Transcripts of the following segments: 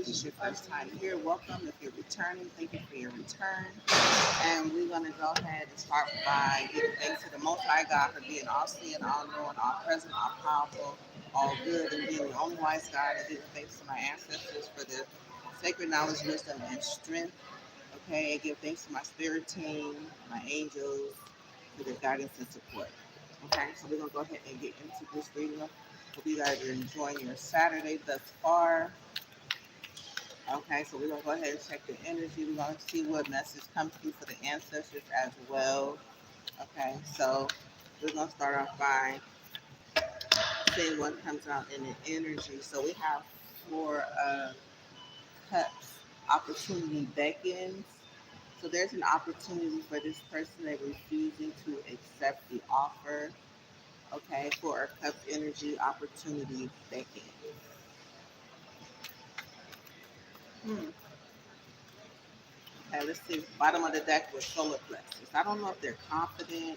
this is your first time here, welcome. If you're returning, thank you for your return. And we're going to go ahead and start by giving thanks to the Most High God for being all seeing, all knowing, all present, all powerful, all good, and being the only wise God. And giving thanks to my ancestors for their sacred knowledge, wisdom, and strength. Okay, and give thanks to my spirit team, my angels, for their guidance and support. Okay, so we're going to go ahead and get into this reading. Hope you guys are enjoying your Saturday thus far. Okay, so we're gonna go ahead and check the energy. We're gonna see what message comes through for the ancestors as well. Okay, so we're gonna start off by seeing what comes out in the energy. So we have four cups. Opportunity beckons. So there's an opportunity for this person that refusing to accept the offer. Okay, for a cups energy, opportunity beckons. Hmm. Okay, let's see. Bottom of the deck with solar plexus. I don't know if they're confident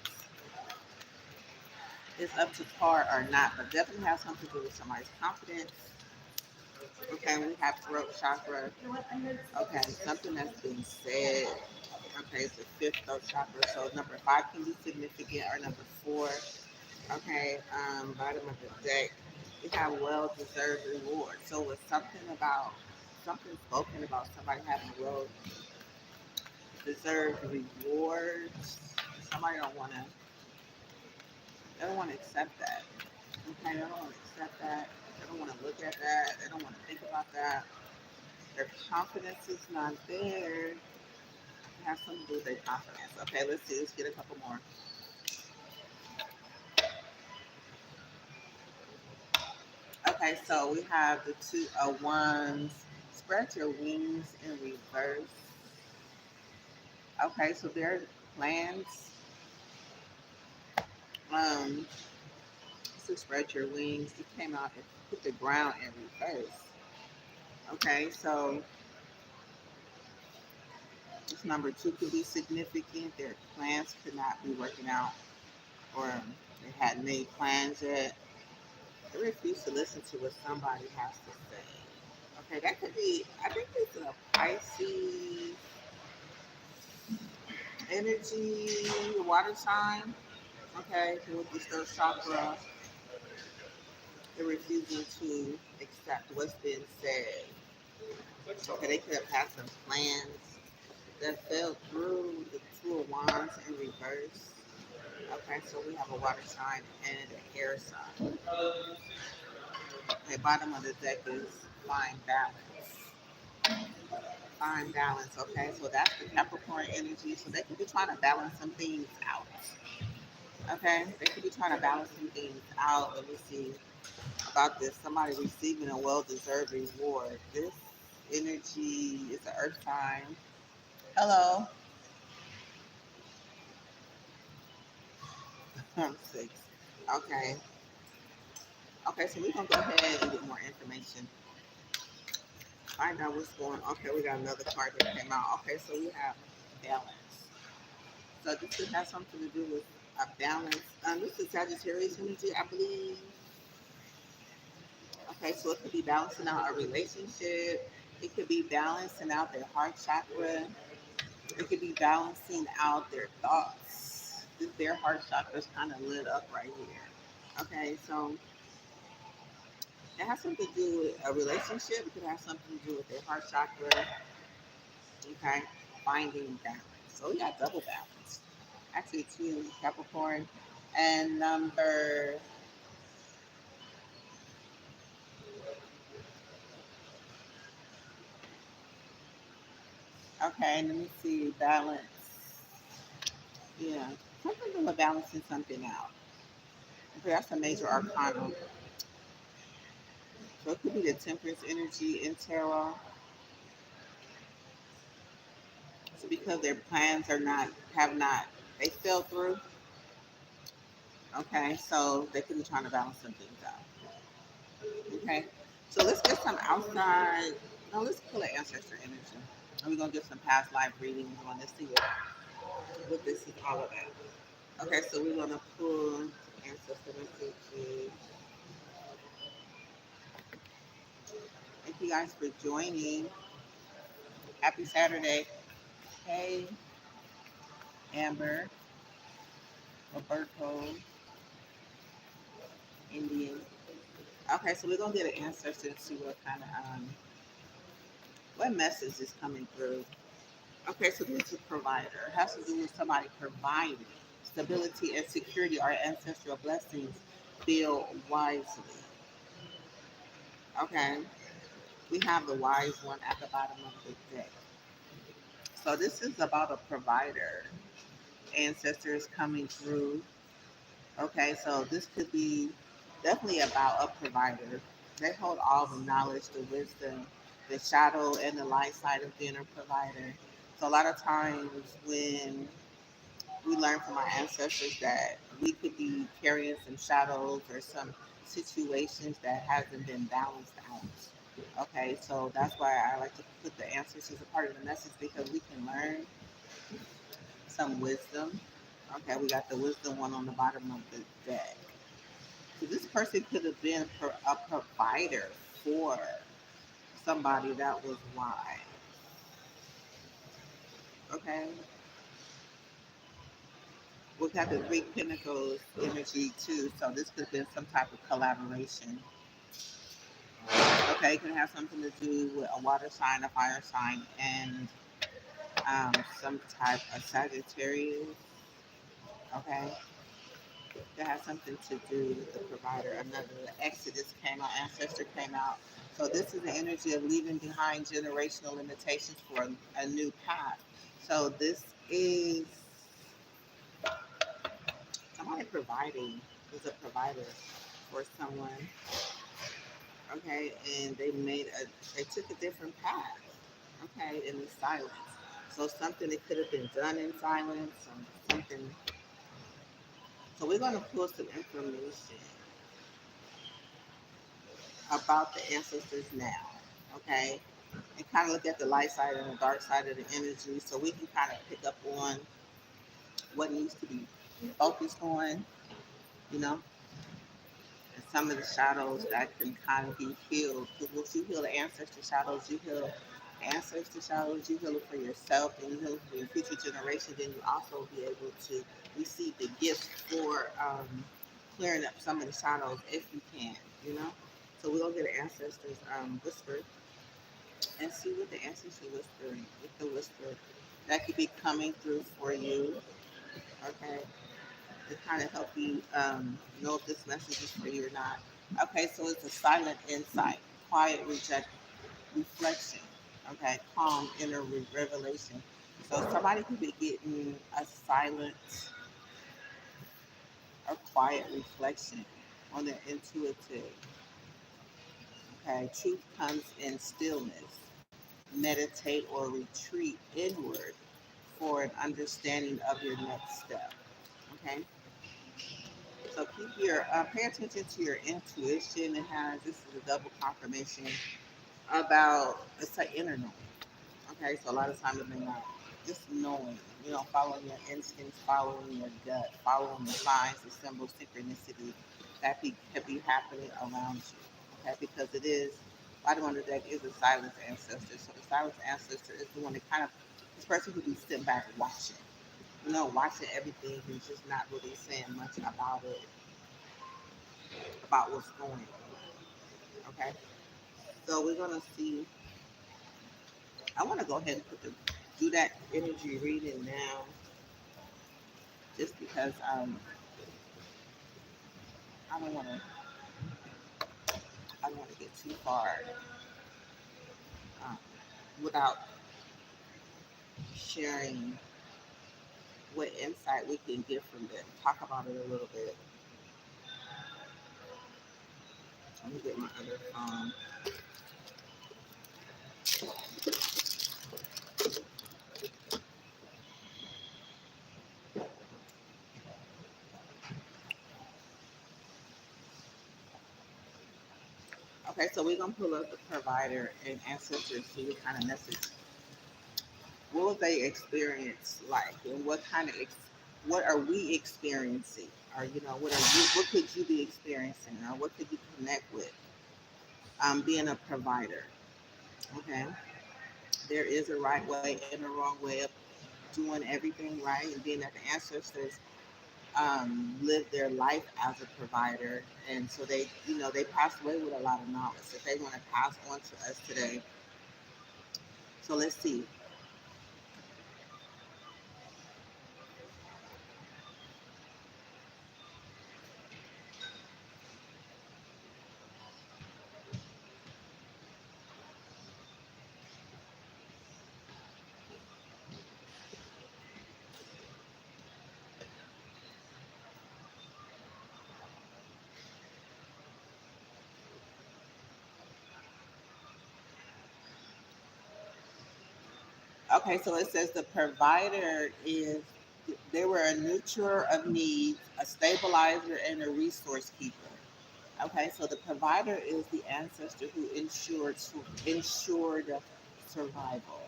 is up to par or not, but definitely has something to do with somebody's confidence. Okay, we have throat chakra. Okay, something that's been said. Okay, it's the fifth throat chakra. So number five can be significant, or number four. Okay, bottom of the deck, we have well-deserved reward. So it's something spoken about somebody having well-deserved rewards. Somebody they don't want to accept that. Okay, they don't want to accept that. They don't want to look at that. They don't want to think about that. Their confidence is not there. It has something to do with their confidence. Okay, let's see. Let's get a couple more. Okay, so we have the two wands. Spread your wings in reverse. Okay, so their plans um to spread your wings. It came out and put the ground in reverse. Okay, so this number two could be significant. Their plans could not be working out, or they hadn't made plans yet. They refuse to listen to what somebody has to say. Okay, that could be, I think it's a Pisces energy, water sign. Okay, with this third chakra, they're refusing to accept what's been said. Okay, they could have had some plans that fell through. The two of wands in reverse. Okay, so we have a water sign and an air sign. The bottom of the deck is find balance. Find balance. Okay, so that's the Capricorn energy. So they could be trying to balance some things out. Okay, they could be trying to balance some things out. Let me see about this. Somebody receiving a well-deserved reward. This energy is an Earth sign. Hello. I'm six. Okay. Okay, so we're gonna go ahead and get more information. Find out what's going on. Okay, we got another card that came out. Okay, so we have balance. So this could have something to do with a balance. This is Sagittarius energy, I believe. Okay, so it could be balancing out a relationship. It could be balancing out their heart chakra. It could be balancing out their thoughts. Their heart chakra is kind of lit up right here. Okay, so it has something to do with a relationship. It could have something to do with their heart chakra. Okay, finding balance. So we got double balance. Actually, two Capricorn. And number, okay, let me see, balance. Yeah, something to do with balancing something out. Okay, that's a major arcana. So it could be the temperance energy in tarot. So because their plans have not, they fell through. Okay, so they could be trying to balance some things out. Okay, so let's get some outside. No, let's pull an ancestor energy. And we're gonna get some past life readings on this, see what this is all about. Okay, so we're gonna pull ancestor messages. And you guys for joining. Happy Saturday. Hey, Amber, Roberto, Indian. Okay, so we're gonna get an answer to see what message is coming through. Okay, so this is provider. It has to do with somebody providing stability and security. Our ancestral blessings feel wisely. Okay, we have the wise one at the bottom of the deck. So this is about a provider. Ancestors coming through. Okay, so this could be definitely about a provider. They hold all the knowledge, the wisdom, the shadow, and the light side of being a provider. So a lot of times when we learn from our ancestors that we could be carrying some shadows or some situations that hasn't been balanced out. Okay, so that's why I like to put the answers as a part of the message because we can learn some wisdom. Okay, we got the wisdom one on the bottom of the deck. So this person could have been a provider for somebody that was wise. Okay, we got the Three Pentacles energy too. So this could have been some type of collaboration. Okay, it could have something to do with a water sign, a fire sign, and some type of Sagittarius. Okay, that has something to do with the provider. Another Exodus came out, Ancestor came out. So this is the energy of leaving behind generational limitations for a new path. So this is somebody providing, is a provider for someone. Okay, and they took a different path. Okay, in the silence. So something that could have been done in silence, or something. So we're going to pull some information about the ancestors now. Okay, and kind of look at the light side and the dark side of the energy, so we can kind of pick up on what needs to be focused on. You know, and some of the shadows that can kind of be healed. Because once you heal the ancestor shadows, you heal the ancestor shadows, you heal it for yourself, and you heal it for your future generation. Then you also be able to receive the gifts for clearing up some of the shadows if you can. You know. So we're gonna get an ancestors whisper and see what the ancestors whispering with the whisper that could be coming through for you. Okay, to kind of help you know if this message is for you or not. Okay, so it's a silent insight, quiet reflection. Okay, calm inner revelation. So somebody could be getting a silent or quiet reflection on their intuitive. Okay, truth comes in stillness. Meditate or retreat inward for an understanding of your next step. Okay, so keep your pay attention to your intuition. It has this is a double confirmation about it's an inner knowing. Okay, so a lot of times it may not just knowing, following your instincts, following your gut, following the signs, the symbols, synchronicity that could be happening around you. Okay, because it is bottom on the deck is a silent ancestor. So the silent ancestor is the one that kind of this person could be sitting back watching, watching everything and just not really saying much about it, about what's going on. Okay, so we're gonna see. I want to go ahead and do that energy reading now, just because I don't want to. I don't want to get too far um, without sharing what insight we can get from them. Talk about it a little bit. Let me get my other phone. Okay, so we're gonna pull up the provider and ancestors, see what kind of message, what was they experience like, and what are we experiencing, or what could you be experiencing, or what could you connect with, being a provider. Okay, there is a right way and a wrong way of doing everything right, and being that the ancestors live their life as a provider, and so they, they passed away with a lot of knowledge that they want to pass on to us today. So let's see. Okay, so it says the provider is, they were a nurturer of needs, a stabilizer, and a resource keeper. Okay, so the provider is the ancestor who ensured survival.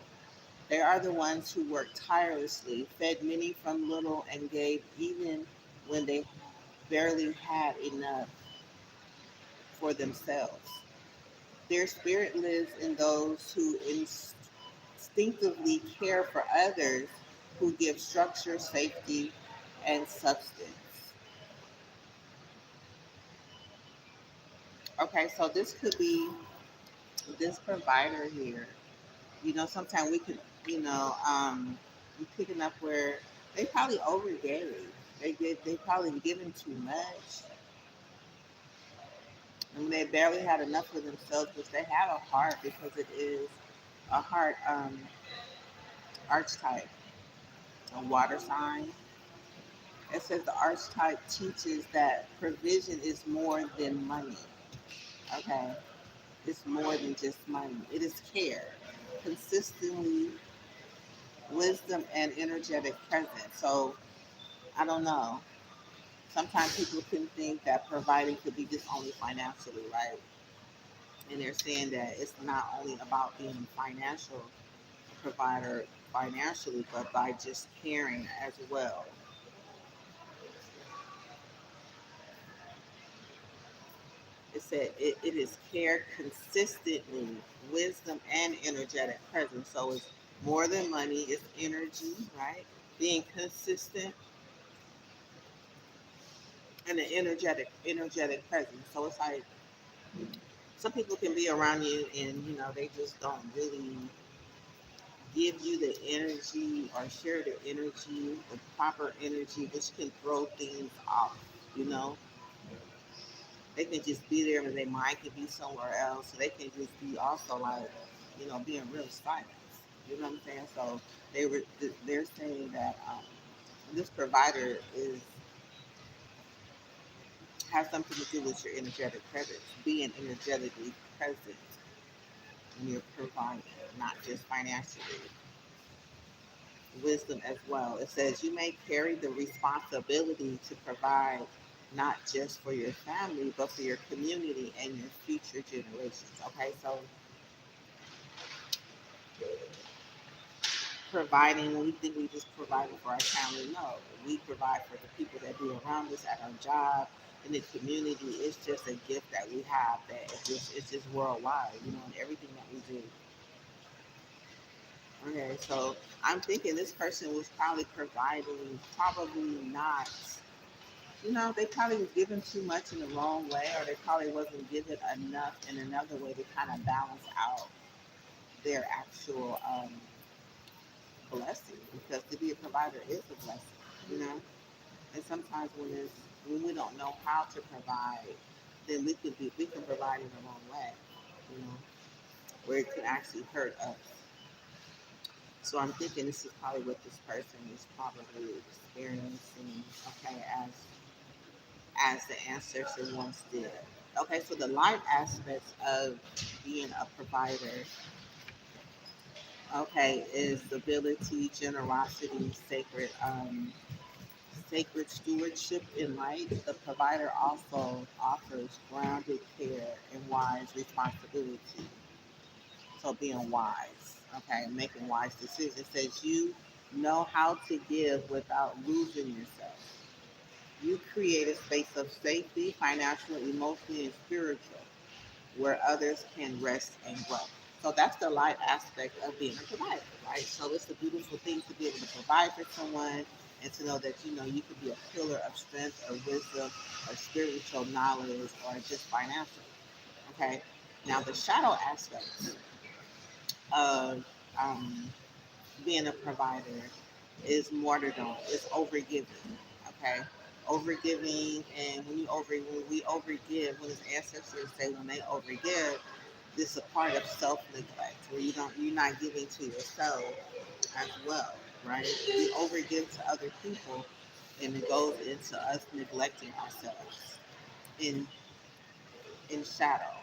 They are the ones who worked tirelessly, fed many from little, and gave even when they barely had enough for themselves. Their spirit lives in those who instinctively care for others, who give structure, safety, and substance. Okay, so this could be this provider here. Sometimes we could, be picking up where they probably overgave. They probably given too much, and they barely had enough for themselves, which they have a heart because it is a heart archetype, a water sign. It says the archetype teaches that provision is more than money. Okay, it's more than just money. It is care, consistently, wisdom, and energetic presence. So I don't know. Sometimes people can think that providing could be just only financially, right? And they're saying that it's not only about being financial provider financially, but by just caring as well. It said it is care consistently, wisdom, and energetic presence. So it's more than money, it's energy, right? Being consistent and an energetic presence. So it's like some people can be around you and they just don't really give you the energy or share the energy, the proper energy, which can throw things off, you know. They can just be there, but their mind can be somewhere else. So they can just be also like, being real silent. You know what I'm saying? So they're saying that this provider is has something to do with your energetic presence, being energetically present when you're providing, not just financially. Wisdom as well. It says you may carry the responsibility to provide not just for your family, but for your community and your future generations. Okay, so providing, when we think we just providing for our family, no, we provide for the people that be around us at our job, in the community. It's just a gift that we have that it's just worldwide, in everything that we do. Okay, so I'm thinking this person was probably providing, probably not. They probably was given too much in the wrong way, or they probably wasn't given enough in another way to kind of balance out their actual blessing. Because to be a provider is a blessing, you know. And sometimes when we don't know how to provide, then we can provide in the wrong way, you know, where it could actually hurt us. So I'm thinking this is probably what this person is probably experiencing, okay, as the ancestor once did. Okay, so the light aspects of being a provider, okay, is ability, generosity, sacred stewardship in life. The provider also offers grounded care and wise responsibility. So being wise, okay, making wise decisions. It says you know how to give without losing yourself. You create a space of safety, financial, emotionally, and spiritual, where others can rest and grow. So that's the light aspect of being a provider, right? So it's a beautiful thing to be able to provide for someone and to know that you can be a pillar of strength or wisdom or spiritual knowledge or just financial. Okay. Now the shadow aspect of being a provider is martyrdom, is overgiving. Okay. Overgiving, and when we overgive, when his ancestors say when they overgive, this is a part of self neglect where you're not giving to yourself as well, right? We overgive to other people, and it goes into us neglecting ourselves in shadow.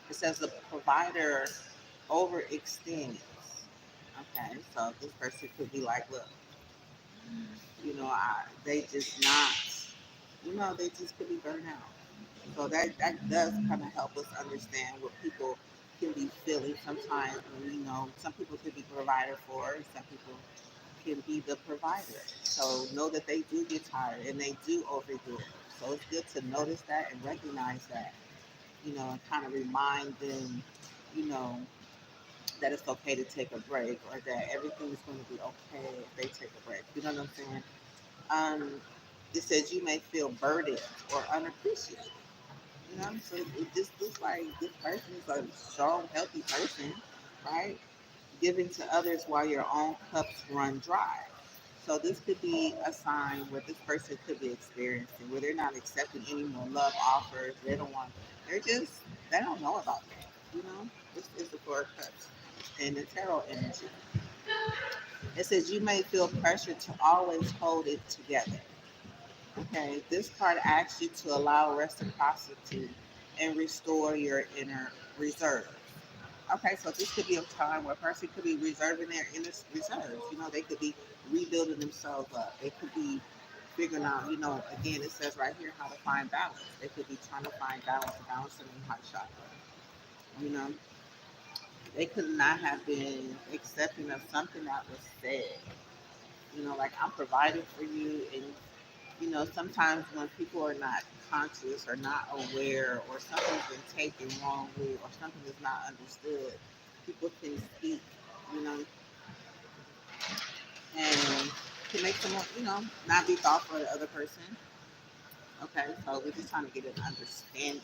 It says the provider overextends. Okay, so this person could be like, look, they just not, they just could be burnt out. So that does kind of help us understand what people can be feeling sometimes when some people could be provided for, and some people can be the provider. So know that they do get tired and they do overdo it. So it's good to notice that and recognize that, and kind of remind them, you know, that it's okay to take a break or that everything is going to be okay if they take a break. You know what I'm saying? Um, it says you may feel burdened or unappreciated. So it just looks like this person is a strong, healthy person, right? Giving to others while your own cups run dry. So this could be a sign where this person could be experiencing where they're not accepting any more love offers. They don't want. They're just they don't know about that. This is the Four of Cups and the tarot energy. It says you may feel pressure to always hold it together. Okay, this card asks you to allow reciprocity and restore your inner reserve. Okay, so this could be a time where a person could be reserving their inner reserves. They could be rebuilding themselves up. They could be figuring out, again, it says right here how to find balance. They could be trying to find balance, balancing in heart chakra. You know, they could not have been accepting of something that was said. Like I'm providing for you, and sometimes when people are not conscious or not aware or something's been taken wrongly or something is not understood, people can speak, you know, and can make someone, not be thoughtful of the other person. Okay, so we're just trying to get an understanding,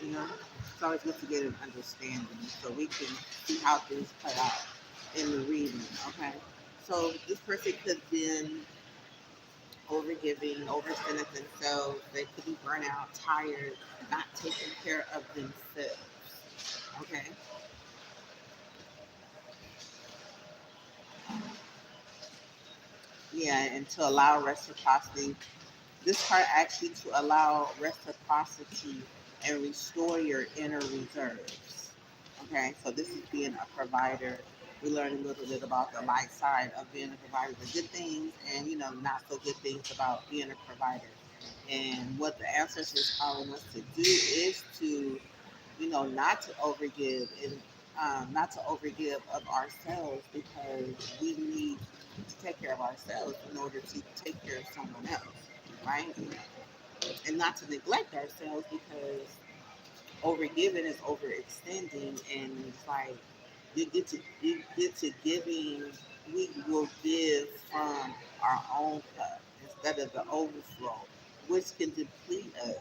you know. It's always good to get an understanding so we can see how things play out in the reading, okay? So this person could then overgiving, overspending themselves. They could be burnt out, tired, not taking care of themselves. Okay. Yeah, and to allow reciprocity. This part actually to allow reciprocity and restore your inner reserves. Okay, so this is being a provider. We learned a little bit about the light side of being a provider, the good things and not so good things about being a provider. And what the ancestors is calling us to do is to, not to overgive and not to overgive of ourselves because we need to take care of ourselves in order to take care of someone else, right? And not to neglect ourselves because overgiving is overextending, and it's like you get to giving. We will give from our own cup instead of the overflow, which can deplete us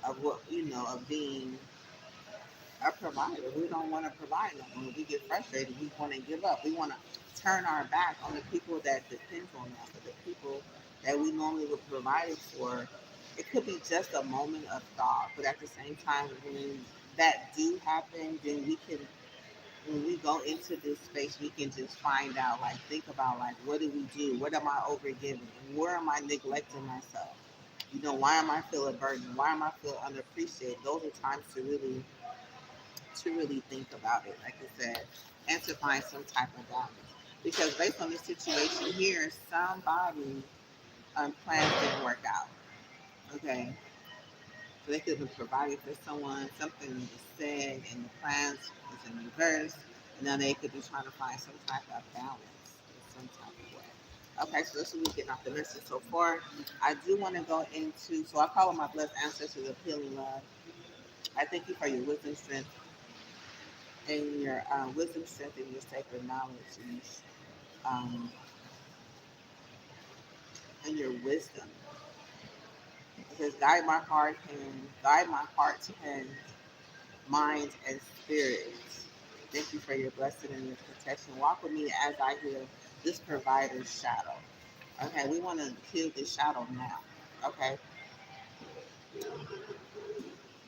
of what of being a provider. We don't want to provide no more. We get frustrated. We want to give up. We want to turn our back on the people that depend on us, or the people that we normally would provide it for. It could be just a moment of thought, but at the same time, when that do happen, then we can, when we go into this space, we can just find out, like, think about, like, what do we do? What am I overgiving? Where am I neglecting myself? Why am I feeling burdened? Why am I feeling unappreciated? Those are times to really think about it, like I said, and to find some type of balance. Because based on the situation here, somebody plans didn't work out. Okay, so they could have been providing for someone, something was said, and the plans was in reverse. And now they could be trying to find some type of balance in some type of way. Okay, so this is we getting off the message so far. I do want to go into, so I call my blessed ancestors of healing love. I thank you for your wisdom, strength, and your wisdom, strength, and your sacred knowledge, um, and your wisdom. It says, guide my heart's hands, minds, and spirits. Thank you for your blessing and your protection. Walk with me as I heal this provider's shadow. Okay, we want to heal this shadow now. Okay,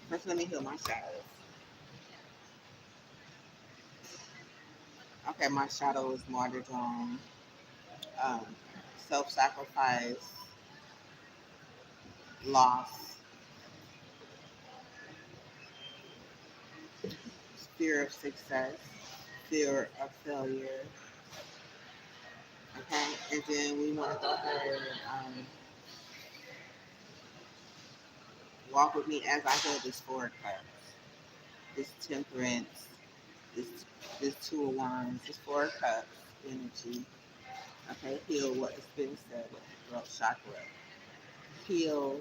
first let me heal my shadows. Okay, my shadow is martyrdom, um, self-sacrifice, loss, fear of success, fear of failure. Okay, and then we want to go ahead and walk with me as I heal this four of cups, this temperance, this this two of wands, this four of cups energy. Okay, heal what has been said with the throat chakra. Heal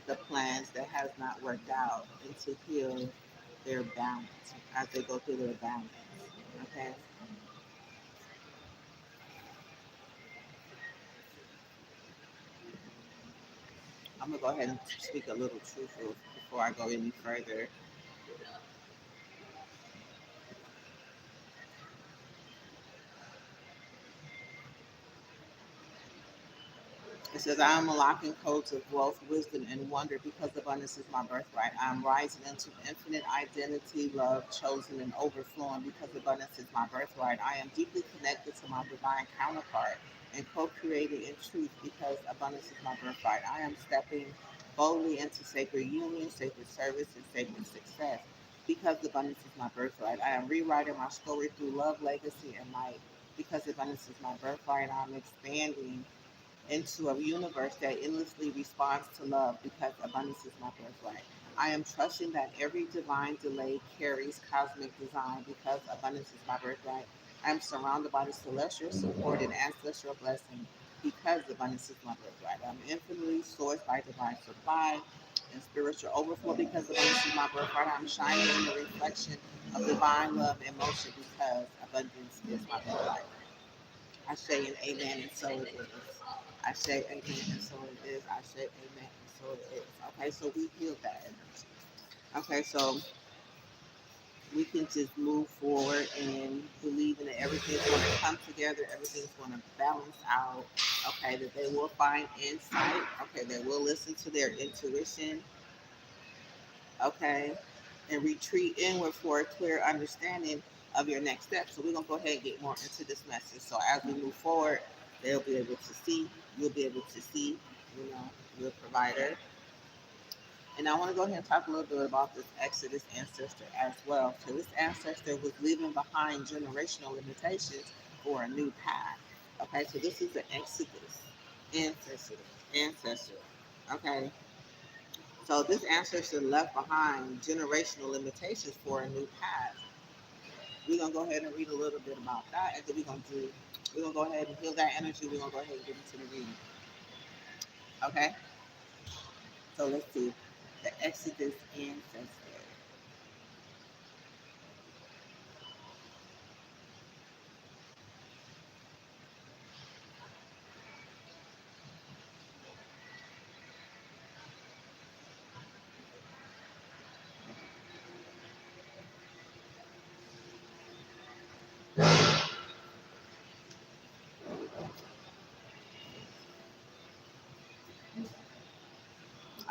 the plans that has not worked out, and to heal their balance as they go through their balance. Okay. I'm gonna go ahead and speak a little truthful before I go any further. It says, I am unlocking codes of wealth, wisdom, and wonder because abundance is my birthright. I am rising into infinite identity, love, chosen, and overflowing because abundance is my birthright. I am deeply connected to my divine counterpart and co creating in truth because abundance is my birthright. I am stepping boldly into sacred union, sacred service, and sacred success because abundance is my birthright. I am rewriting my story through love, legacy, and light because abundance is my birthright. I am expanding into a universe that endlessly responds to love because abundance is my birthright. I am trusting that every divine delay carries cosmic design because abundance is my birthright. I am surrounded by the celestial support and ancestral blessing because abundance is my birthright. I'm infinitely sourced by divine supply and spiritual overflow because abundance is my birthright. I'm shining in the reflection of divine love and motion because abundance is my birthright. I say an amen, and so it is. I say amen, and so it is. I say amen, and so it is. Okay, so we heal that energy. Okay, so we can just move forward and believing that everything's going to come together, everything's going to balance out. Okay, that they will find insight. Okay, they will listen to their intuition. Okay, and retreat inward for a clear understanding of your next step. So we're gonna go ahead and get more into this message. So as we move forward, they'll be able to see, you'll be able to see, you know, your provider. And I want to go ahead and talk a little bit about this Exodus ancestor as well. So this ancestor was leaving behind generational limitations for a new path. Okay, so this is the Exodus ancestor. Ancestor. Okay. So this ancestor left behind generational limitations for a new path. We're gonna go ahead and read a little bit about that, and then we're gonna go ahead and heal that energy. We're gonna go ahead and get into the reading. Okay. So let's see. The Exodus ancestor.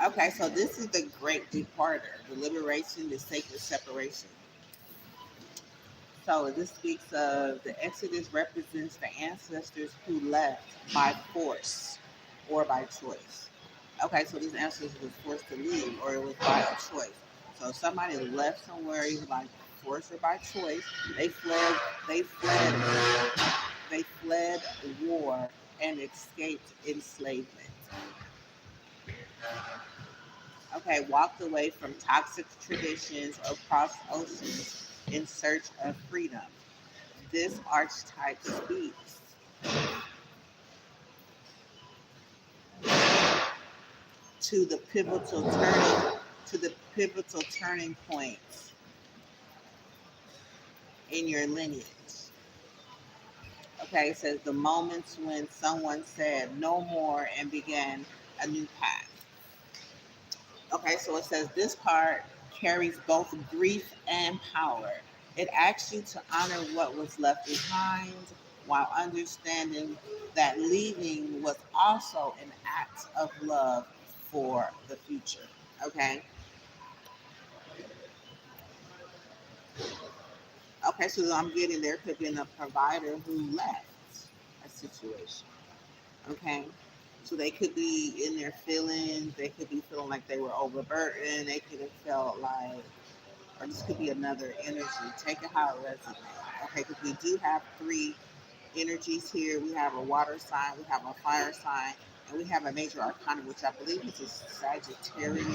Okay, so this is the great departure, the liberation, the sacred separation. So this speaks of the Exodus represents the ancestors who left by force or by choice. Okay, so these ancestors was forced to leave or it was by a choice. So if somebody left somewhere either by force or by choice, they fled, they fled, they fled war and escaped enslavement. Okay, walked away from toxic traditions or crossed oceans in search of freedom. This archetype speaks to the pivotal to the pivotal turning points in your lineage. Okay, it says the moments when someone said no more and began a new path. Okay, so it says this card carries both grief and power. It asks you to honor what was left behind while understanding that leaving was also an act of love for the future. Okay. Okay, so I'm getting there could be a provider who left a situation. Okay. So they could be in their feelings, they could be feeling like they were overburdened, they could have felt like, or this could be another energy. Take it how it resonates. Okay, because we do have three energies here. We have a water sign, we have a fire sign, and we have a major arcana, which I believe is a Sagittarius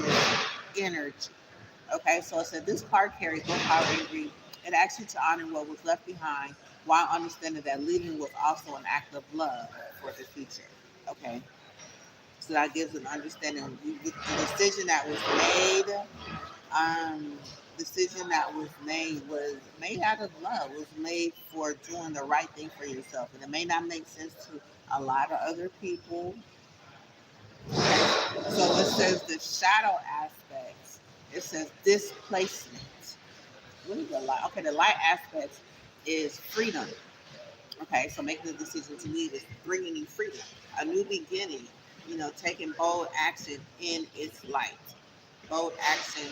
energy. Okay, so it said this card carries both power and grief. It asks you to honor what was left behind while understanding that leaving was also an act of love for the future. Okay, so that gives an understanding of the decision that was made. Um, decision that was made out of love. Was made for doing the right thing for yourself, and it may not make sense to a lot of other people. So it says the shadow aspects. It says displacement. What is the light? Okay, the light aspect is freedom. Okay, so making the decision to leave is bringing you freedom, a new beginning. Taking bold action in its light. Bold action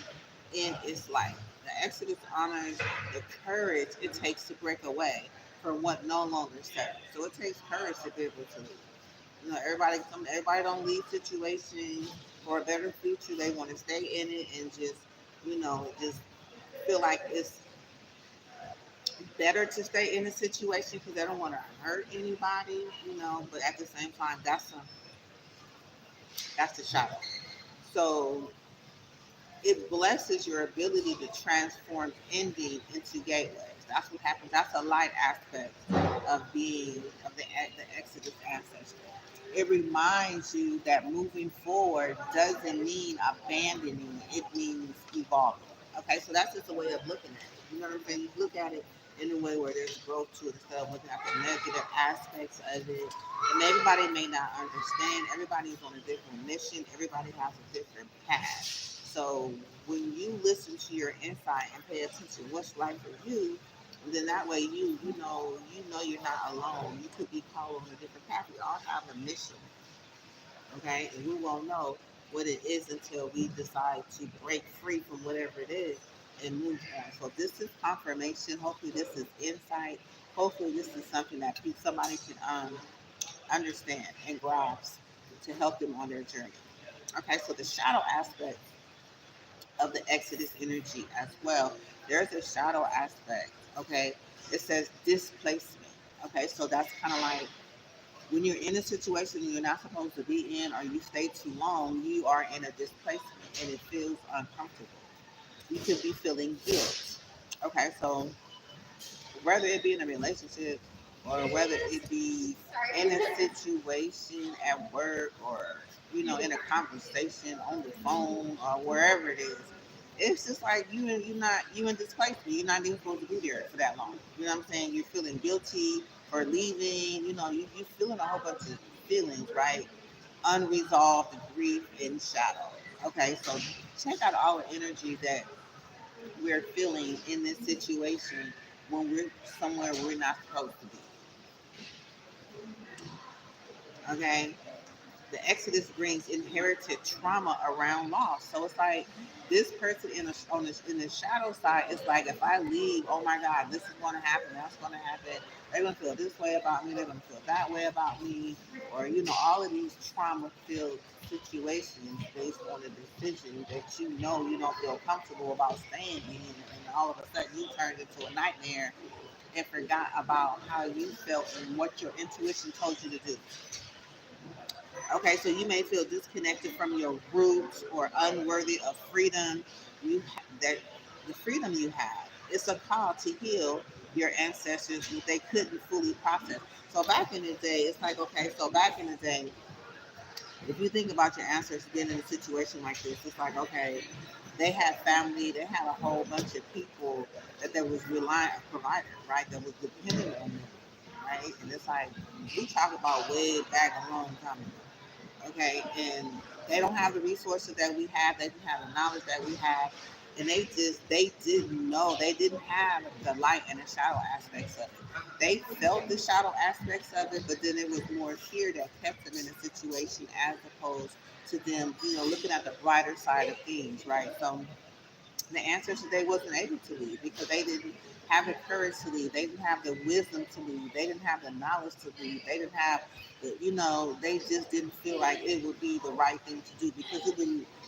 in its light. The Exodus honors the courage it takes to break away from what no longer serves. So it takes courage to be able to leave. Everybody don't leave situations for a better future. They want to stay in it and just feel like it's better to stay in a situation because they don't want to hurt anybody. But at the same time, that's the shadow. So it blesses your ability to transform ending into gateways. That's what happens. That's a light aspect of the Exodus ancestor. It reminds you that moving forward doesn't mean abandoning. It means evolving. Okay, so that's just a way of looking at it. You know what I'm saying? You look at it in a way where there's growth to it instead of looking at the negative aspects of it. And everybody may not understand. Everybody's on a different mission. Everybody has a different path. So when you listen to your insight and pay attention what's right for you, then that way you know you're not alone. You could be called on a different path. We all have a mission, okay? And we won't know what it is until we decide to break free from whatever it is and move on. So this is confirmation. Hopefully this is insight. Hopefully this is something that somebody can understand and grasp to help them on their journey. Okay, so the shadow aspect of the Exodus energy as well. There's a shadow aspect. Okay, it says displacement. Okay, so that's kind of like when you're in a situation you're not supposed to be in, or you stay too long, you are in a displacement and it feels uncomfortable. You could be feeling guilt. Okay, so whether it be in a relationship or whether it be in a situation at work or in a conversation on the phone or wherever it is, it's just like you in displacement. You're not even supposed to be there for that long. You know what I'm saying? You're feeling guilty for leaving. You're feeling a whole bunch of feelings, right? Unresolved grief and shadow. Okay, so check out all the energy that we're feeling in this situation when we're somewhere we're not supposed to be. Okay? The Exodus brings inherited trauma around loss. So it's like this person in the shadow side, it's like if I leave, oh my God, this is going to happen, that's going to happen. They're going to feel this way about me, they're going to feel that way about me. Or, all of these trauma filled situations based on a decision that you don't feel comfortable about staying in. And all of a sudden you turned into a nightmare and forgot about how you felt and what your intuition told you to do. Okay, so you may feel disconnected from your roots or unworthy of freedom. That the freedom you have. It's a call to heal your ancestors that they couldn't fully process. So back in the day, it's like, okay, so back in the day, if you think about your ancestors being in a situation like this, it's like, okay, They had family, they had a whole bunch of people that was relying provider, right? That was dependent on them, right? And it's like we talk about way back a long time ago, okay? And they don't have the resources that we have. They didn't have the knowledge that we have, and they didn't know. They didn't have the light and the shadow aspects of it. They felt the shadow aspects of it, but then it was more fear that kept them in a situation as opposed to them, looking at the brighter side of things, right? So the answer is they wasn't able to leave because they didn't have the courage to leave. They didn't have the wisdom to leave. They didn't have the knowledge to leave. They didn't have the, they just didn't feel like it would be the right thing to do because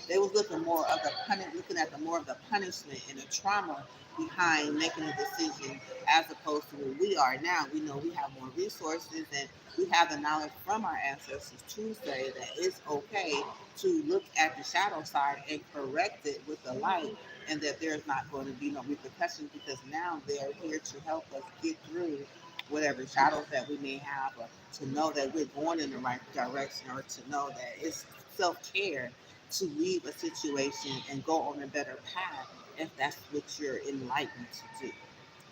they was looking more of the looking at the more of the punishment and the trauma behind making a decision as opposed to where we are now. We know we have more resources and we have the knowledge from our ancestors to say that it's okay to look at the shadow side and correct it with the light and that there's not going to be no repercussions because now they're here to help us get through whatever shadows that we may have or to know that we're going in the right direction or to know that it's self-care to leave a situation and go on a better path if that's what you're enlightened to do,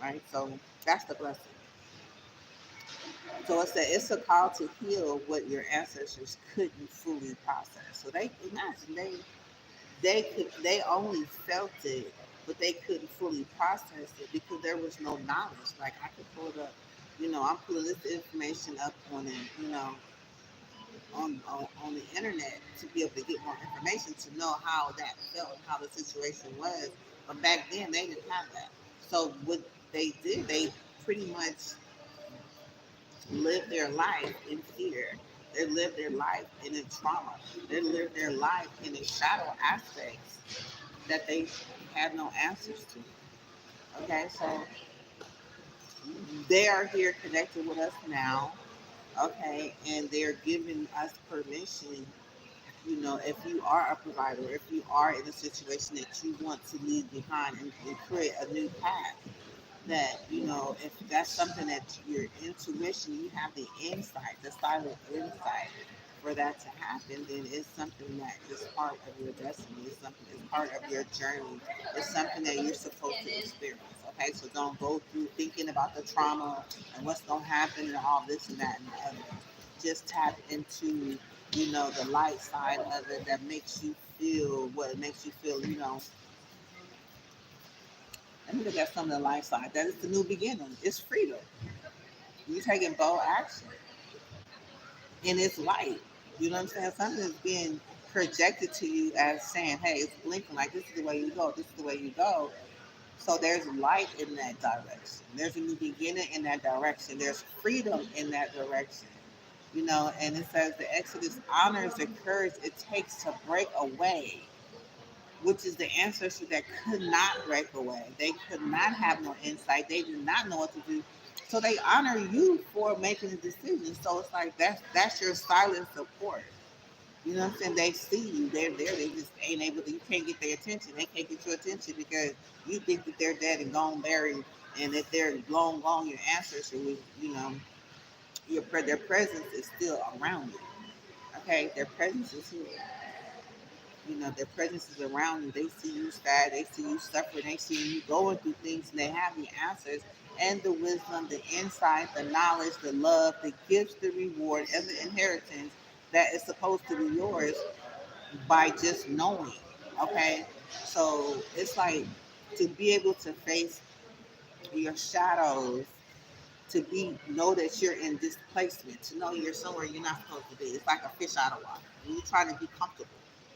right? So that's the blessing. So it's a call to heal what your ancestors couldn't fully process. So they imagine they only felt it, but they couldn't fully process it because there was no knowledge. Like I could pull it up, I'm pulling this information up on it, on the internet to be able to get more information to know how that felt and how the situation was. But back then they didn't have that. So what they did, they pretty much lived their life in fear. They lived their life in a trauma. They lived their life in a shadow aspects that they had no answers to. Okay, so they are here connected with us now. Okay, and they're giving us permission. If you are a provider, if you are in a situation that you want to leave behind and create a new path, that if that's something that your intuition, you have the insight, the silent insight for that to happen, then it's something that is part of your destiny. It's something that's part of your journey. It's something that you're supposed to experience. Okay, so don't go through thinking about the trauma and what's gonna happen and all this and that and the other. Just tap into the light side of it that makes you feel what it makes you feel. Let me look at some of the light side. That is the new beginning. It's freedom. You're taking bold action, and it's light. You know what I'm saying? Something is being projected to you as saying, "Hey, it's blinking. Like this is the way you go. This is the way you go." So there's light in that direction. There's a new beginning in that direction. There's freedom in that direction. And it says the Exodus honors the courage it takes to break away, which is the ancestors that could not break away. They could not have no insight. They did not know what to do. So they honor you for making a decision. So it's like that's your silent support. You know what I'm saying? They see you. They're there. They just ain't able to. You can't get their attention. They can't get your attention because you think that they're dead and gone, buried, and that they're long gone. Your ancestors, their presence is still around you. Okay, their presence is here. Their presence is around you. They see you sad. They see you suffering. They see you going through things, and they have the answers and the wisdom, the insight, the knowledge, the love, the gifts, the reward, and the inheritance that is supposed to be yours by just knowing. Okay, so it's like to be able to face your shadows, to know that you're in displacement, to know you're somewhere you're not supposed to be. It's like a fish out of water. And you're trying to be comfortable,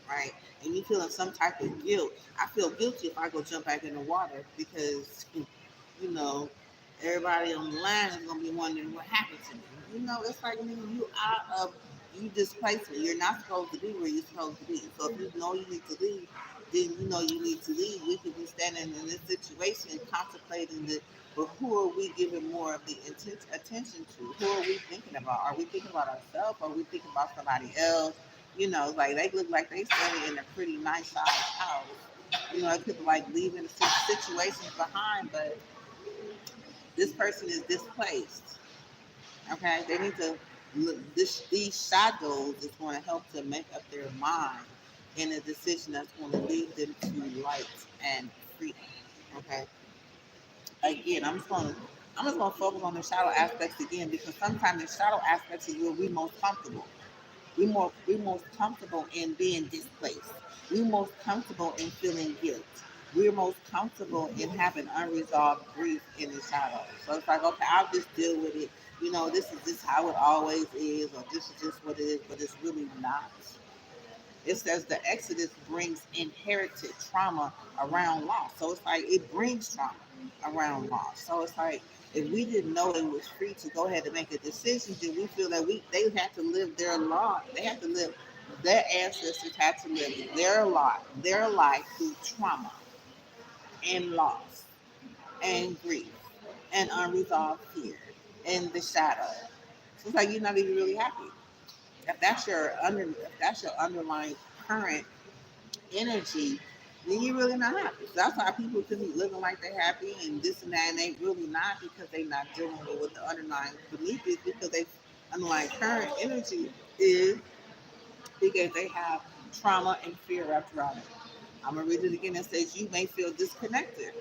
right? And you feeling some type of guilt. I feel guilty if I go jump back in the water because, you know, everybody on the line is gonna be wondering what happened to me. It's like you out of you displaced me. You're not supposed to be where you're supposed to be. So if you know you need to leave, then you know you need to leave. We could be standing in this situation contemplating the but who are we giving more of the attention to? Who are we thinking about? Are we thinking about ourselves? Are we thinking about somebody else? Like they look like they standing in a pretty nice sized house. It could like leaving situations behind, but this person is displaced. Okay, they need to look. These shadows is going to help to make up their mind in a decision that's going to lead them to light and freedom. Okay. Again, I'm just gonna focus on the shadow aspects again because sometimes the shadow aspects is where we most comfortable. We most comfortable in being displaced. We most comfortable in feeling guilt. We're most comfortable in having unresolved grief in the shadows. So it's like, okay, I'll just deal with it. This is just how it always is, or this is just what it is, but it's really not. It says the Exodus brings inherited trauma around loss. So it's like it brings trauma around loss. So it's like if we didn't know it was free to go ahead and make a decision, then we feel that they had to live their law. They had to live their ancestors had to live their life through trauma and loss and grief and unresolved fear and the shadow. So it's like you're not even really happy. If that's your underlying current energy, then you're really not happy. So that's why people could be living like they're happy and this and that, and they really not because they're not dealing with what the underlying belief is because they underlying current energy is because they have trauma and fear wrapped around it. I'm gonna read it again. It says you may feel disconnected.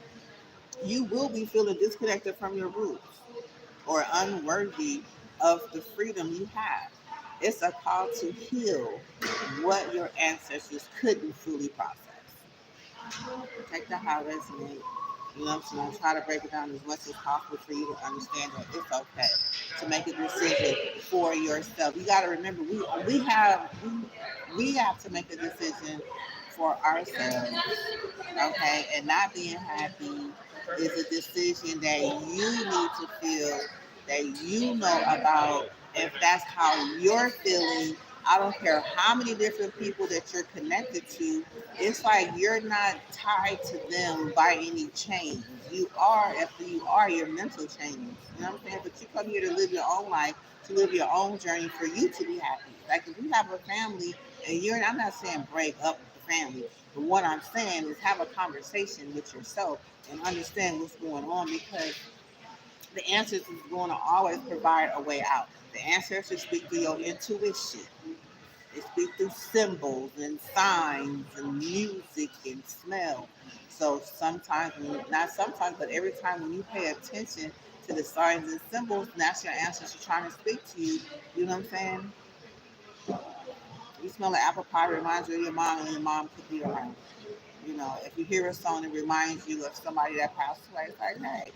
You will be feeling disconnected from your roots or unworthy of the freedom you have. It's a call to heal what your ancestors couldn't fully process. Take the how it resonates. You know what I'm saying? I'll try to break it down as much as possible for you to understand that it's okay to make a decision for yourself. You got to remember, we have to make a decision for ourselves, okay? And not being happy is a decision that you need to feel, that you know about. If that's how you're feeling, I don't care how many different people that you're connected to, it's like you're not tied to them by any chains. You are, if you are, your mental chains. You know what I'm saying? But you come here to live your own life, to live your own journey for you to be happy. Like if you have a family and I'm not saying break up with the family, but what I'm saying is have a conversation with yourself and understand what's going on because the answers is going to always provide a way out. The ancestors speak through your intuition. They speak through symbols and signs and music and smell. So sometimes, not sometimes, but every time when you pay attention to the signs and symbols, that's your ancestors trying to speak to you. You know what I'm saying? You smell an apple pie, it reminds you of your mom, and your mom could be around. If you hear a song that reminds you of somebody that passed away, it's like, hey,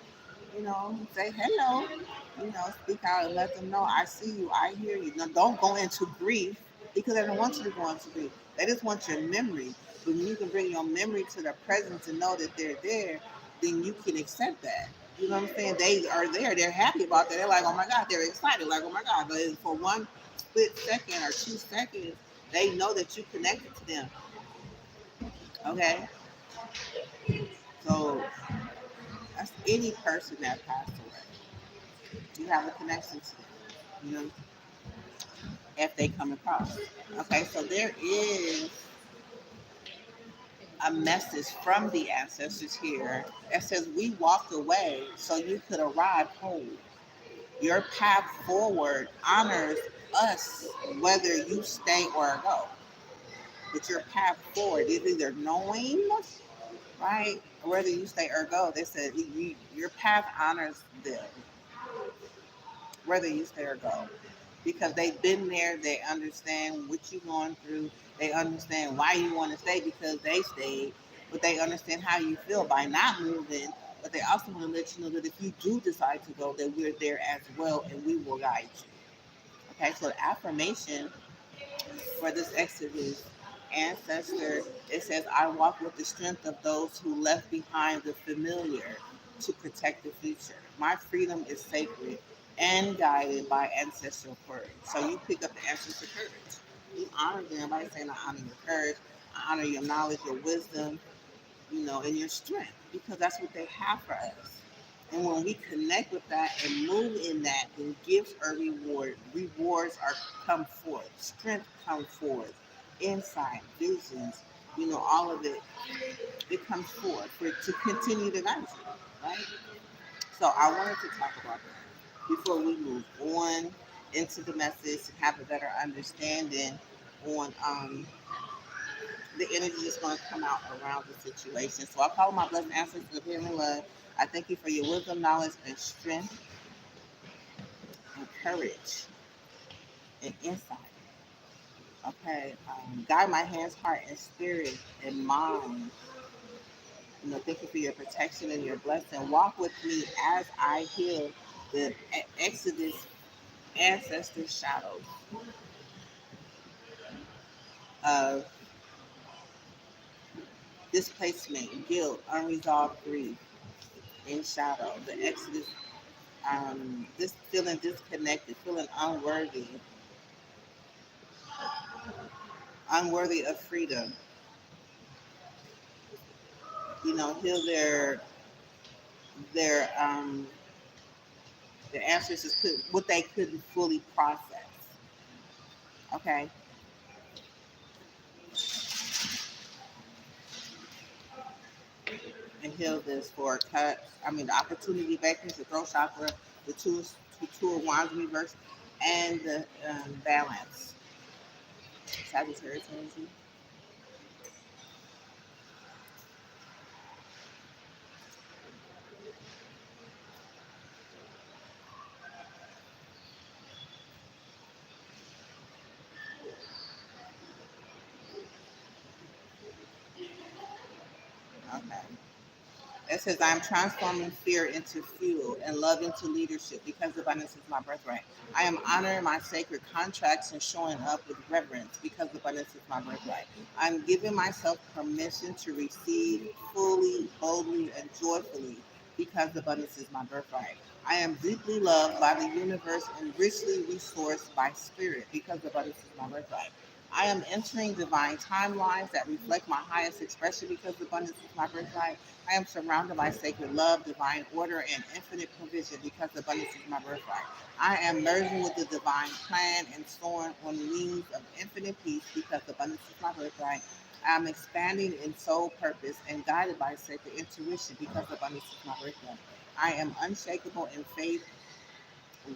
say hello, speak out and let them know I see you, I hear you. Now, don't go into grief because they don't want you to go into grief. They just want your memory. But when you can bring your memory to their presence and know that they're there, then you can accept that. You know what I'm saying? They are there. They're happy about that. They're like, oh my God, they're excited. Like, oh my God. But for one split second or 2 seconds, they know that you connected to them. Okay? So that's any person that passed away. You have a connection to them. You know, if they come across. Okay, so there is a message from the ancestors here that says we walked away so you could arrive whole. Your path forward honors us whether you stay or go. But your path forward is either knowing, right, or whether you stay or go. They said your path honors them, whether you stay or go. Because they've been there, they understand what you're going through, they understand why you want to stay because they stayed, but they understand how you feel by not moving. But they also want to let you know that if you do decide to go, that we're there as well and we will guide you. Okay, so the affirmation for this Exodus ancestor, it says, I walk with the strength of those who left behind the familiar to protect the future. My freedom is sacred and guided by ancestral courage. So you pick up the ancestral courage. You honor them by saying, I honor your courage, I honor your knowledge, your wisdom, and your strength, because that's what they have for us. And when we connect with that and move in that, then gifts are reward. Rewards are come forth. Strength come forth. Insight, visions, all of it comes forth to continue to guide you, right? So I wanted to talk about that before we move on into the message and have a better understanding on the energy is going to come out around the situation. So I call my blessed ancestors of healing love. I thank you for your wisdom, knowledge, and strength, and courage, and insight. Okay, guide my hands, heart, and spirit, and mind. Thank you for your protection and your blessing. Walk with me as I heal the Exodus ancestor shadows of displacement, guilt, unresolved grief, in shadow. The Exodus, this feeling disconnected, feeling unworthy of freedom. Heal their their ancestors what they couldn't fully process. Okay, and heal this for cuts. The opportunity vectors, the throat chakra, the two of wands reverse, and the balance. Sagittarius energy. Okay. It says, I'm transforming fear into fuel and love into leadership because abundance is my birthright. I am honoring my sacred contracts and showing up with reverence because abundance is my birthright. I'm giving myself permission to receive fully, boldly, and joyfully because abundance is my birthright. I am deeply loved by the universe and richly resourced by spirit because abundance is my birthright. I am entering divine timelines that reflect my highest expression because abundance is my birthright. I am surrounded by sacred love, divine order, and infinite provision because abundance is my birthright. I am merging with the divine plan and soaring on wings of infinite peace because abundance is my birthright. I am expanding in soul purpose and guided by sacred intuition because abundance is my birthright. I am unshakable in faith,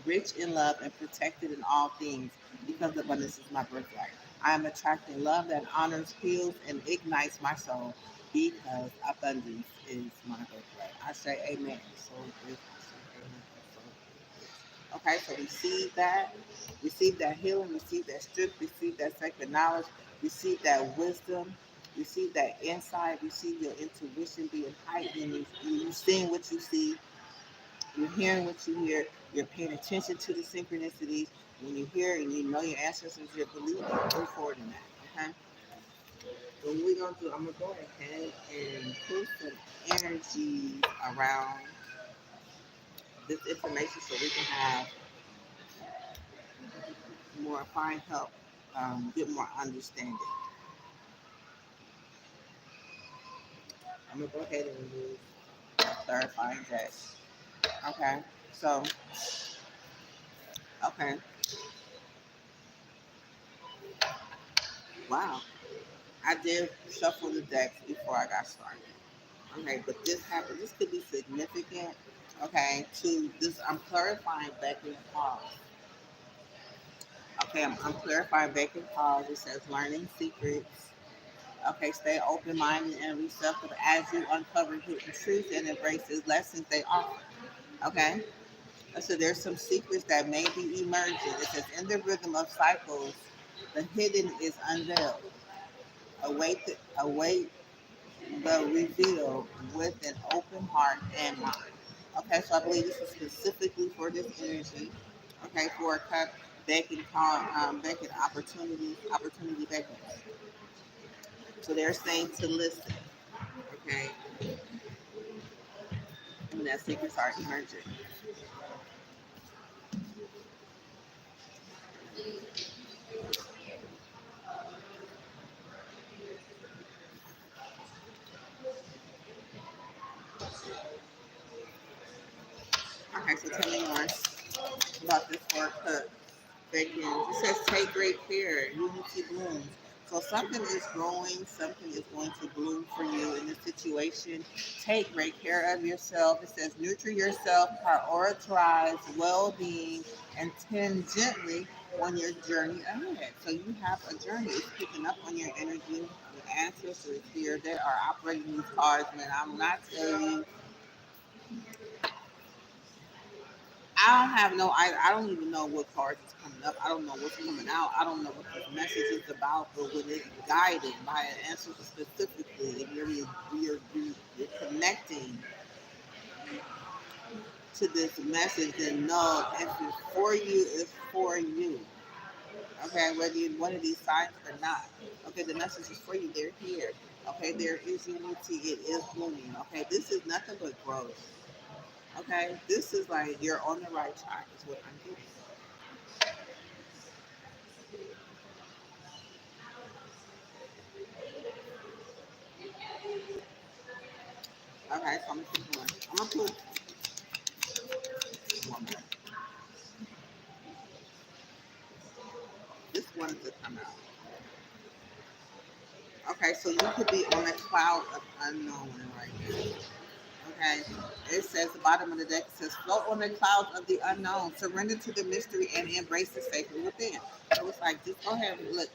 rich in love, and protected in all things because abundance is my birthright. I am attracting love that honors, heals, and ignites my soul because abundance is my birthright. I say amen. So it is. I say amen. So it is. Okay, so receive that healing, receive that strength, receive that sacred knowledge, receive that wisdom, receive that insight, receive your intuition being heightened. You seeing what you see, you're hearing what you hear. You're paying attention to the synchronicities. When you hear and you know your ancestors, you're believing. Move forward in that. Okay. So what we're gonna do, I'm gonna go ahead and put some energy around this information so we can have more fine help, get more understanding. I'm gonna go ahead and remove clarifying that. Okay. So, okay. Wow. I did shuffle the decks before I got started. Okay, but this happened. This could be significant. Okay, to this, I'm clarifying back in pause. Okay, I'm clarifying back in pause. It says learning secrets. Okay, stay open minded and receptive as you uncover hidden truths and embrace the lessons they offer. Okay, so there's some secrets that may be emerging. It says in the rhythm of cycles, the hidden is unveiled. Await the reveal with an open heart and mind. Okay, so I believe this is specifically for this energy. Okay, for a cut, beckon, call, beckon opportunity beckon. So they're saying to listen. Okay, and that secrets are emerging. Okay, so tell me more about this for a cut. Beckon. It says take great care. Unity blooms. So something is growing, something is going to bloom for you in this situation. Take great care of yourself. It says nurture yourself, prioritize well-being, and tend gently on your journey ahead. So you have a journey. It's picking up on your energy. ancestors here that are operating these cards, man. I'm not telling you. I don't have no. I don't even know what cards is coming up. I don't know what's coming out. I don't know what this message is about. But when it's guided by an ancestor specifically, and you're connecting to this message, then know if it's for you, it's for you. Okay, whether you're one of these signs or not. Okay, the message is for you. They're here. Okay, there is unity. It is blooming. Okay, this is nothing but growth. Okay, this is like you're on the right track. Is what I'm getting. Okay, so I'm gonna keep going. I'm gonna put one more. This one to come out. Okay, so you could be on a cloud of unknown right now. Okay, it says the bottom of the deck says float on the clouds of the unknown, surrender to the mystery and embrace the sacred within. So it's like just go ahead and look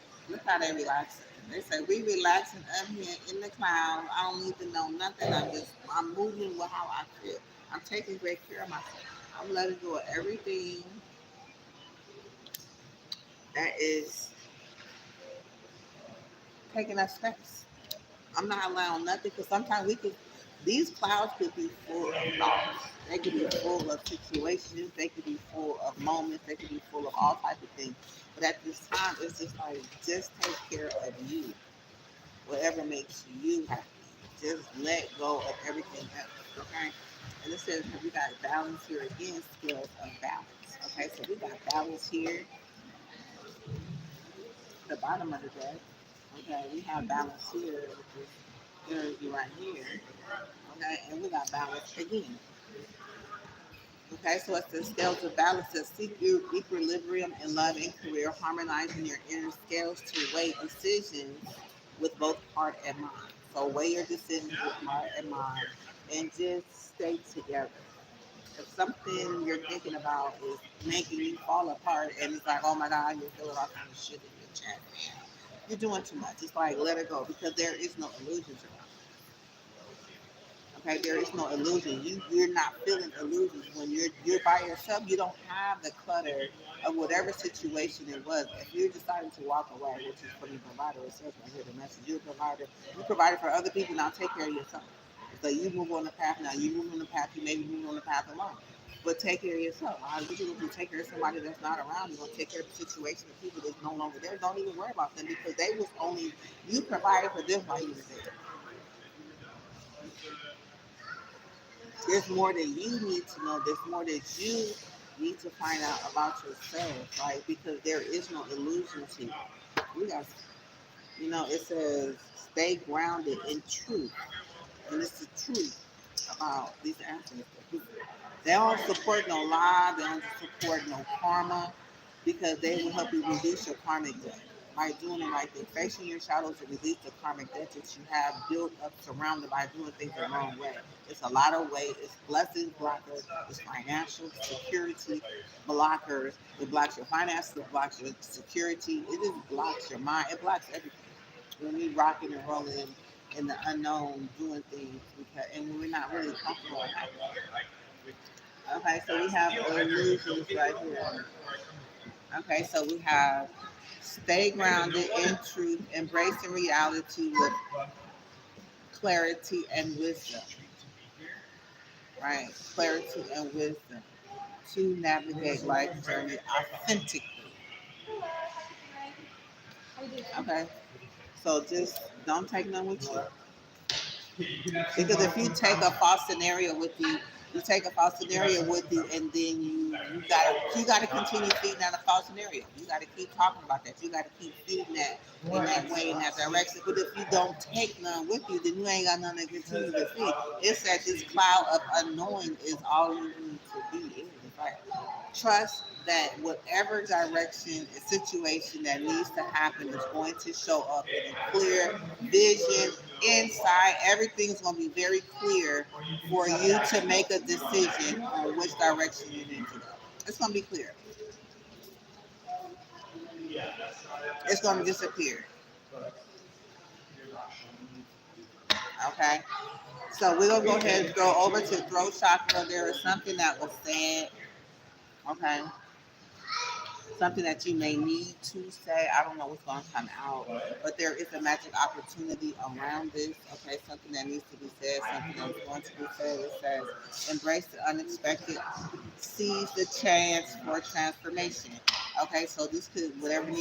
how they relax. They say we relaxing up here in the clouds. I don't need to know nothing. I'm moving with how I feel. I'm taking great care of myself. I'm letting go of everything that is taking up space. I'm not allowing nothing because sometimes these clouds could be full of thoughts. They could be full of situations. They could be full of moments. They could be full of all types of things. But at this time, it's just like, just take care of you. Whatever makes you happy. Just let go of everything else. Okay? And it says we got balance here again, skills of balance. Okay, so we got balance here, the bottom of the deck. Okay, we have balance here, which is energy right here. Okay, and we got balance again. Okay, so it's the scales of balance that seek your equilibrium in love and career, harmonizing your inner scales to weigh decisions with both heart and mind. So weigh your decisions with heart and mind and just stay together. If something you're thinking about is making you fall apart and it's like, oh my God, you're feeling all kind of shit in your chest, man, you're doing too much. It's like, let it go because there is no illusions around. Okay, there is no illusion. You're not feeling illusions when you're by yourself. You don't have the clutter of whatever situation it was. If you're deciding to walk away, which is from the provider, it says right here the message. You're a provider. You provided for other people. Now take care of yourself. So you move on the path. Now you move on the path. You may be moving on the path alone. But take care of yourself. What you gonna do? Take care of somebody that's not around. You're gonna take care of the situation of people that's no longer there. Don't even worry about them because they was only you provided for them while you were there. There's more that you need to know. There's more that you need to find out about yourself, right? Because there is no illusion to you. We got, it says stay grounded in truth, and it's the truth about these ancestors. They don't support no lie. They don't support no karma because they will help you reduce your karmic debt by doing the right thing, facing your shadows to release the karmic debt that you have built up, surrounded by doing things the wrong way. It's a lot of weight. It's blessings blockers. It's financial security blockers. It blocks your finances. It blocks your security. It just blocks your mind. It blocks everything. When we rocking and rolling in the unknown, doing things, and when we're not really comfortable. Okay, so we have illusions right here. Okay, so we have stay grounded in truth, embracing reality with clarity and wisdom. Right, clarity and wisdom to navigate life journey authentically. Okay, so just don't take none with you. Because if you take a false scenario with you take a false scenario with you, and then you gotta continue feeding that a false scenario. You gotta keep talking about that. You gotta keep feeding that in that way, in that direction. But if you don't take none with you, then you ain't got nothing to continue to feed. It's that this cloud of unknowing is all you need to be in. Right? Trust that whatever direction and situation that needs to happen is going to show up in a clear vision inside. Everything's going to be very clear for you to make a decision on which direction you need to go. It's going to be clear. It's going to disappear. Okay. So we're gonna go ahead and go over to throat chakra. There is something that was said. Okay. Something that you may need to say. I don't know what's going to come out, but there is a magic opportunity around this. Okay, something that needs to be said, something that's going to be said. It says, embrace the unexpected, seize the chance for transformation. Okay, so this could whatever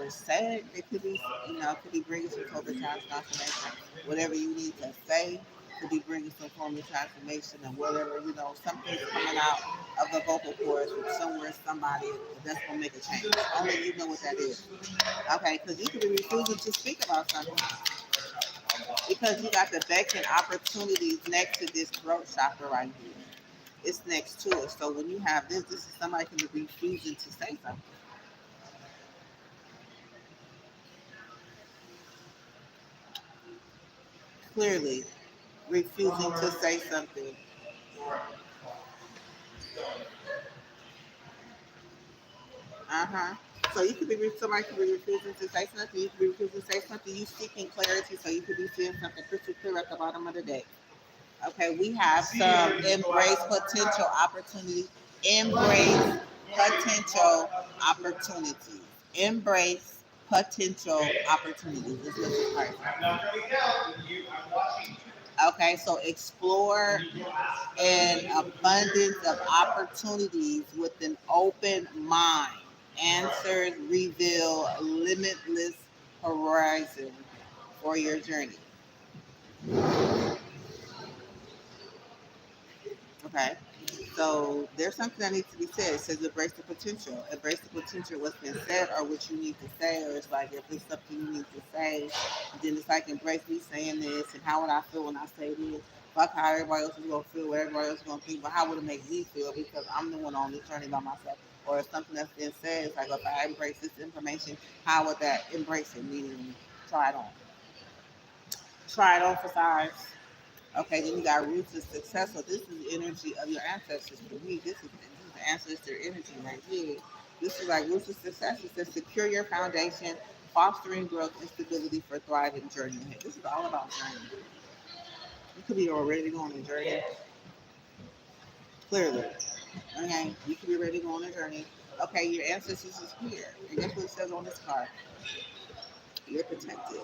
is said, it could be, it could be bringing some sort of transformation. Whatever you need to say could be bringing some form of transformation, and whatever, something's coming out of the vocal cords from somewhere, somebody that's gonna make a change. Only you know what that is. Okay, because you could be refusing to speak about something because you got the vacant opportunities next to this throat chakra right here. It's next to it. So when you have this is somebody can be refusing to say something. Clearly refusing to say something. Uh-huh. So you could be somebody could be refusing to say something. You could be refusing to say something. You seeking clarity, so you could be seeing something crystal clear at the bottom of the deck. Okay, we have some embrace potential opportunities. Embrace potential opportunities. Embrace potential opportunities. This is the part. Okay, so explore an abundance of opportunities with an open mind. Answers reveal limitless horizon for your journey. Okay. So there's something that needs to be said. It says embrace the potential. Embrace the potential, what's been said or what you need to say. Or it's like if it's something you need to say, then it's like embrace me saying this and how would I feel when I say this. Fuck how everybody else is gonna feel, what everybody else is gonna think, but how would it make me feel because I'm the one on this journey by myself. Or if something that's been said, it's like if I embrace this information, how would that embrace it? Meaning try it on. Try it on for size. Okay, then you got roots of success. So this is the energy of your ancestors. For me, this is the ancestor energy right here. This is like roots of success. It says secure your foundation, fostering growth and stability for thriving journey ahead. This is all about journey. You could be already going on a journey, clearly. Okay, you could be ready to go on a journey. Okay, your ancestors is here. And guess what it says on this card? You're protected.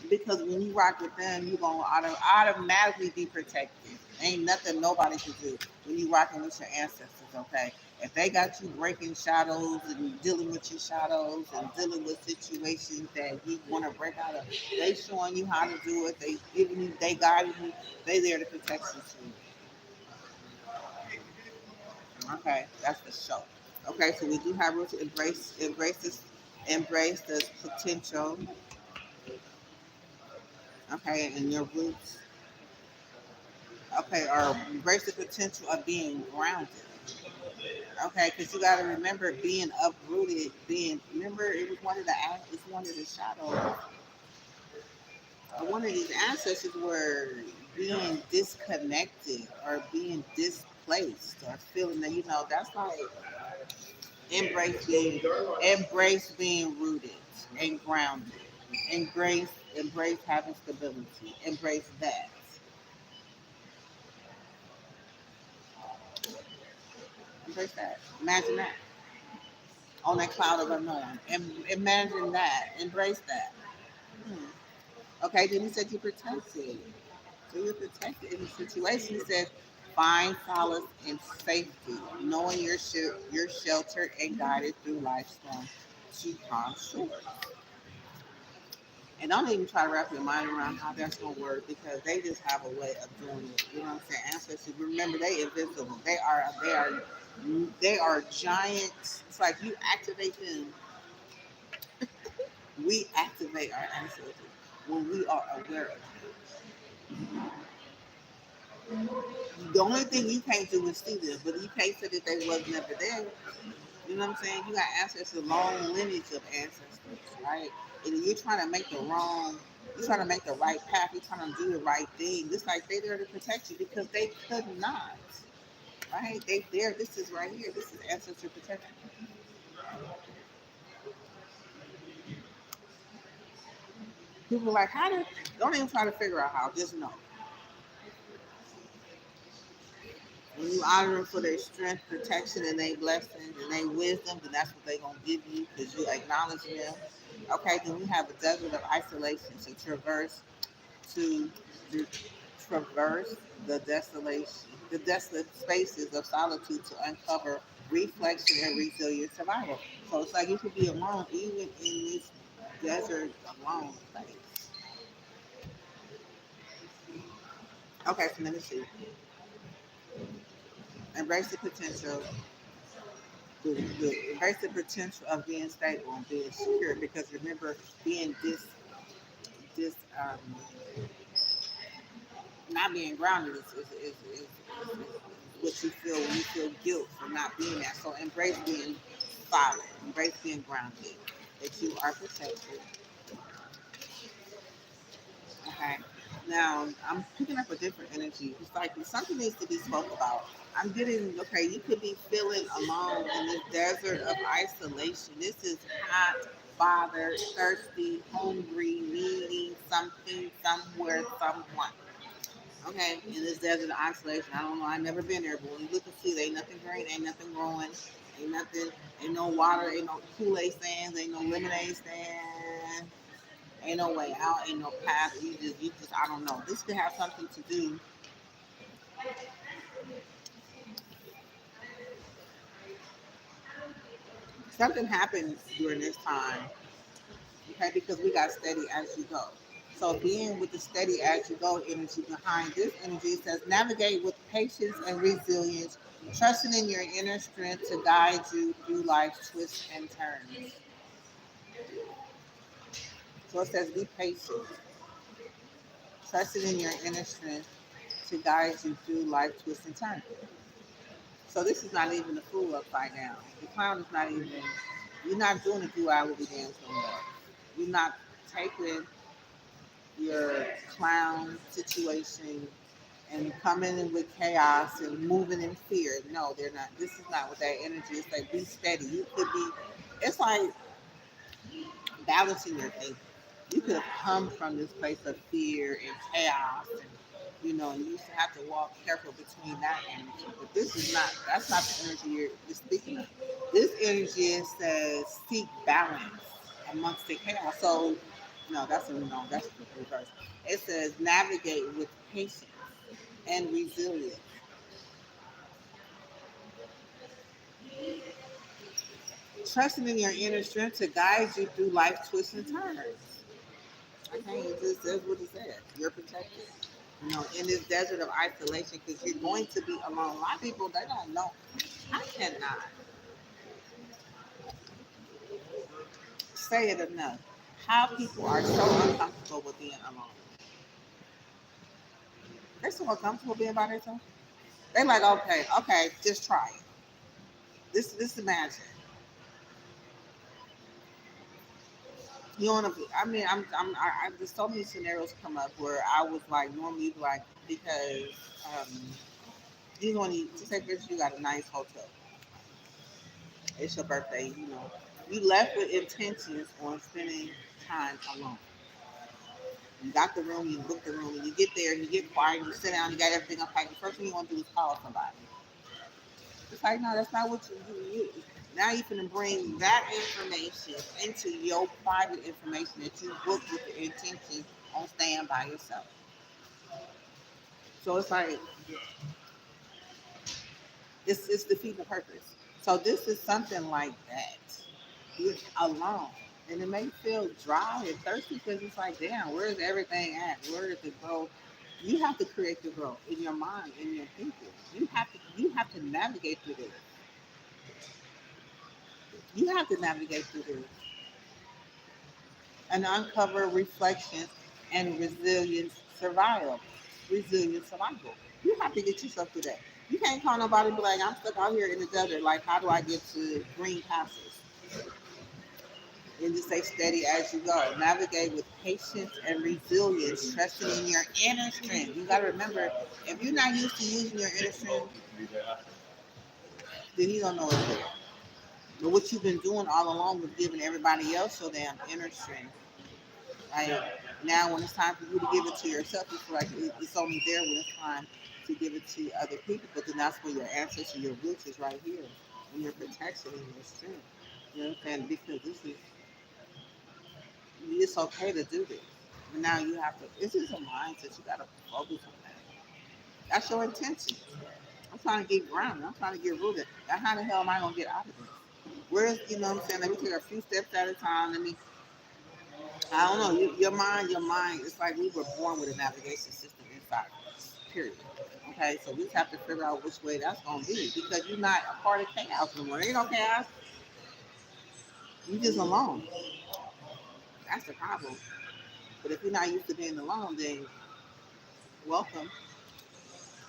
Because when you rock with them, you're gonna automatically be protected. Ain't nothing nobody can do when you rocking with your ancestors. Okay, if they got you breaking shadows and dealing with your shadows and dealing with situations that you want to break out of, they showing you how to do it. They giving you, they guiding you. They there to protect you too. Okay, that's the show. Okay, so we do have room to embrace this potential. Okay, and your roots. Okay, or embrace the potential of being grounded. Okay, because you got to remember being uprooted. Remember it was it's one of the shadows. One of these ancestors were being disconnected or being displaced or feeling that that's like embrace being embrace being rooted and grounded. Embrace having stability. Embrace that. Embrace that. Imagine that on that cloud of unknown. Imagine that. Embrace that. Hmm. Okay, then he said you're protected. So you're protected in the situation. He said, find solace in safety, knowing you're sheltered and guided through life's storm to calm shore. And don't even try to wrap your mind around how that's gonna work because they just have a way of doing it. You know what I'm saying? Ancestors, remember they invisible. They are giants. It's like you activate them. We activate our ancestors when we are aware of them. The only thing you can't do is see them, but you can't say that they was never there. You know what I'm saying? You got ancestors, long lineage of ancestors, right? And you're trying to make you're trying to make the right path. You're trying to do the right thing. It's like they're there to protect you because they could not, right? They there. This is right here. This is ancestor protection. People are like, how did Don't even try to figure out how. Just know. When you honor them for their strength, protection, and their blessings and their wisdom, then that's what they're going to give you because you acknowledge them. Okay, then we have a desert of isolation to to traverse the desolation, the desolate spaces of solitude to uncover reflection and resilient survival. So it's like you could be alone even in this desert alone place. Okay, so let me see. Embrace the potential, embrace the potential of being stable and being secure. Because remember, being this not being grounded is what you feel when you feel guilt for not being that. So embrace being solid, embrace being grounded, that you are protected. Okay. Now I'm picking up a different energy. It's like something needs to be spoke about. I'm getting okay. You could be feeling alone in this desert of isolation. This is hot, bothered, thirsty, hungry, needing something, somewhere, someone. Okay, in this desert of isolation, I don't know. I've never been there, but when you look and see, there ain't nothing green, ain't nothing growing, ain't nothing, ain't no water, ain't no Kool-Aid stands, ain't no lemonade stand, ain't no way out, ain't no path. You just, I don't know. This could have something to do. Something happened during this time, okay? Because we got steady as you go. So being with the steady as you go energy behind this energy says navigate with patience and resilience, trusting in your inner strength to guide you through life's twists and turns. So it says be patient, trusting in your inner strength to guide you through life's twists and turns. So this is not even the fool upside down. The clown is not even. You're not doing it through I will be damned no more. You're not taking your clown situation and coming in with chaos and moving in fear. No, they're not. This is not what that energy is. Like be steady. You could be. It's like balancing your thinking. You could have come from this place of fear and chaos, and you used to have to walk careful between that energy. But this is not. That's not the energy you're speaking of. This energy says seek balance amongst the chaos. So no, that's the reverse. It says navigate with patience and resilience, trusting in your inner strength to guide you through life twists and turns. Okay, it just says what it says. You're protected. In this desert of isolation, because you're going to be alone. A lot of people they don't know. I cannot say it enough. How people are so uncomfortable with being alone. They're so uncomfortable being by themselves. They're like, okay, just try it. This imagine. You want to be? I mean, there's so many scenarios come up where I was like, normally like because you want to say, for instance, you got a nice hotel. It's your birthday. You left with intentions on spending time alone. You got the room, you book the room, and you get there, and you get quiet, and you sit down, you got everything unpacked. The first thing you want to do is call somebody. It's like, no, that's not what you do. Now you can bring that information into your private information that you booked with the intention on staying by yourself. So it's like it's defeating the purpose. So this is something like that. You're alone. And it may feel dry and thirsty because it's like, damn, where's everything at? Where is the growth? You have to create the growth in your mind, in your thinking. You have to navigate through this. You have to navigate through this and uncover reflections and resilient survival. You have to get yourself through that. You can't call nobody and be like, I'm stuck out here in the desert. Like, how do I get to green pastures? And just stay steady as you go. Navigate with patience and resilience, trusting in your inner strength. You got to remember, if you're not used to using your inner strength, then you don't know it's there. But what you've been doing all along was giving everybody else your damn inner strength. Right? Now, when it's time for you to give it to yourself, you feel like it's only there when it's time to give it to other people. But then that's where your ancestry, your roots is right here, and your protection and your strength. You know what I'm saying? Because it's okay to do this. But now you have to. This is a mindset. You got to focus on that. That's your intention. I'm trying to get grounded. I'm trying to get rooted. Now, how the hell am I gonna get out of this? Where's, you know what I'm saying? Let me take a few steps at a time. I don't know. Your mind. It's like we were born with a navigation system inside of us. Period. Okay, so we just have to figure out which way that's gonna be because you're not a part of chaos anymore. There ain't no chaos. You just alone. That's the problem. But if you're not used to being alone, then welcome,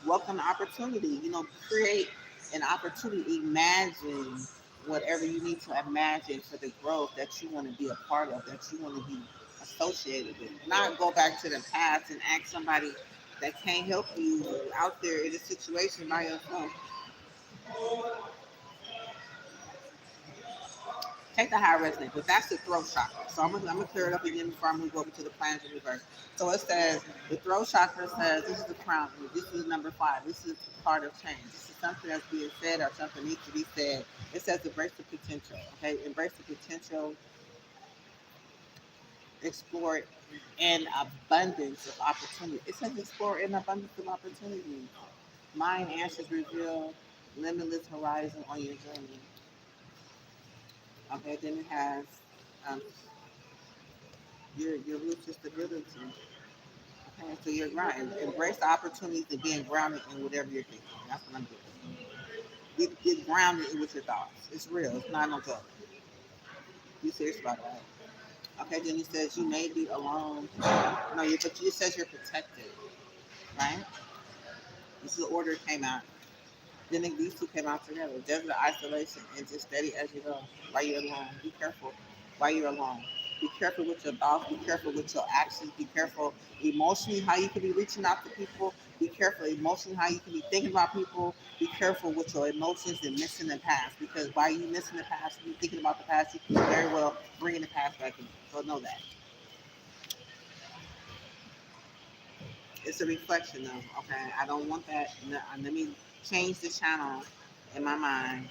welcome the opportunity. Create an opportunity. Imagine whatever you need to imagine for the growth that you want to be a part of, that you want to be associated with. Not go back to the past and ask somebody that can't help you out there in a situation by yourself. Take the high resonate, but that's the throat chakra. So I'm gonna clear it up again before I move over to the plans in reverse. So it says the throat chakra says this is the crown. This is number 5. This is part of change. This is something that's being said or something needs to be said. It says embrace the potential. Okay, embrace the potential, explore it, and abundance of opportunity. It says explore an abundance of opportunity. Mind answers reveal limitless horizon on your journey. Okay, then it has um, your roots is stability. Okay, so you're right. Embrace the opportunities of being grounded in whatever you're thinking. That's what I'm doing. Get grounded with your thoughts. It's real. It's not no joke. Be serious about that. Okay, then it says you may be alone. No, but it says you're protected, right? This is the order that came out. Then these two came out together. Desert isolation and just steady as you go. While you're alone, be careful. While you're alone, be careful with your thoughts. Be careful with your actions. Be careful emotionally how you can be reaching out to people. Be careful emotionally how you can be thinking about people. Be careful with your emotions and missing the past because while you missing the past, you thinking about the past, you can very well bring the past back in. So know that it's a reflection of okay. I don't want that. No, let me change the channel in my mind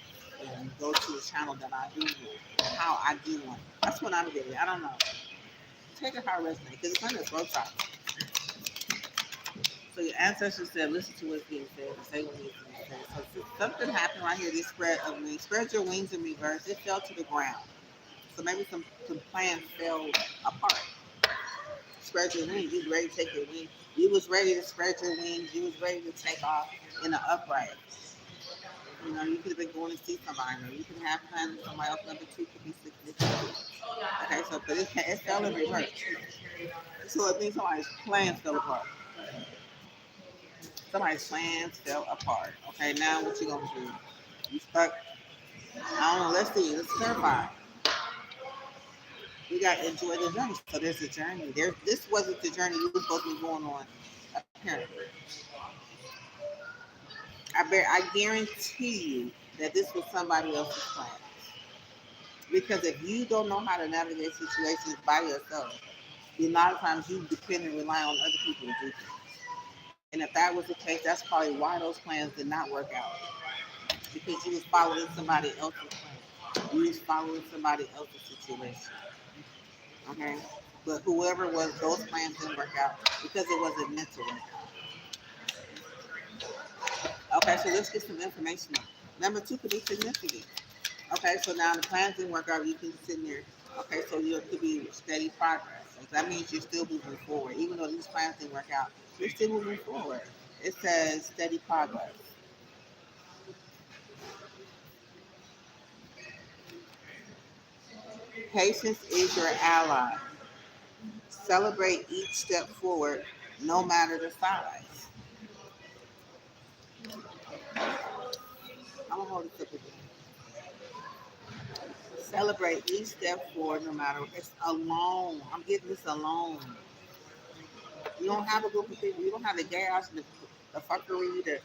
and go to a channel that I do want, how I do want. That's what I'm getting. I don't know. Take it how it resonates because it's on this road chart. So your ancestors said, listen to what's being said and say what needs to be said. So something happened right here. This spread of wings. Spread your wings in reverse. It fell to the ground. So maybe some plans fell apart. Spread your wings. You was ready to take your wings. You was ready to spread your wings. You was ready to take off in an upright. You could have been going to see somebody, or you can have plans with somebody else. Number 2 could be significant. Okay, so but it fell in reverse. So it means somebody's plans fell apart. Somebody's plans fell apart. Okay, now what you gonna do? You stuck. I don't know. Let's see. Let's clarify. We got to enjoy the journey. So there's a journey. This wasn't the journey you were supposed to be going on. Apparently, I guarantee you that this was somebody else's plan. Because if you don't know how to navigate situations by yourself, a lot of times you depend and rely on other people to do things. And if that was the case, that's probably why those plans did not work out. Because you was following somebody else's plan. You was following somebody else's situation. Okay? But whoever was, those plans didn't work out because it wasn't meant to work out. Okay, so let's get some information. Number 2 could be significant. Okay, so now the plans didn't work out. You can sit there. Okay, so you could be steady progress. So that means you're still moving forward. Even though these plans didn't work out, you're still moving forward. It says steady progress. Patience is your ally. Celebrate each step forward, no matter the size. I'm gonna hold it up again. Celebrate each step forward, no matter it's alone. I'm getting this alone. You don't have a group of people. You don't have the gas, the fuckery, the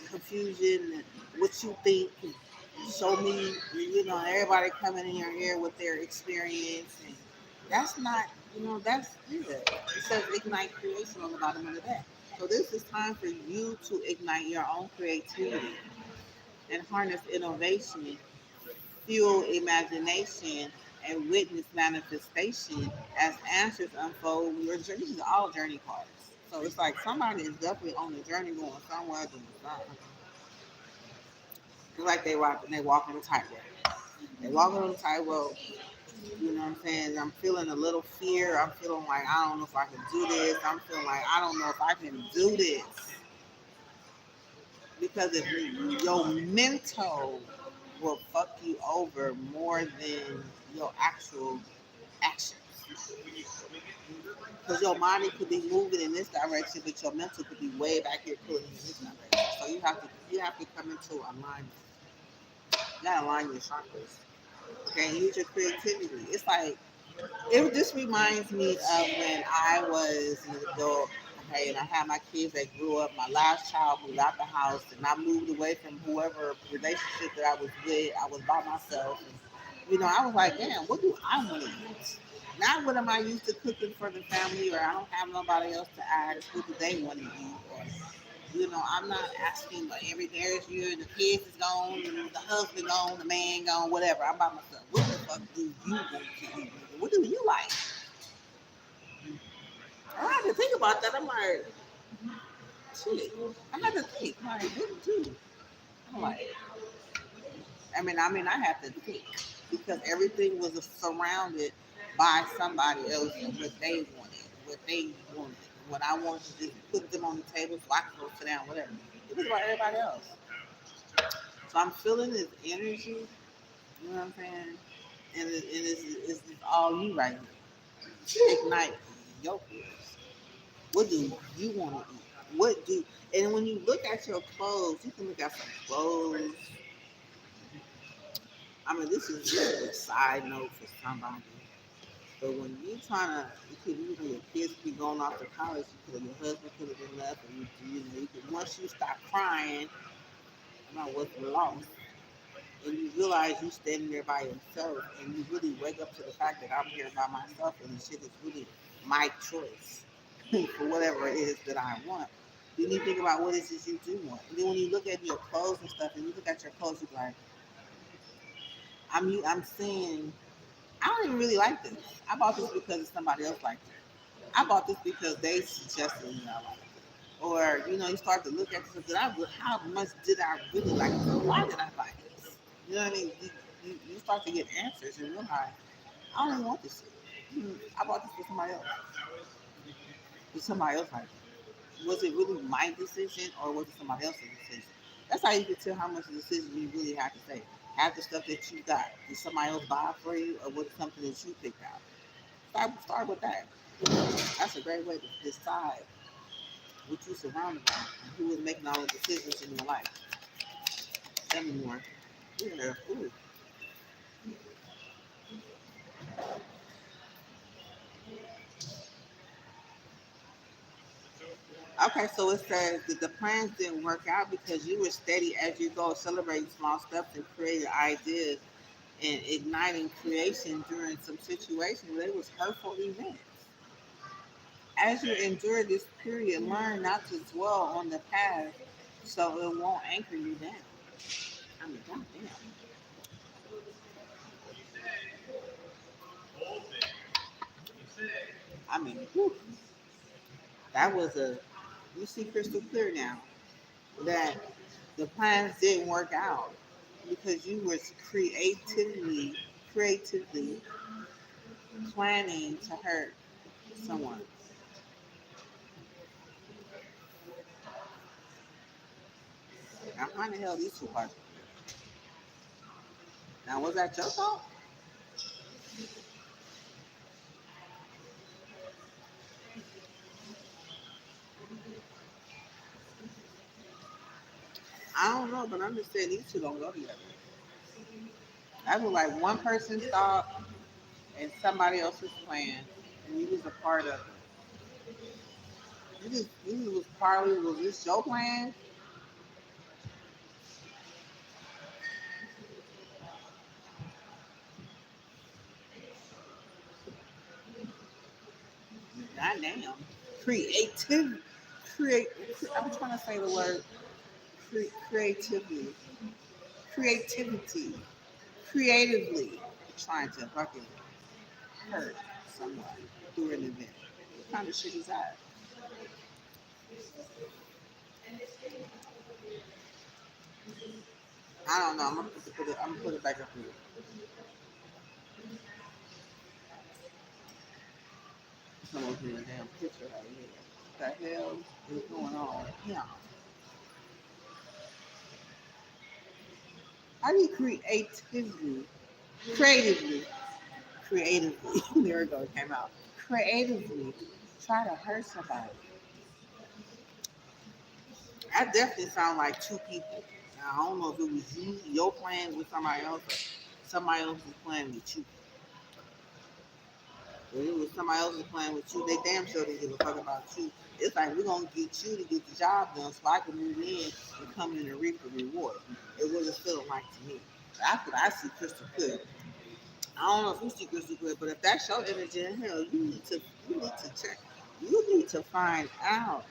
confusion, what you think. Show me, everybody coming in your ear with their experience. And that's not. That's good. It says ignite creation on the bottom of the deck. So this is time for you to ignite your own creativity and harness innovation, fuel imagination, and witness manifestation as answers unfold. Your journey is all journey cards. So it's like somebody is definitely on the journey going somewhere doing something. It's like they walking a tightrope. They walking on a tightrope. You know what I'm saying? I'm feeling a little fear. I'm feeling like I don't know if I can do this. I'm feeling like I don't know if I can do this. Because if your mental will fuck you over more than your actual actions. Because your body could be moving in this direction, but your mental could be way back here pulling in this direction. So you have to come into alignment. You gotta align your chakras. Okay, use your creativity. It's like this reminds me of when I was an adult. Okay, and I had my kids that grew up. My last child moved out the house, and I moved away from whoever relationship that I was with. I was by myself, and I was like, damn, what do I want to eat? Not what am I used to cooking for the family, or I don't have nobody else to ask. What do they want to eat? Or I'm not asking, but every there's you, the kids is gone, the husband gone, the man gone, whatever. I'm by myself. What the fuck do you want to eat? What do you like? I had to think about that. I'm like, shit. I had to think. Like, what do? I'm like, I have to think because everything was surrounded by somebody else and what they wanted, what they wanted. What I wanted to just put them on the table so I could go sit down, whatever. It was about everybody else. So I'm feeling this energy. You know what I'm saying? And it's all you right now. Ignite your fears. What do you want to eat? And when you look at your clothes, you can look at some clothes. This is a side note for somebody. But when you trying to, your kids be going off to college, your husband could have been left, and once you stop crying about what's lost, and you realize you standing there by yourself, and you really wake up to the fact that I'm here by myself, and the shit is really my choice for whatever it is that I want. Then you think about what it is you do want. And then when you look at your clothes and stuff, and you look at your clothes, you're like, I'm saying, I don't even really like this. I bought this because somebody else liked it. I bought this because they suggested me I like it. Or, you start to look at this, how much did I really like it? Why did I buy this? You know what I mean? You start to get answers and realize, I don't even want this shit. I bought this for somebody else. Did somebody else like it? Was it really my decision or was it somebody else's decision? That's how you can tell how much of a decision you really have to say. Have the stuff that you got. Did somebody else buy it for you or was it something that you picked out? Start with that. That's a great way to decide what you surrounded by and who is making all the decisions in your life. Tell me more. Yeah. Ooh. Okay, so it says that the plans didn't work out because you were steady as you go, celebrating small steps and creating ideas and igniting creation during some situations where it was hurtful events. As you endure this period, learn not to dwell on the past so it won't anchor you down. Goddamn. Whew, that was you see crystal clear now that the plans didn't work out because you were creatively planning to hurt someone. Now, how the hell these two are? Now, was that your fault? I don't know, but I'm just saying these two don't go together. I was like one person thought and somebody else's plan, and you was a part of it. You was partly was this your plan? Goddamn. Creative. Create. I'm trying to say the word creatively. Creativity. Creatively. Trying to fucking hurt someone through an event. What kind of shit is that? I don't know. I'm gonna put it back up here. Someone's in a damn picture right here. What the hell is going on? Yeah. How do you creatively, creatively, there we go, it came out. Creatively try to hurt somebody? That definitely sound like two people. Now, I don't know if it was you, your plan with somebody else, or somebody else was playing with you. If it was somebody else was playing with you, they damn sure didn't give a fuck about you. It's like we're gonna get you to get the job done so I can move in and come in and reap the reward. It was feeling like to me. That's what I see crystal clear. I don't know if you see crystal clear, but if that's your energy in hell, you need to check. You need to find out.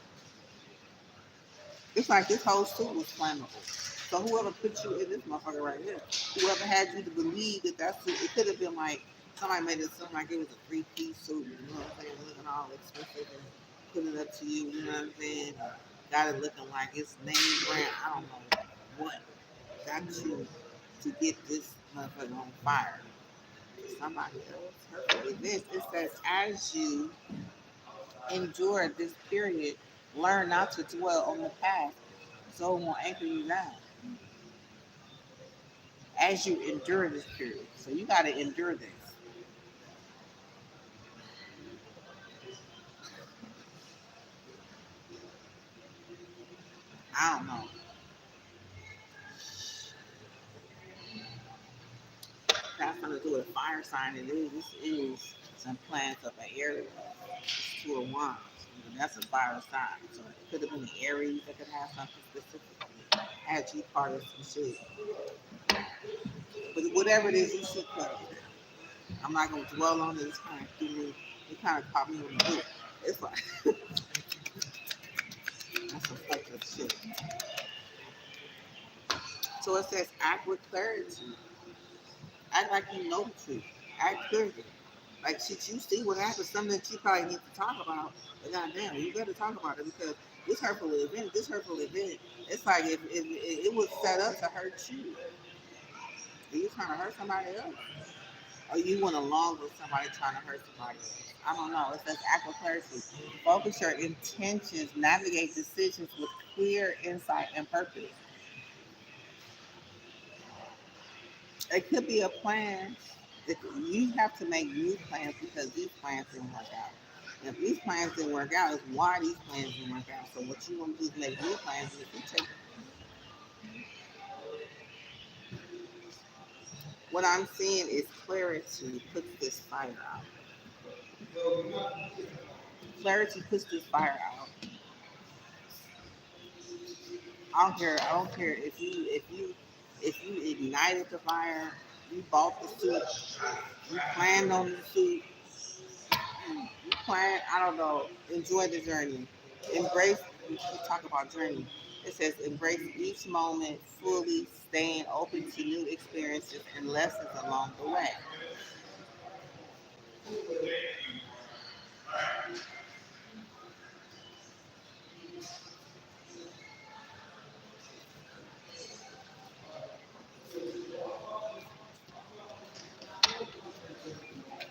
It's like this whole suit was flammable. So whoever put you in this motherfucker right here, whoever had you to believe that that's suit, it could have been like somebody made it seem like it was a 3-piece suit. You know what I'm saying? Looking all expensive and putting it up to you. You know what I'm saying? Got it looking like it's name brand. I don't know what got you to get this motherfucker on fire. Somebody else hurt this. It says as you endure this period, learn not to dwell on the past, so it won't anchor you down. As you endure this period, so you got to endure this. I don't know. That's something to do with a fire sign. This is some plants of an Aries. It's two of wands. That's a fire sign. So it could have been the Aries that could have something specifically. Had you part of some shit. But whatever it is, you see clearly. I'm not gonna dwell on it. It's kind of threw me. It kind of caught me on the boot. It's like that's some fucked up shit. So it says act with clarity. Act like you know the truth. Act clearly. Like shit, you see what happens. Something that you probably need to talk about. But goddamn, you better talk about it because this hurtful event, it's like if it was set up to hurt you. Are you trying to hurt somebody else? Or you went along with somebody trying to hurt somebody else? I don't know. It says act with clarity. Focus your intentions. Navigate decisions with clear insight and purpose. It could be a plan. You have to make new plans because these plans didn't work out. And if these plans didn't work out, it's why these plans didn't work out. So what you want to do is make new plans in the future. What I'm seeing is clarity puts this fire out. Clarity puts this fire out. I don't care if you ignited the fire, you bought the suit, you planned on the suit, you plan, I don't know, enjoy the journey. Embrace, we talk about journey. It says embrace each moment fully, staying open to new experiences and lessons along the way.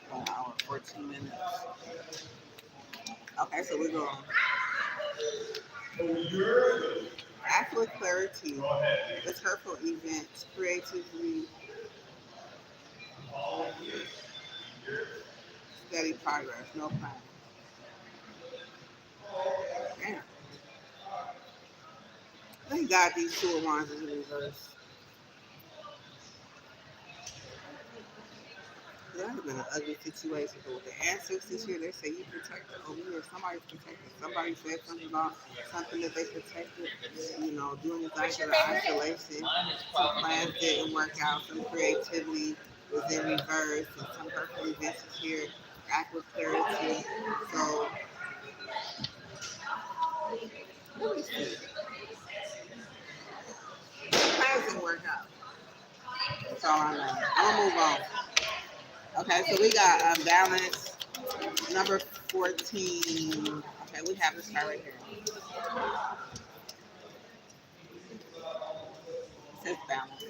One hour, 14 minutes. Okay, so we're going. Act with clarity. It's hurtful events, creatively, steady progress, no plan. Damn. Thank God these two of wands is in reverse. That would have been an ugly situation, but with the ancestors here, they say you protected. Over here, somebody's protected. Somebody said something about something that they protected. You know, doing this isolation. Some plans didn't work out. Some creativity was in reverse, and some hurtful events is here. Act with clarity. So Let me see. How does it work out? That's all I know. I'm gonna move on. Okay, so we got balance number 14. Okay, we have this guy right here. It says balance.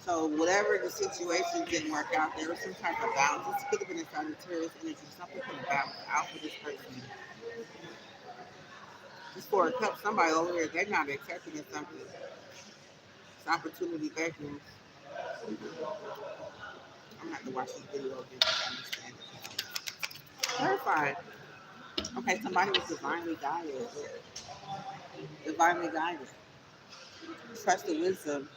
So whatever the situation didn't work out, there was some type of balance. This could have been a Sagittarius energy. Something could have balanced out for this person. Just for a cup, somebody over here, they're not accepting of something. It's opportunity beckons. I'm gonna have to watch this video again to understand it. Clarified. Okay, somebody was divinely guided. Divinely guided. Trust the wisdom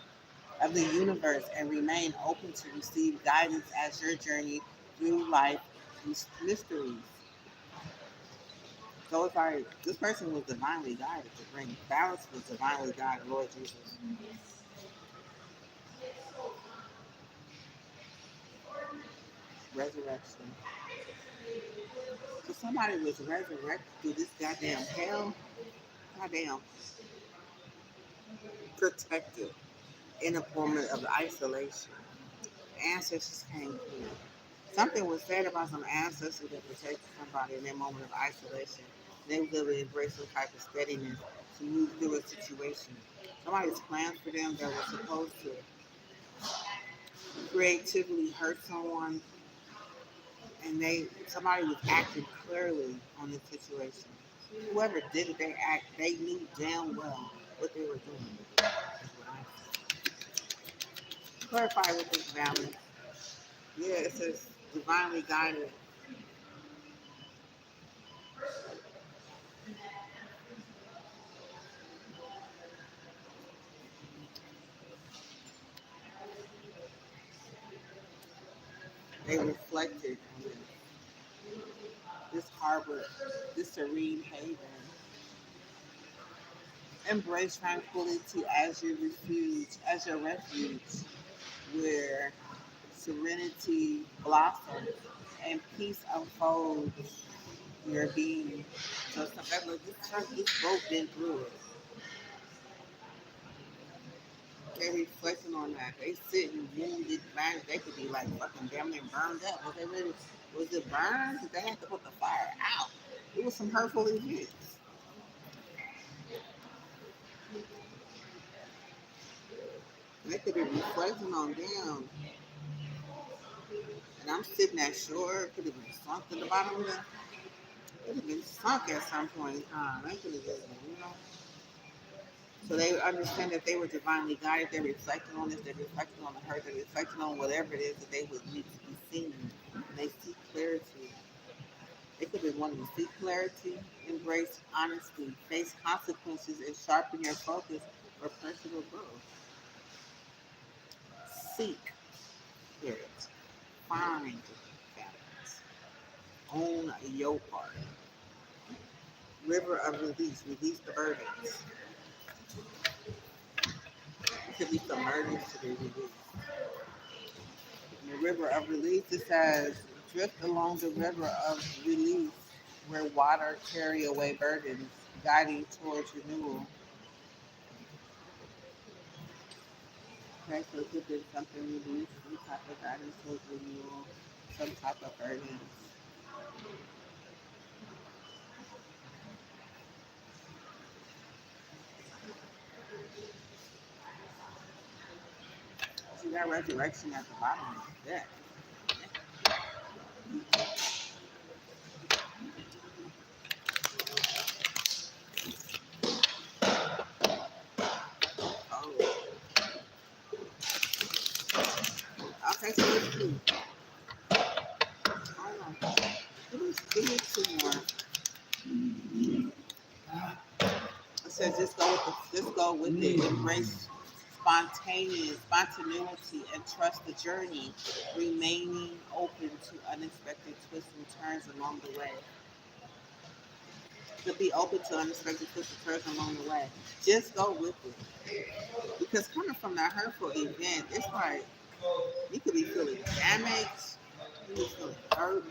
of the universe and remain open to receive guidance as your journey through life mysteries. So it's like this person was divinely guided to bring balance, was divinely guided, Lord Jesus. Resurrection. So somebody was resurrected through this goddamn hell. Goddamn protected in a moment of isolation. Ancestors came through. Something was said about some ancestors that protected somebody in their moment of isolation. They were able to embrace some type of steadiness to move through a situation. Somebody's plans for them that was supposed to creatively hurt someone, and somebody was acting clearly on the situation. Whoever did it, they knew damn well what they were doing. Clarify with this balance. Yeah, it says divinely guided. They reflected on this harbor, this serene haven. Embrace tranquility as your refuge, where serenity blossoms and peace unfolds your being. So this boat been through it. They reflecting on that. They sitting wounded, man. They could be like fucking damn near burned up. Was it burned? Did they have to put the fire out? It was some hurtful events. They could be reflecting on them. And I'm sitting at shore. It could have been sunk to the bottom of the. It could have been sunk at some point in time. They could have just. So they understand that they were divinely guided. They're reflecting on this. They're reflecting on the hurt. They're reflecting on whatever it is that they would need to be seen. And they seek clarity. They could be wanting to seek clarity, embrace honesty, face consequences, and sharpen your focus for personal growth. Seek it. Find balance. Own your part. River of release. Release the burdens. It could be some burdens to be released. In the river of release, it says, drift along the river of release where water carry away burdens, guiding towards renewal. Okay, so it could be something released, some type of guidance towards renewal, some type of burdens. You got resurrection at the bottom of the deck. Oh, okay, so let's do. Hold on. Give me two more. It says just go with it. Embrace spontaneity and trust the journey, remaining open to unexpected twists and turns along the way. To be open to unexpected twists and turns along the way. Just go with it. Because coming from that hurtful event, it's like you could be feeling damaged, you could be feeling hurt,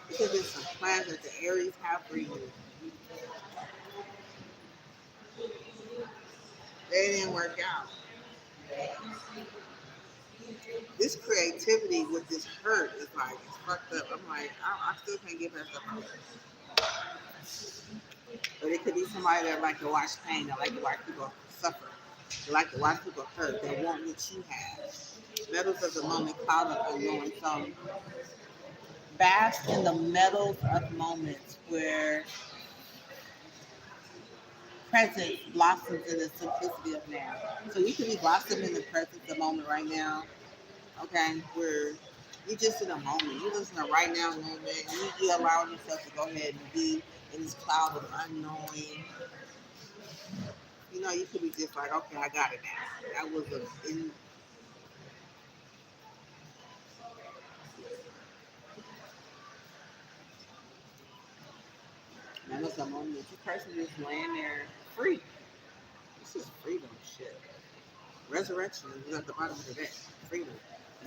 because there's some plans that the Aries have for you. They didn't work out. This creativity with this hurt is like it's fucked up. I'm like, I still can't get past that. But it could be somebody that like to watch pain, that like to watch people suffer, that like to watch people hurt, that want what you have. Metals of the moment, cloud of unknowing. So bask in the metals of moments where presence blossoms in the simplicity of now. So you could be blossoming in the presence of the moment right now. Okay, where you're just in a moment. You're just in a right now moment. You allowing yourself to go ahead and be in this cloud of unknowing. You know, you could be just like, okay, I got it now. That was in that was a moment. You person just laying there free. This is freedom shit. Resurrection is at the bottom of the deck. Freedom.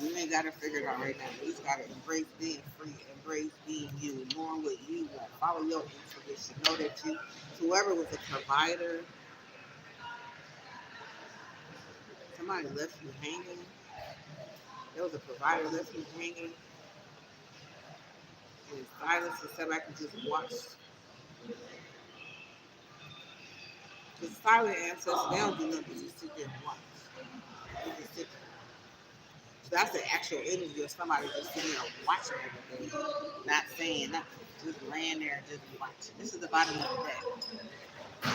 You ain't got to figure it out right now. You just got to embrace being free, embrace being you, knowing what you want, follow your intuition. Know that you, whoever was a provider, somebody left you hanging. There was a provider left you hanging in silence and sat back and just watched. The silent ancestors, they don't do nothing, but just sit there and watch. They just sit there. So that's the actual energy of somebody just sitting there watching everything, not saying nothing, just laying there and just watching. This is the bottom of the day.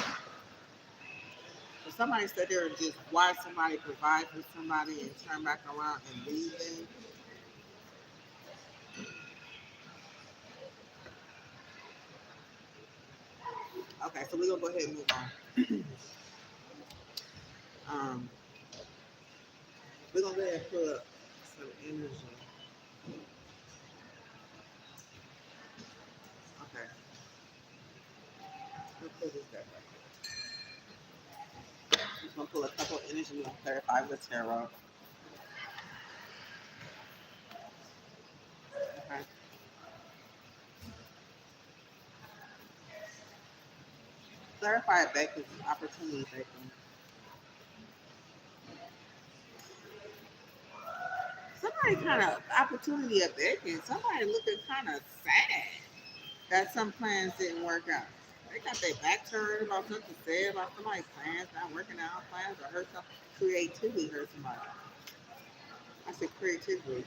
If somebody sit there and just watch somebody provide for somebody and turn back around and leave them, okay, so we're gonna go ahead and move on. um, we're gonna go ahead and pull up some energy. Okay, let's pull this back up. I'm just gonna pull a couple of energy and clarify with tarot. Okay. Clarify back is opportunity taking. Somebody kind of opportunity of bacon. Somebody looking kind of sad that some plans didn't work out. They got their back turned about something said about somebody's plans not working out, plans or hurt some creativity hurt somebody. I said creativity.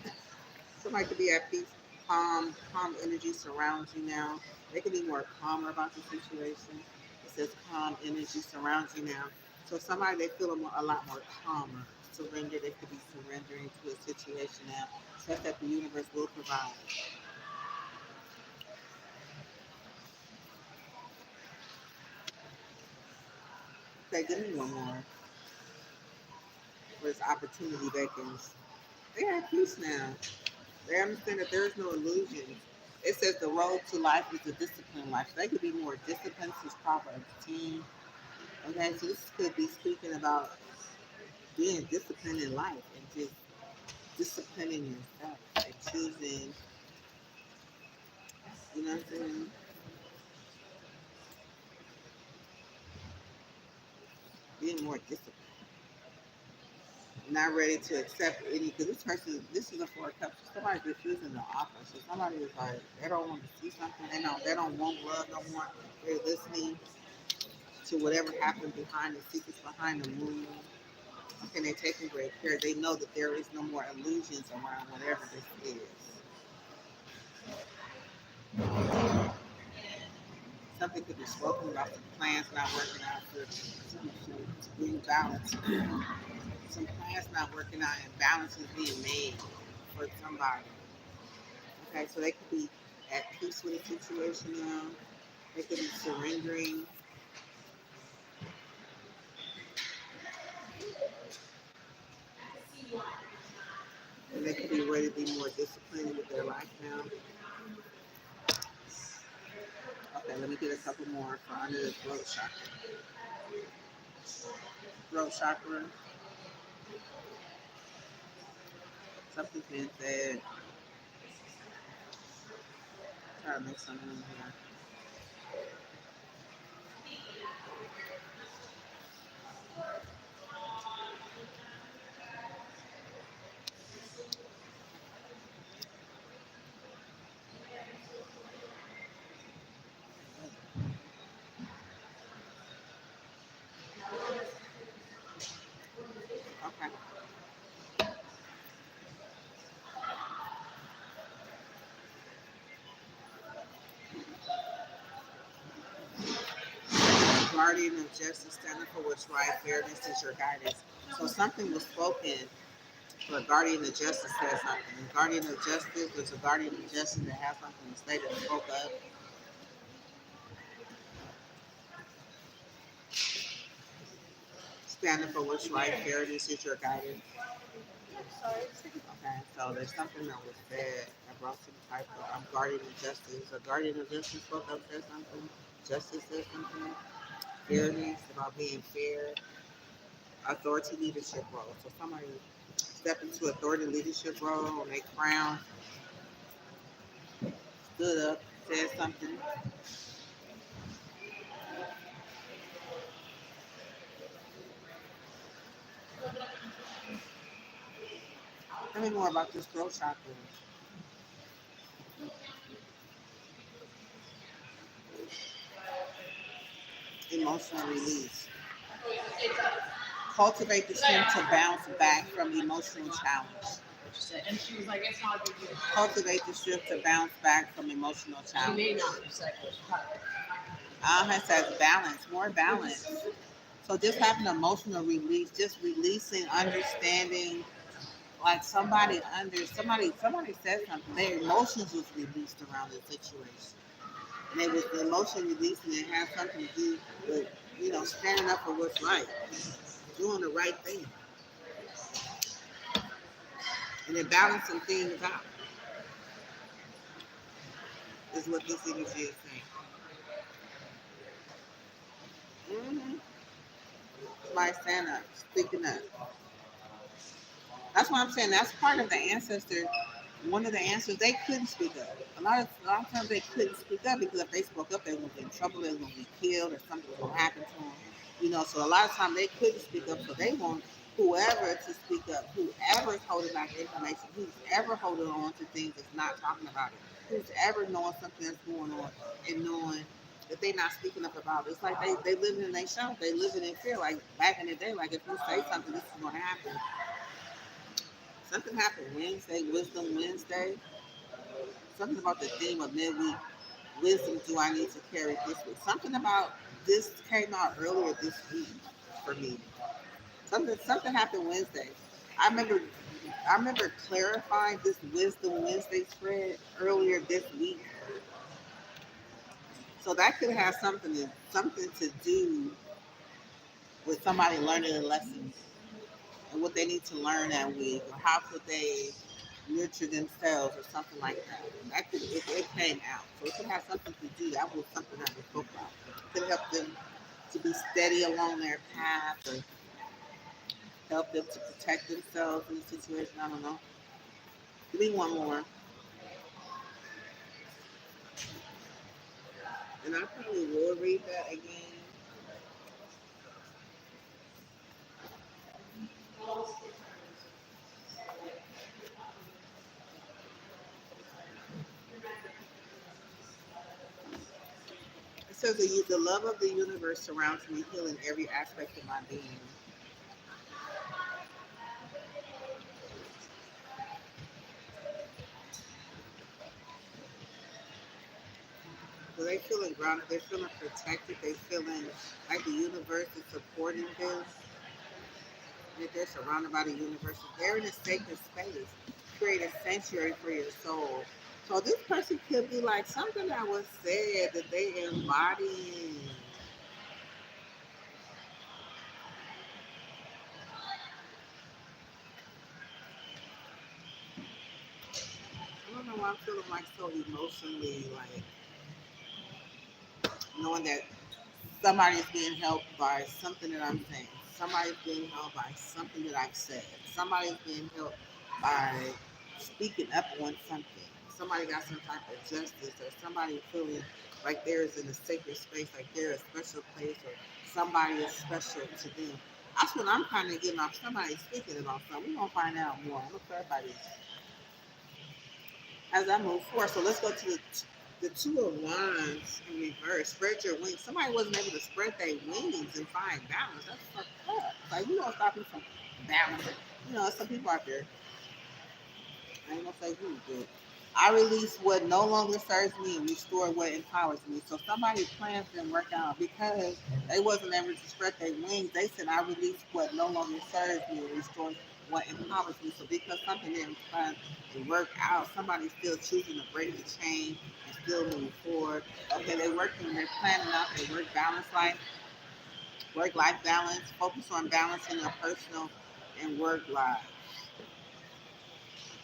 Somebody could be at peace, calm energy surrounds you now. They could be more calmer about the situation. It says calm energy surrounds you now. So somebody they feel a lot more calmer. Surrender, they could be surrendering to a situation now. Trust that the universe will provide. Okay, give me one more. Where this opportunity beckons. They're at peace now. They understand that there is no illusion. It says the road to life is a disciplined life. So they could be more disciplined since Proverbs 10. Okay, so this could be speaking about being disciplined in life and just disciplining yourself and choosing, you know what I'm saying? Being more disciplined. Not ready to accept any, because this person, this is a four of cups. Somebody's refusing the offer. So somebody is like, they don't want to see something. They don't want love no more. They're listening to whatever happened behind the secrets behind the moon. Okay, they're taking great care. They know that there is no more illusions around whatever this is. Something could be spoken about the plans not working out to bring balance. Some plans not working out and balance is being made for somebody. Okay, so they could be at peace with the situation now. They could be surrendering. And they could be ready to be more disciplined with their life now. Okay, let me get a couple more for under the throat chakra. Throat chakra. Something's being said. Try to make something in here. guardian of justice, standing for what's right, fairness is your guidance. So something was spoken, but guardian of justice said something. And guardian of justice, there's a guardian of justice that has something to say that spoke up. Standing for what's right, fairness is your guidance. Okay, so there's something that was said that brought some type of guardian of justice. A guardian of justice spoke up, said something. Justice said something. Fairness, about being fair. Authority leadership role. So somebody step into authority leadership role on their crown, stood up, said something. Tell me more about this throat chakra. Emotional release. Cultivate the strength to bounce back from emotional challenge. And she was like, it's not a big deal. Cultivate the strength to bounce back from emotional challenge. She may not be sexual. It says balance, more balance. So just having emotional release, just releasing, understanding, like somebody said something. Their emotions was released around the situation, and it was the emotion release, and it had something to do with standing up for what's right, doing the right thing, and then balancing things out is what this energy is saying. Somebody stand up, speaking up. That's what I'm saying. That's part of the ancestor. One of the answers, they couldn't speak up. A lot of times they couldn't speak up because if they spoke up, they were going to get in trouble. They were going to be killed, or something was going to happen to them. So a lot of times they couldn't speak up. So they want whoever to speak up, whoever's holding back information, who's ever holding on to things that's not talking about it, who's ever knowing something that's going on and knowing that they're not speaking up about it. It's like they live in their show. They live in fear. Like back in the day, like if you say something, this is going to happen. Something happened Wednesday, Wisdom Wednesday. Something about the theme of midweek. Wisdom do I need to carry this week? Something about this came out earlier this week for me. Something happened Wednesday. I remember I remember clarifying this Wisdom Wednesday spread earlier this week. So that could have something to do with somebody learning a lesson and what they need to learn that week, or how could they nurture themselves, or something like that. That could it came out, so it could have something to do. That was something that was spoke about. It could help them to be steady along their path, or help them to protect themselves in the situation. I don't know. Give me one more, and I probably will read that again. It says the love of the universe surrounds me, healing every aspect of my being. So they feeling grounded, they're feeling protected, they're feeling like the universe is supporting them. That they're surrounded by the universe. They're in a sacred space. Create a sanctuary for your soul. So this person could be like something that was said that they embody. I don't know why I'm feeling like so emotionally, like knowing that somebody's being helped by something that I'm saying. Somebody's being helped by something that I've said. Somebody's being helped by speaking up on something. Somebody got some type of justice, or somebody feeling like there's in a sacred space, like they're a special place, or somebody is special to them. That's what I'm kind of getting off. Somebody speaking about something. We're gonna find out more. I'm gonna clarify this as I move forward. So let's go to the Two of Wands in reverse. Spread your wings. Somebody wasn't able to spread their wings and find balance. That's fucked up. Like, you don't stop me from balancing. Some people out there, I ain't gonna say who, but I release what no longer serves me and restore what empowers me. So somebody's plans didn't work out because they wasn't able to spread their wings. They said, I release what no longer serves me and restore what empowers me. So because something didn't plan to work out, somebody's still choosing to break the chain and still move forward. Okay, they're planning out their work life balance, focus on balancing their personal and work life.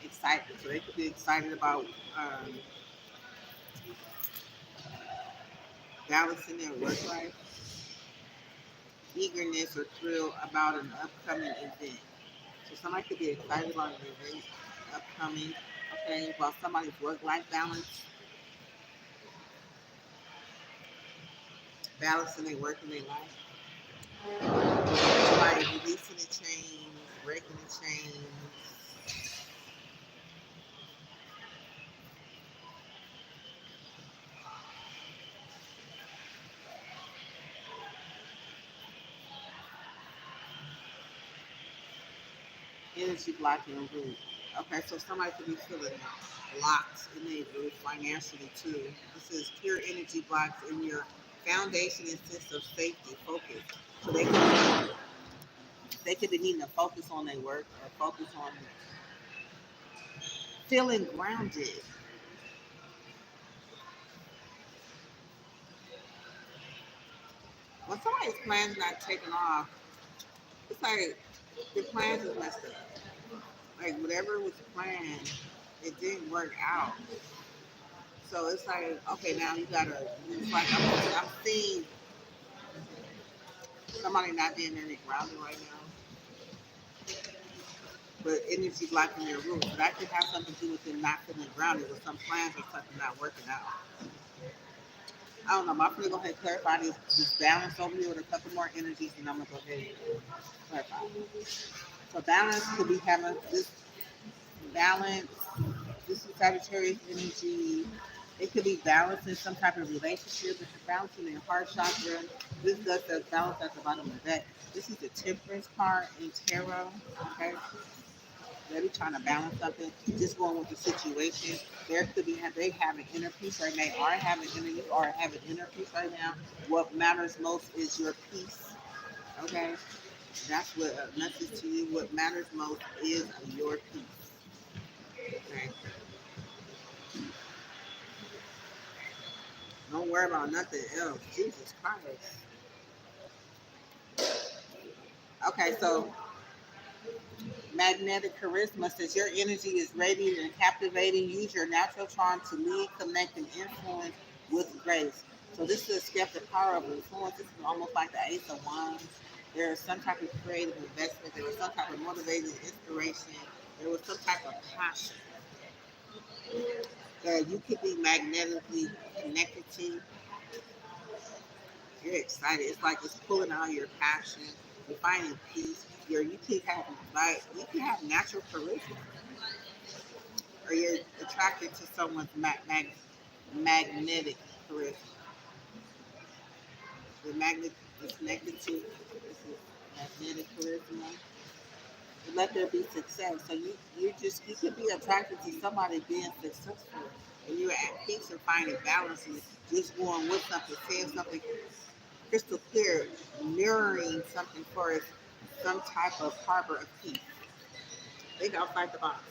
Excited. So they could be excited about um, balancing their work life, eagerness or thrill about an upcoming event. So somebody could be excited about an event upcoming, okay, about somebody's work life balance, balancing their work and their life. Somebody releasing the chains, breaking the chains. Energy blocking root. Okay, so somebody could be feeling blocked in their root financially too. This is pure energy blocks in your foundation and sense of safety, focus. So they could be needing to focus on their work or focus on feeling grounded. When somebody's plans not taking off, it's like the plans is messed up. Like whatever was planned, it didn't work out. So it's like, okay, now you gotta. It's like I'm seeing somebody not being any grounded right now, but energy blocking their roots. But that could have something to do with them not feeling grounded, or some plans or something not working out. I don't know. I'm gonna go ahead and clarify this balance over here with a couple more energies, and I'm gonna go ahead and clarify. So balance could be having this balance. This is Sagittarius energy. It could be balancing some type of relationship. If you're balancing your heart chakra, this does the balance at the bottom of that. This is the Temperance card in tarot. Okay, they're trying to balance something. Just going with the situation. There could be they have an inner peace right now. They are having inner or have an inner peace right now. What matters most is your peace. Okay, that's what a message to you. What matters most is your peace. Okay, don't worry about nothing else. Jesus Christ. Okay, so magnetic charisma says your energy is radiant and captivating. Use your natural charm to lead, connect, and influence with grace. So this is a step the power of influence. This is almost like the Ace of Wands. There is some type of creative investment. There was some type of motivating inspiration. There was some type of passion that you could be magnetically connected to. You're excited. It's like it's pulling out your passion. You're finding peace. You can have you can have natural charisma, or you're attracted to someone's magnetic charisma. The magnet is connected to this is magnetic charisma. And let there be success. So you could be attracted to somebody being successful, and you're at peace and finding balance and just going with something, saying something crystal clear, mirroring something for some type of harbor of peace. Think outside the box.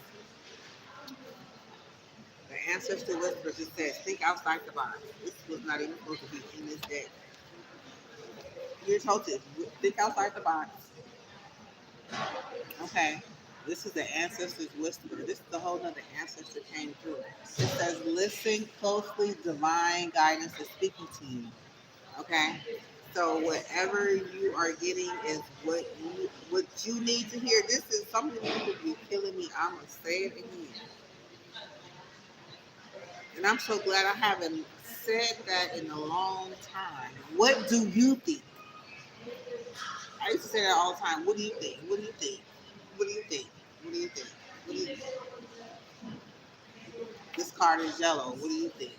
The ancestor whisper just says, think outside the box. This was not even supposed to be in this deck. You're told to think outside the box. Okay. This is the ancestor's whisper. This is the whole nother ancestor came through. It says, listen closely, divine guidance is speaking to you. Okay. So whatever you are getting is what you need to hear. This is something that could be killing me. I'm gonna say it again. And I'm so glad I haven't said that in a long time. What do you think? I used to say that all the time. What do you think? What do you think? What do you think? What do you think? What do you think? This card is yellow. What do you think?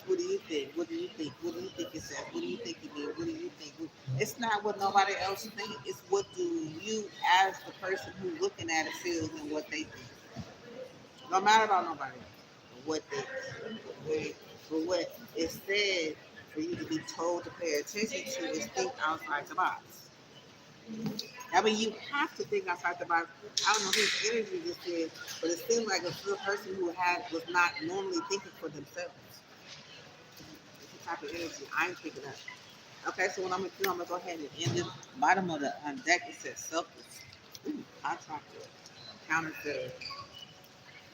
What do you think? What do you think? What do you think it says? What do you think it means? What do you think? It's not what nobody else thinks. It's what do you, as the person who's looking at it, feels and what they think. No matter about nobody else. what they but what it said for you to be told to pay attention to is think outside the box. I mean, you have to think outside the box. I don't know whose energy this is, but it seemed like a person who was not normally thinking for themselves. It's the type of energy I'm picking up. Okay, so what I'm gonna do, I'm gonna go ahead and end it. Bottom of the deck it says selfless. Ooh, contractor, counterfeit.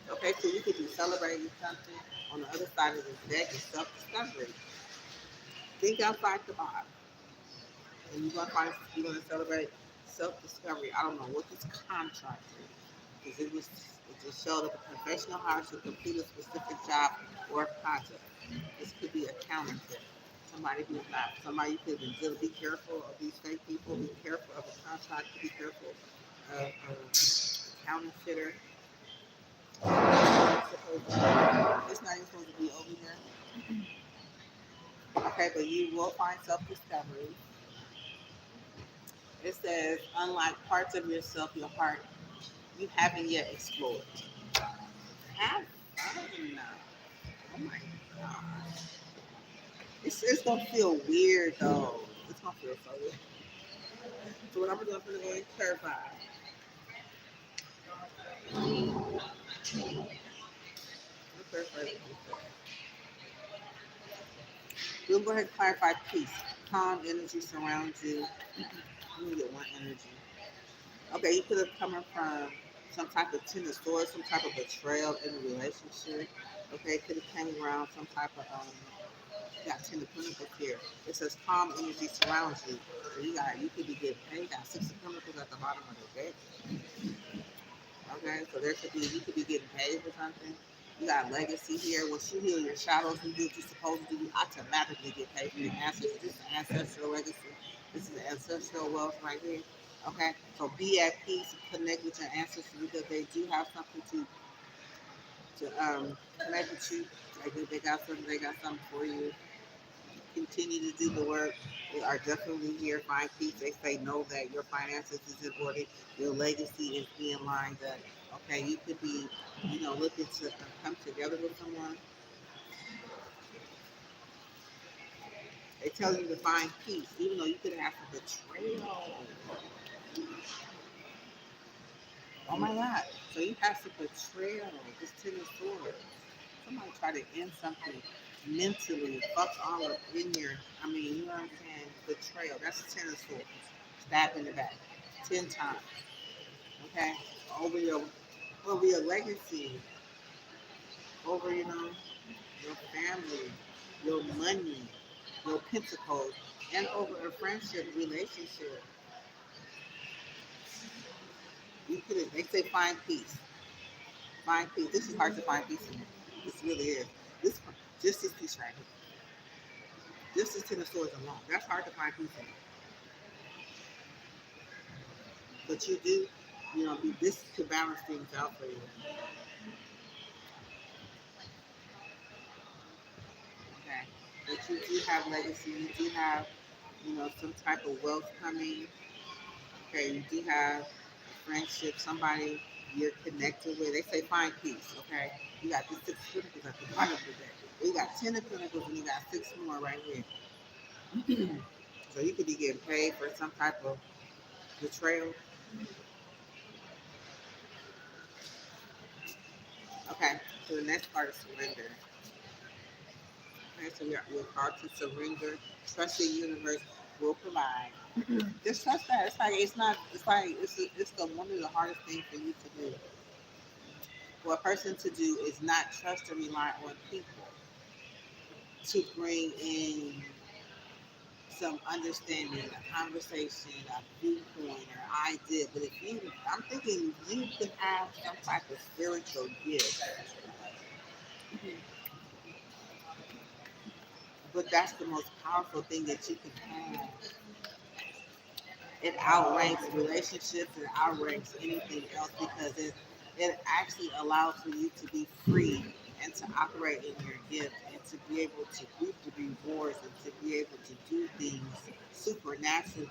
Okay, so you could be celebrating something. On the other side of this deck is self-discovery. Think outside the box, and you're gonna celebrate self-discovery. I don't know what this contract is because it just showed up a professional hire to complete a specific job or project. This could be a counterfeit. Somebody who's not somebody you could have been. Be careful of these fake people. Be careful of a contract. Be careful of a counterfeiter. It's not even supposed to be over here. Okay, but you will find self-discovery. It says, unlike parts of yourself, your heart, you haven't yet explored. Have fun. Oh my god. It's gonna feel weird though. It's gonna feel so weird. So what I'm gonna do, I'm gonna go and clarify. We'll go ahead and clarify peace. Calm energy surrounds you. Let me get one energy. Okay, you could have come from some type of ten of swords, some type of betrayal in a relationship. Okay, could have came around some type of you got ten of pentacles here. It says calm energy surrounds you. So you could be getting paid. You got six of pentacles at the bottom of the deck. Okay, so you could be getting paid for something. You got legacy here. Once you heal your shadows and do what you're supposed to do, you automatically get paid for your ancestors. This is ancestral legacy. This is ancestral wealth right here. Okay, so be at peace, connect with your ancestors because they do have something to connect with you. Like they got something for you. Continue to do the work. They are definitely here. Find peace. They say know that your finances is important. Your legacy is being lined up. Okay, you could be, looking to come together with someone. They tell you to find peace, even though you could have some betrayal. Oh my God. So you have some betrayal. This ten of swords. Somebody try to end something mentally. Fuck all up in your, you know what I'm saying? Betrayal. That's the ten of swords. Stab in the back. 10 times. Okay? Over your over your legacy. Over, your family, your money, your pentacles, and over a friendship relationship. You could they say find peace. Find peace. This is hard to find peace in. This really is. This just this piece right here. This is ten of swords alone. That's hard to find peace in. But you do, this could balance things out for you. Okay. But you do have legacy. You do have, some type of wealth coming. Okay. You do have a friendship, somebody you're connected with. They say find peace. Okay. You got the six pentacles at the bottom of the deck. You got 10 of pentacles and you got six more right here. So you could be getting paid for some type of betrayal. Okay, so the next part is surrender. Okay, so we're called to surrender. Trust the universe will provide. Just trust that. It's the one of the hardest things for you to do. For a person to do is not trust or rely on people to bring in some understanding, a conversation, a viewpoint, or idea. But I'm thinking you could have some type of spiritual gift. But that's the most powerful thing that you can have. It outranks relationships, it outranks anything else because it actually allows for you to be free and to operate in your gift and to be able to reap the rewards and to be able to do things supernaturally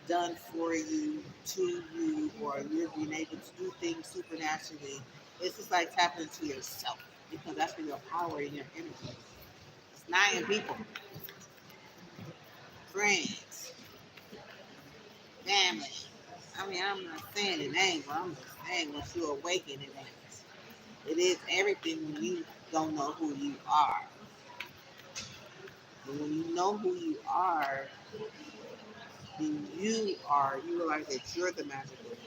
done for you, to you, or you're being able to do things supernaturally. It's just like tapping into yourself. because that's where your power and your energy. It's not in people, friends, family. I mean, I'm not saying it ain't, but I'm just saying once you awaken, it ain't. It is everything when you don't know who you are. But when you know who you are, then you realize that you're the magical one.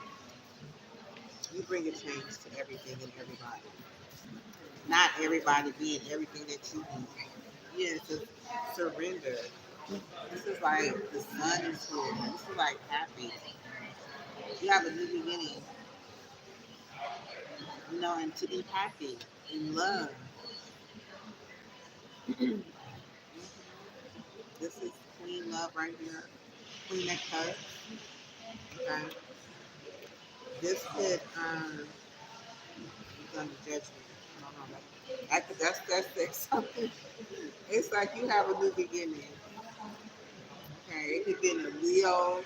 You bring a change to everything and everybody. Not everybody being everything that you need. Yeah, it's just surrender. This is like the sun is here. This is like happy. You have a new beginning, and to be happy in love. This is Queen Love right here. Queen of Cups. Okay. This could you're gonna judge me. I don't know. That's something. It's like you have a new beginning. Okay. It could be in a Leo, a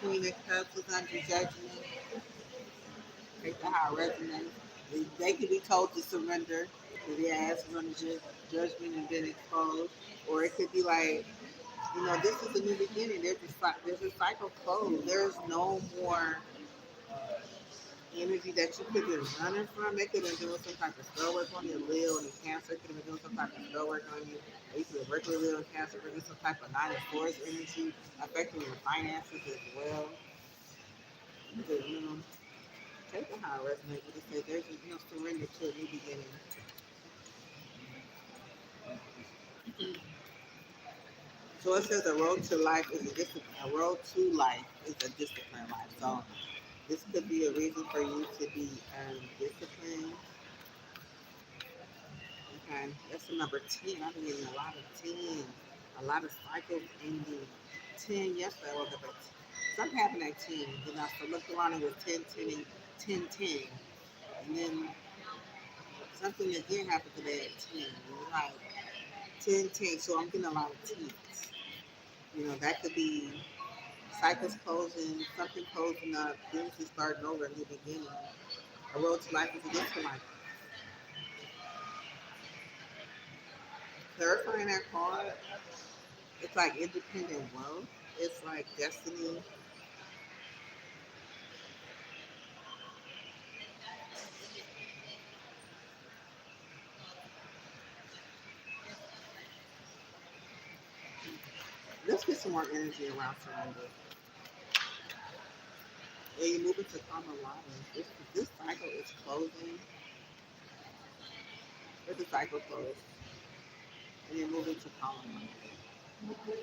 Queen of Cups was under judgment. Take the how it resonates. They could be told to surrender if their ass was under judgment and been exposed. Or it could be like, this is a new beginning. There's a cycle closed. There's no more energy that you could have been running from. They could have been doing some type of spell work on you. Leo and Cancer could have been doing some type of spell work on you. They could have worked with Leo and Cancer, bringing some type of nine and fours energy affecting your finances as well. Because, take the how it resonates with it. Say there's surrender to a new beginning. So it says a road to life is a discipline. A road to life is a disciplined life. So this could be a reason for you to be disciplined. Okay, that's the number 10. I've been getting a lot of 10, a lot of cycles ending. 10, yesterday I woke up at 10. Something happened at 10. Then I looked around and it was 10, 10, and 10, 10. And then something again happened today at 10. And it's like 10, 10. So I'm getting a lot of 10s. That could be cycles closing, something closing up, things is starting over, a new beginning. A road to life is a gift to life. Clarifying that card, it's like independent wealth. It's like destiny. Let's get some more energy around surrender. When you move into common water, this cycle is closing. Let the cycle close. And you move into common water.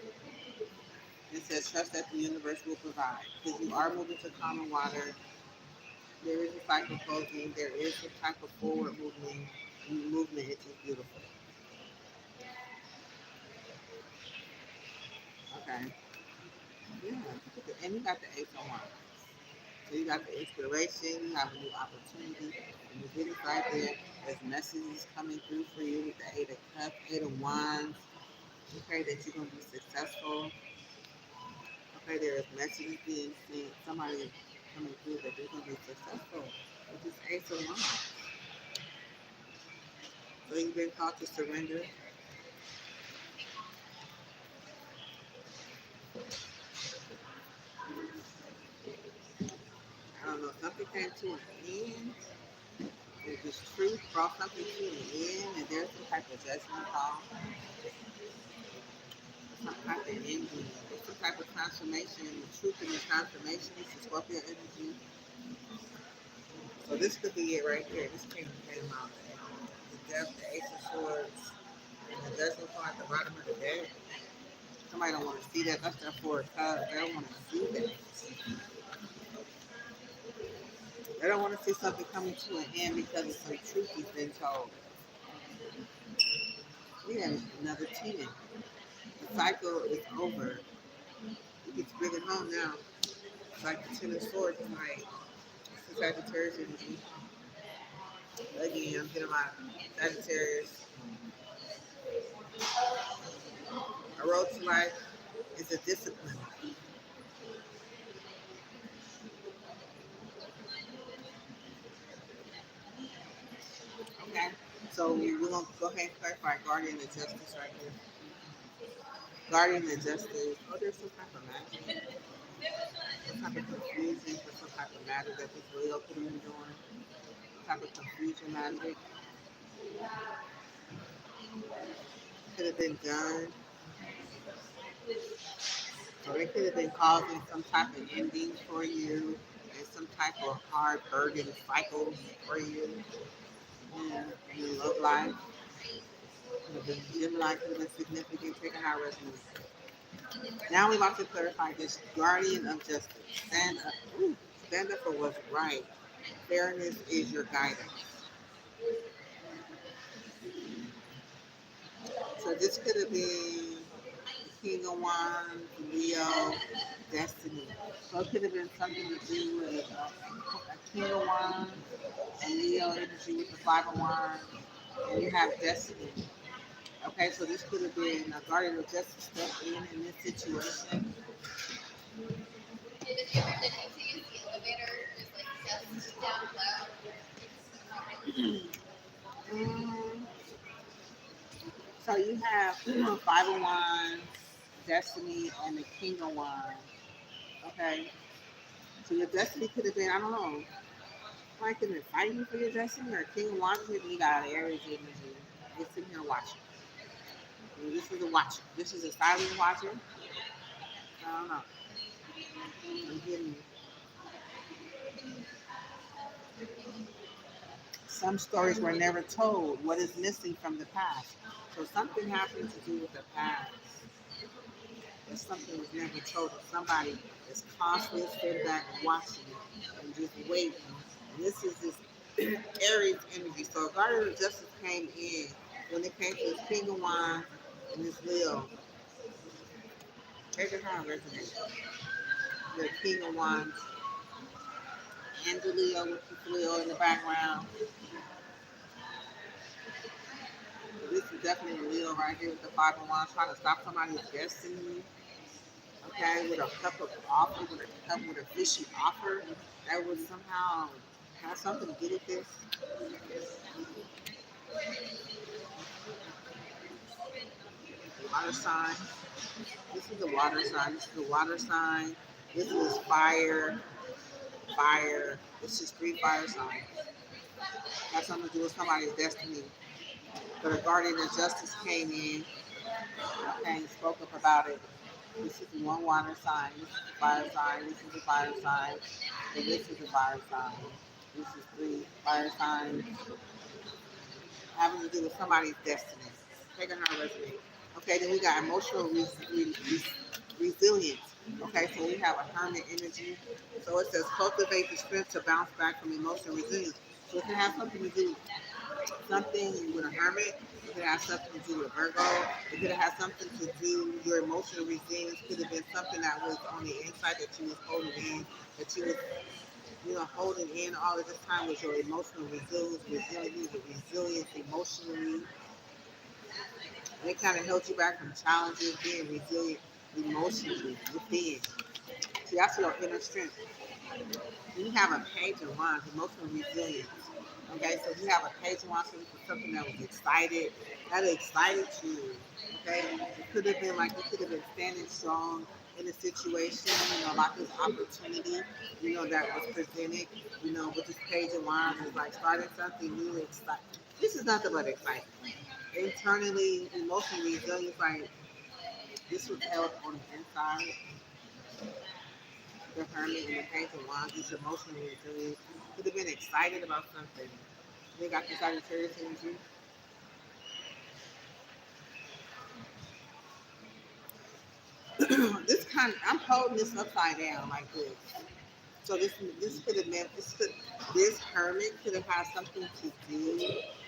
It says trust that the universe will provide. Because you are moving to common water, there is a cycle closing. There is some type of forward movement. Movement, it's just beautiful. Okay. Yeah. And you got the Ace of Wands. So you got the inspiration, you have a new opportunity, and you get it right there. There's messages coming through for you with the Eight of Cups, Eight of Wands. Okay, that you're going to be successful. Okay, there is messages being sent. Somebody is coming through that they're going to be successful with this Ace of Wands. So you've been called to surrender. I don't know, something came to an end. There's this truth brought something to an end, and there's some type of judgment call, some type of ending, some type of transformation. The truth in the transformation is the Scorpio energy. So this could be it right here. This came out. The death, the Ace of Swords, and the judgment card at the bottom of the deck. Somebody don't want to see that. That's their Four of Cups. They don't want to see that. They don't want to see something coming to an end because of some truth has been told. We have another 10. The cycle is over. You get to bring it home now. It's like the Ten of Swords tonight. It's the Sagittarius energy. Again, I'm getting my Sagittarius. A road to life is a discipline. Okay. So we're gonna go ahead and clarify guardian of justice right here. Guardian of justice. Oh, there's some type of magic, some type of confusion for some type of magic that this Leo could have been doing. Some type of confusion magic could have been done. So they could have been causing some type of ending for you and some type of hard burden cycles for you in your love life. Could have been Gemini could have been significant, taking our resonance. Now we're about to clarify this guardian of justice. Stand up. Ooh, stand up for what's right. Fairness is your guidance. So this could have been King of Wands, Leo, Destiny. So it could have been something to do with a King of Wands and Leo energy with the Five of Wands, and you have Destiny. Okay, so this could have been a guardian of justice step in this situation. Mm, so you have Five of Wands, Destiny, and the King of Wands. Okay, so your Destiny could have been, I don't know, like could have been fighting for your Destiny, or King of Wands, maybe you got Aries energy. You're sitting here watching. This is a watcher. This is a silent watcher. I don't know. I'm getting some stories were never told. What is missing from the past? So something happened to do with the past. And something was never told. Somebody is constantly sitting back and watching and just waiting. And this is this Aries energy. So Guardian of Justice came in when it came to this King of Wands and this Leo. Take it how it resonates. The King of Wands and the Leo with the Leo in the background. This is definitely a Leo right here with the Five of Wands trying to stop somebody's destiny. Okay, with a cup of offer, with a cup with a fishy offer that would somehow have something to do with this. Water sign. This is the water sign. This is the water sign. This is fire. Fire. This is three fire signs. Has something to do with somebody's destiny. But a guardian of justice came in, okay, and spoke up about it. This is one water sign. This is a fire sign. This is a fire sign. And this is a fire sign. This is three fire signs having to do with somebody's destiny. Taking her resonate. Okay, then we got emotional resilience. Okay, so we have a hermit energy. So it says cultivate the strength to bounce back from emotional resilience. So it can have something to do something with a hermit. It could have something to do with Virgo. It could have something to do with your emotional resilience. Could have been something that was on the inside that you was holding in, that you was holding in all of this time was your emotional resilience, the resilience emotionally. And it kind of held you back from challenges, being resilient emotionally within. See, that's your inner strength. You have a page of wands, emotional resilience. Okay, so you have a page of wands, so this is something that was excited, that excited you. Okay, it could have been like you could have been standing strong in a situation, like this opportunity, that was presented, with this page of wands is like starting something new, exciting. This is nothing but excitement. Internally, emotionally resilience, like this was held on the inside. The hermit and the page of wands, this emotional resilience. Could have been excited about something. They got this Sagittarius energy. I'm holding this upside down like this. So this could have meant this hermit could have had something to do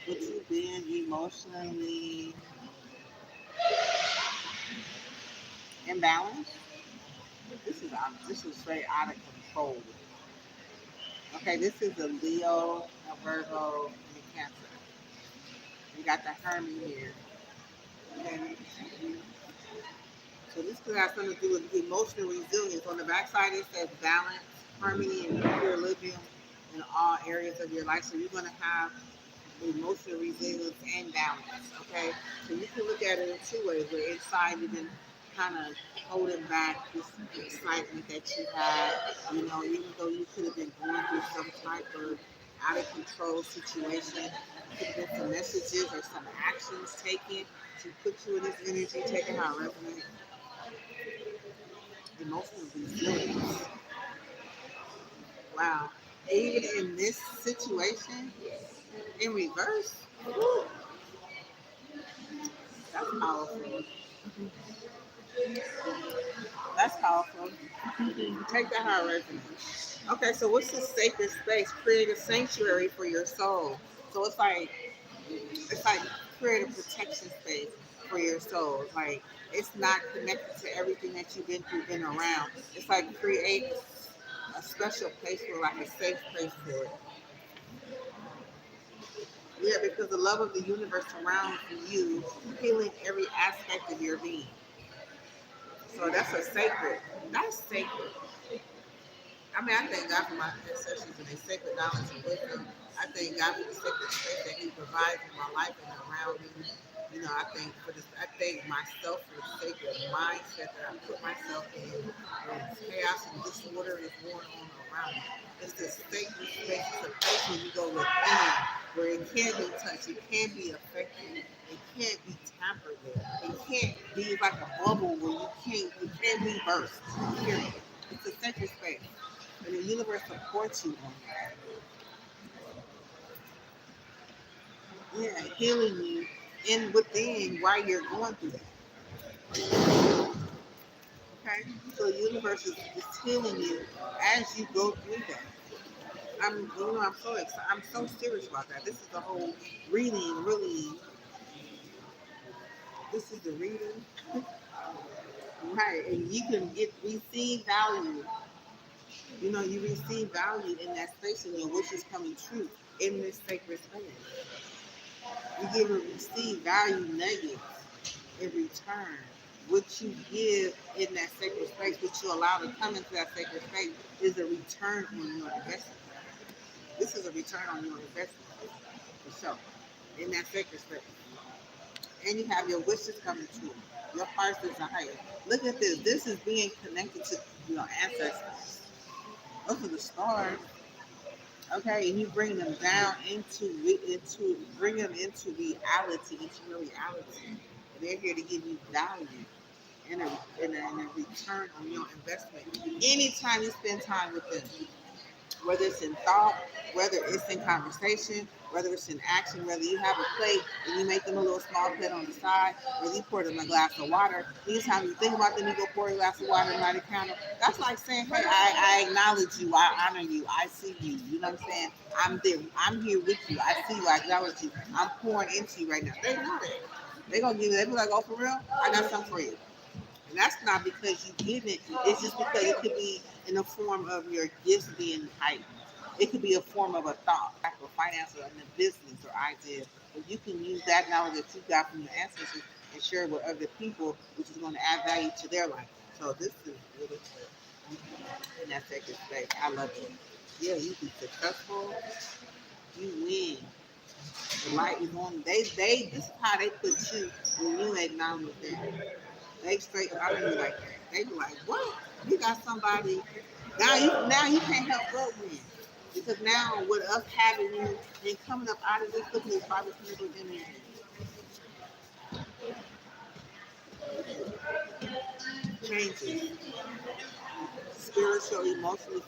with you being emotionally imbalanced. This is straight out of control. Okay, this is a Leo, a Virgo, and a Cancer. You got the hermit here. Okay. So this could have something to do with emotional resilience. On the backside, it says balance, harmony, and equilibrium in all areas of your life. So you're going to have emotional resilience and balance. Okay, so you can look at it in two ways. Where inside you can kind of holding back this excitement that you had. You know, even though you could have been going through some type of out of control situation, could have been some messages or some actions taken to put you in this energy, taking how resonate emotional resilience. Wow. Even in this situation, in reverse, whew, that's powerful. That's powerful. Take that hard resonates. Okay, so what's the sacred space? Create a sanctuary for your soul. So it's like create a protection space for your soul. Like it's not connected to everything that you've been through, been around. It's like create a special place for like a safe place for it. Yeah, because the love of the universe surrounds you, healing every aspect of your being. So that's a sacred. That's sacred. I mean, I thank God for my ancestors and their sacred knowledge and wisdom. I thank God for the sacred space that He provides in my life and around me. You know, I thank for this. I thank myself for the sacred mindset that I put myself in when chaos and disorder is going on around me. It's this sacred space. It's a place where you go within, where it can't be touched, it can't be affected, it can't be tampered with. It can't be like a bubble where it can't be burst. Period. It's a sacred space. And the universe supports you on that. Yeah, healing you in within while you're going through that. Okay? So the universe is healing you as you go through that. I'm so excited. I'm so serious about that. This is the whole reading, really. This is the reading, right? And you can receive value. You know, you receive value in that space, and your wish is coming true in this sacred space. You give and receive value nuggets in return. What you give in that sacred space, what you allow to come into that sacred space, is a return on your investment. This is a return on your investment for sure in that sacred space. And you have your wishes coming true, your heart's desire. Look at this. This is being connected to your ancestors. Those are the stars. Okay, and you bring them down into bring them into reality, into your reality. And they're here to give you value and a return on your investment. Anytime you spend time with them, whether it's in thought, whether it's in conversation, whether it's in action, whether you have a plate and you make them a little small plate on the side, whether you pour them a glass of water, anytime you think about them, you go pour a glass of water and light a candle. That's like saying, hey, I acknowledge you, I honor you, I see you. You know what I'm saying? I'm there, I'm here with you, I see you, I acknowledge you, I'm pouring into you right now. They know that. They're gonna give you, they be like, oh, for real? I got something for you. And that's not because you give it, it's just because it could be in the form of your gifts being heightened. It could be a form of a thought, like a finance or a business or idea. But you can use that knowledge that you got from your ancestors and share it with other people, which is going to add value to their life. So this is really good in that sacred space. I love it. Yeah, you be successful, you win. The light is on. This is how they put you when you acknowledge them. They straight honor you like that. They be like, what? You got somebody now you can't help but win. Because now with us having you and coming up out of this, looking at Bible people energy changes. Spiritual, emotionally,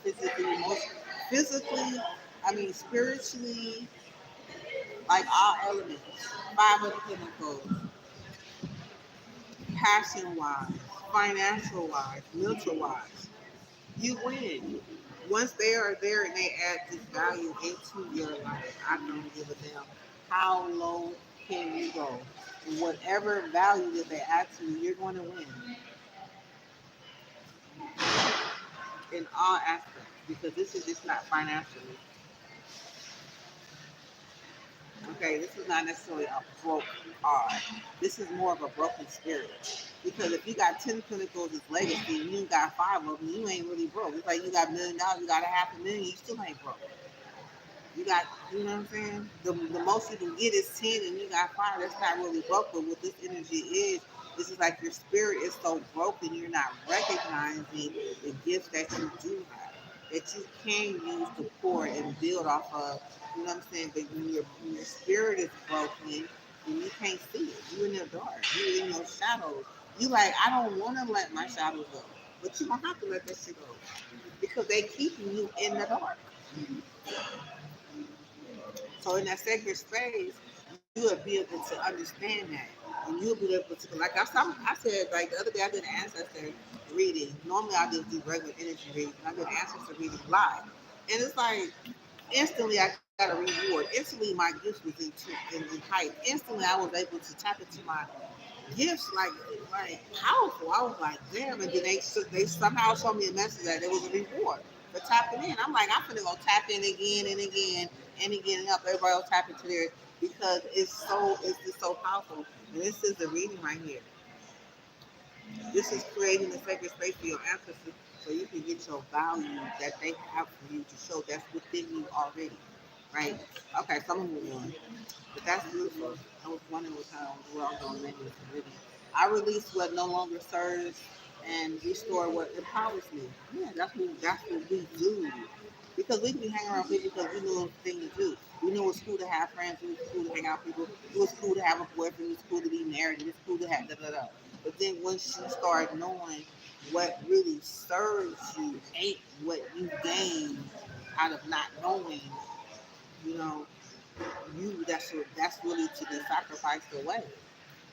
physically, I mean spiritually, like all elements. Five of the chemicals, passion wise, financial wise, mental wise. You win. Once they are there and they add this value into your life, I don't give a damn how low can you go. Whatever value that they add to you, you're going to win in all aspects because this is just not financially. Okay, this is not necessarily a broke heart. This is more of a broken spirit. Because if you got 10 clinicals as legacy and you got 5 of them, you ain't really broke. It's like you got $1 million, you got a $500,000, you still ain't broke. You got, you know what I'm saying? The most you can get is 10 and you got 5. That's not really broke, but what this energy is, it's just like your spirit is so broken, you're not recognizing the gifts that you do have, that you can use to pour and build off of, you know what I'm saying? But when your spirit is broken, then you can't see it. You in the dark. You in your shadows. You like, I don't want to let my shadows go. But you don't have to let that shit go. Because they keeping you in the dark. So in that sacred space, you will be able to understand that, and you'll be able to like I said like the other day I did an ancestor reading. Normally I just do regular energy reading. I did an ancestor reading live, and it's like instantly I got a reward. Instantly my gifts was in height. Instantly I was able to tap into my gifts like powerful. I was like, damn, and then they somehow showed me a message that there was a reward for tapping in. I'm like, I'm gonna go tap in again and again and again and help everybody else tap into theirs because it's just so powerful. And this is the reading right here. This is creating a sacred space for your ancestors so you can get your value that they have for you to show that's within you already. Right? Okay, so I'm gonna move on. But that's beautiful. I was wondering what kind of world going into this really. I release what no longer serves and restore what empowers me. Yeah, that's what we do. Because we can be hanging around people because we know the thing to do. We know it's cool to have friends, it's cool to hang out with people, it was cool to have a boyfriend, it's cool to be married, it's cool to have da da da. But then once you start knowing what really serves you ain't what you gain out of not knowing, you know, that's really to be sacrificed away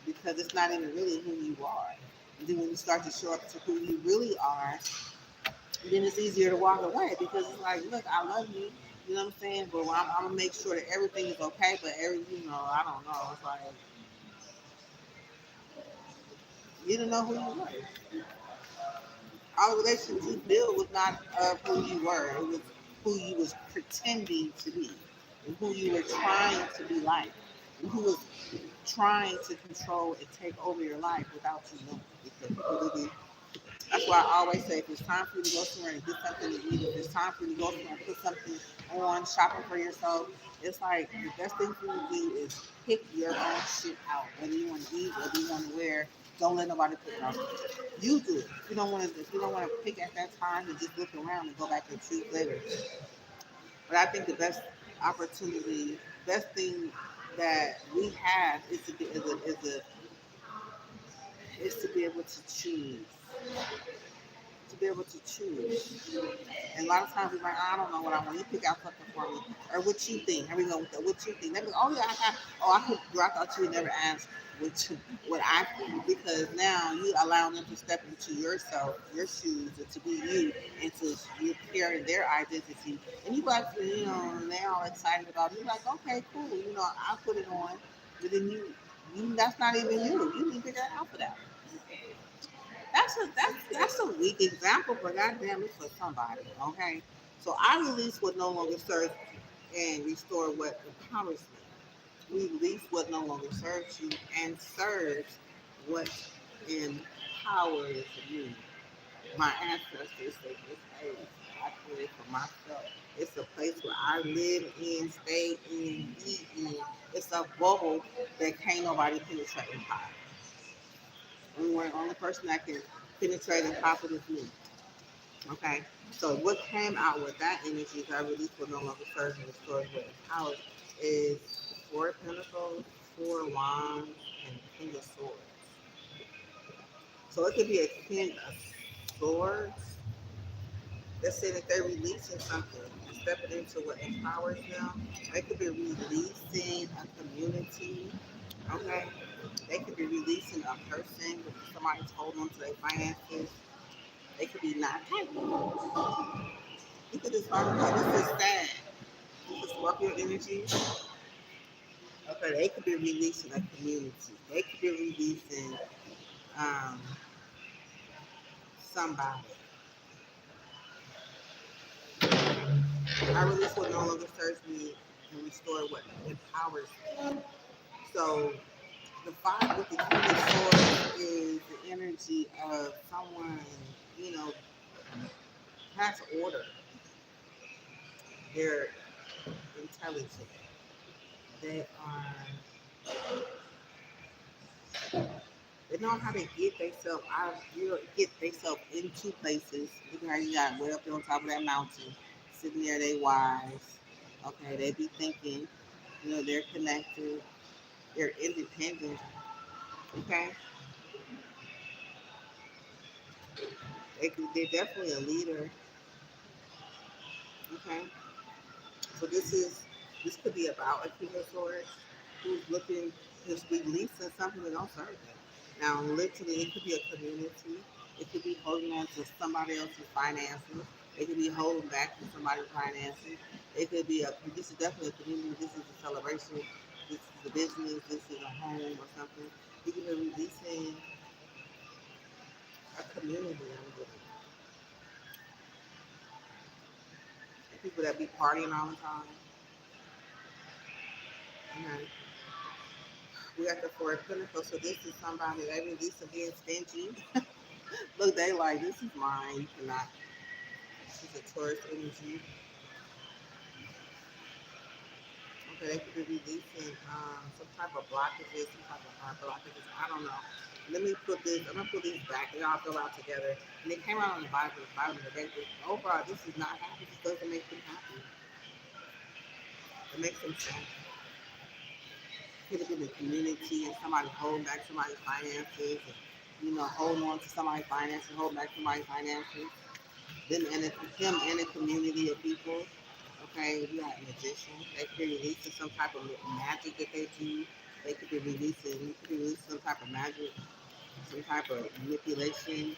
because it's not even really who you are. And then when you start to show up to who you really are, then it's easier to walk away because it's like, look, I love you, you know what I'm saying? But I'm gonna make sure that everything is okay. But I don't know. It's like you didn't know who you were. All the relationships you built was not of who you were. It was who you was pretending to be, and who you were trying to be like, and who was trying to control and take over your life without you knowing. Because really, that's why I always say if it's time for you to go somewhere and get something to eat, if it's time for you to go somewhere and put something on, shopping for yourself, it's like the best thing for you to do is pick your own shit out. Whether you want to eat, whether you want to wear, don't let nobody pick it out. You do it. If you don't want to pick at that time and just look around and go back and choose later. But I think the best opportunity, best thing that we have is to be able to choose. To be able to choose. And a lot of times we're like, I don't know what I want. You pick out something for me. Or what you think. Here we go with the what you think. They be like, oh yeah, I could I thought you would never ask what I think. Because now you allow them to step into yourself, your shoes, and to be you and to you carrying their identity. And you like and they're all excited about it. You're like, okay, cool, I'll put it on. But then you that's not even you. You need to figure out for that. That's a weak example, but goddamn, it's for somebody. Okay, so I release what no longer serves and restore what empowers me. Release what no longer serves you and serves what empowers me. My ancestors say this place I created for myself. It's a place where I live in, stay in, eat in. It's a bubble that can't nobody penetrate and pop. The only person that can penetrate and pop it is me. Okay. So what came out with that energy that I released for no longer serves and restores with power is Four of Pentacles, Four of Wands, and King of Swords. So it could be a King of Swords. Let's say that they're releasing something and stepping into what empowers them. They could be releasing a community. Okay. They could be releasing a person because somebody's holding on to their finances. They could be not happy. You could just learn this is sad. You could swap your energy. Okay, they could be releasing a community. They could be releasing um, somebody. I release what no longer serves me and restore what empowers me. So the five with the King of Swords is the energy of someone, you know, has order. They're intelligent. They are they know how to get themselves out of get themselves into places. Look at how you got way up there on top of that mountain, sitting there, they wise. Okay, they be thinking, they're connected, they're independent. Okay, they're definitely a leader. Okay, so this could be about a king of swords who's looking, who's releasing something that don't serve them. Now, literally, it could be a community. It could be holding on to somebody else's finances. It could be holding back from somebody's finances. It could be this is definitely a community. This is a celebration. This is a business. This is a home or something. It could be releasing a community. I'm getting people that be partying all the time. Okay. We got the Four of Pentacles, so this is somebody they release of being stingy. Look, they like, this is mine. You cannot. This is a Taurus energy. Okay, they could be releasing some type of blockages, some type of hard blockages. I don't know. Let me put this. I'm gonna put these back. They all go out together, and they came out on the bottom of the deck. Overall, this is not happy. This doesn't make them happy. It makes them sad. Could have been the community and somebody holding back somebody's finances, and holding on to somebody's finances, holding back somebody's finances. Them and him and a community of people. Okay, we got magicians. They could be releasing some type of magic that they do. They could be releasing some type of magic, some type of manipulation.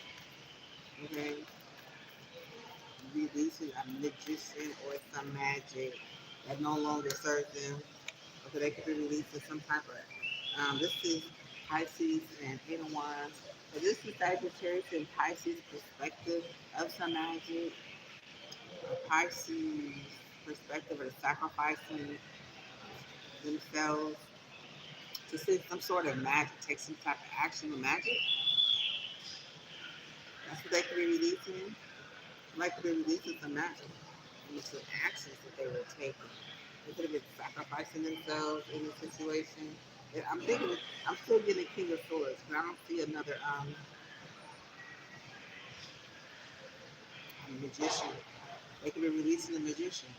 Okay, releasing a magician or some magic that no longer serves them. Okay, they could be releasing some type of. This is Pisces and Eight of Wands. So this is Sagittarius and Pisces perspective of some magic. A Pisces perspective of sacrificing themselves to see some sort of magic, take some type of action with magic. That's what they could be releasing. Like could be releasing some magic and some actions that they were taking. They could have been sacrificing themselves in a situation. And I'm thinking, I'm still getting King of Swords, but I don't see another magician. They could be releasing a magician,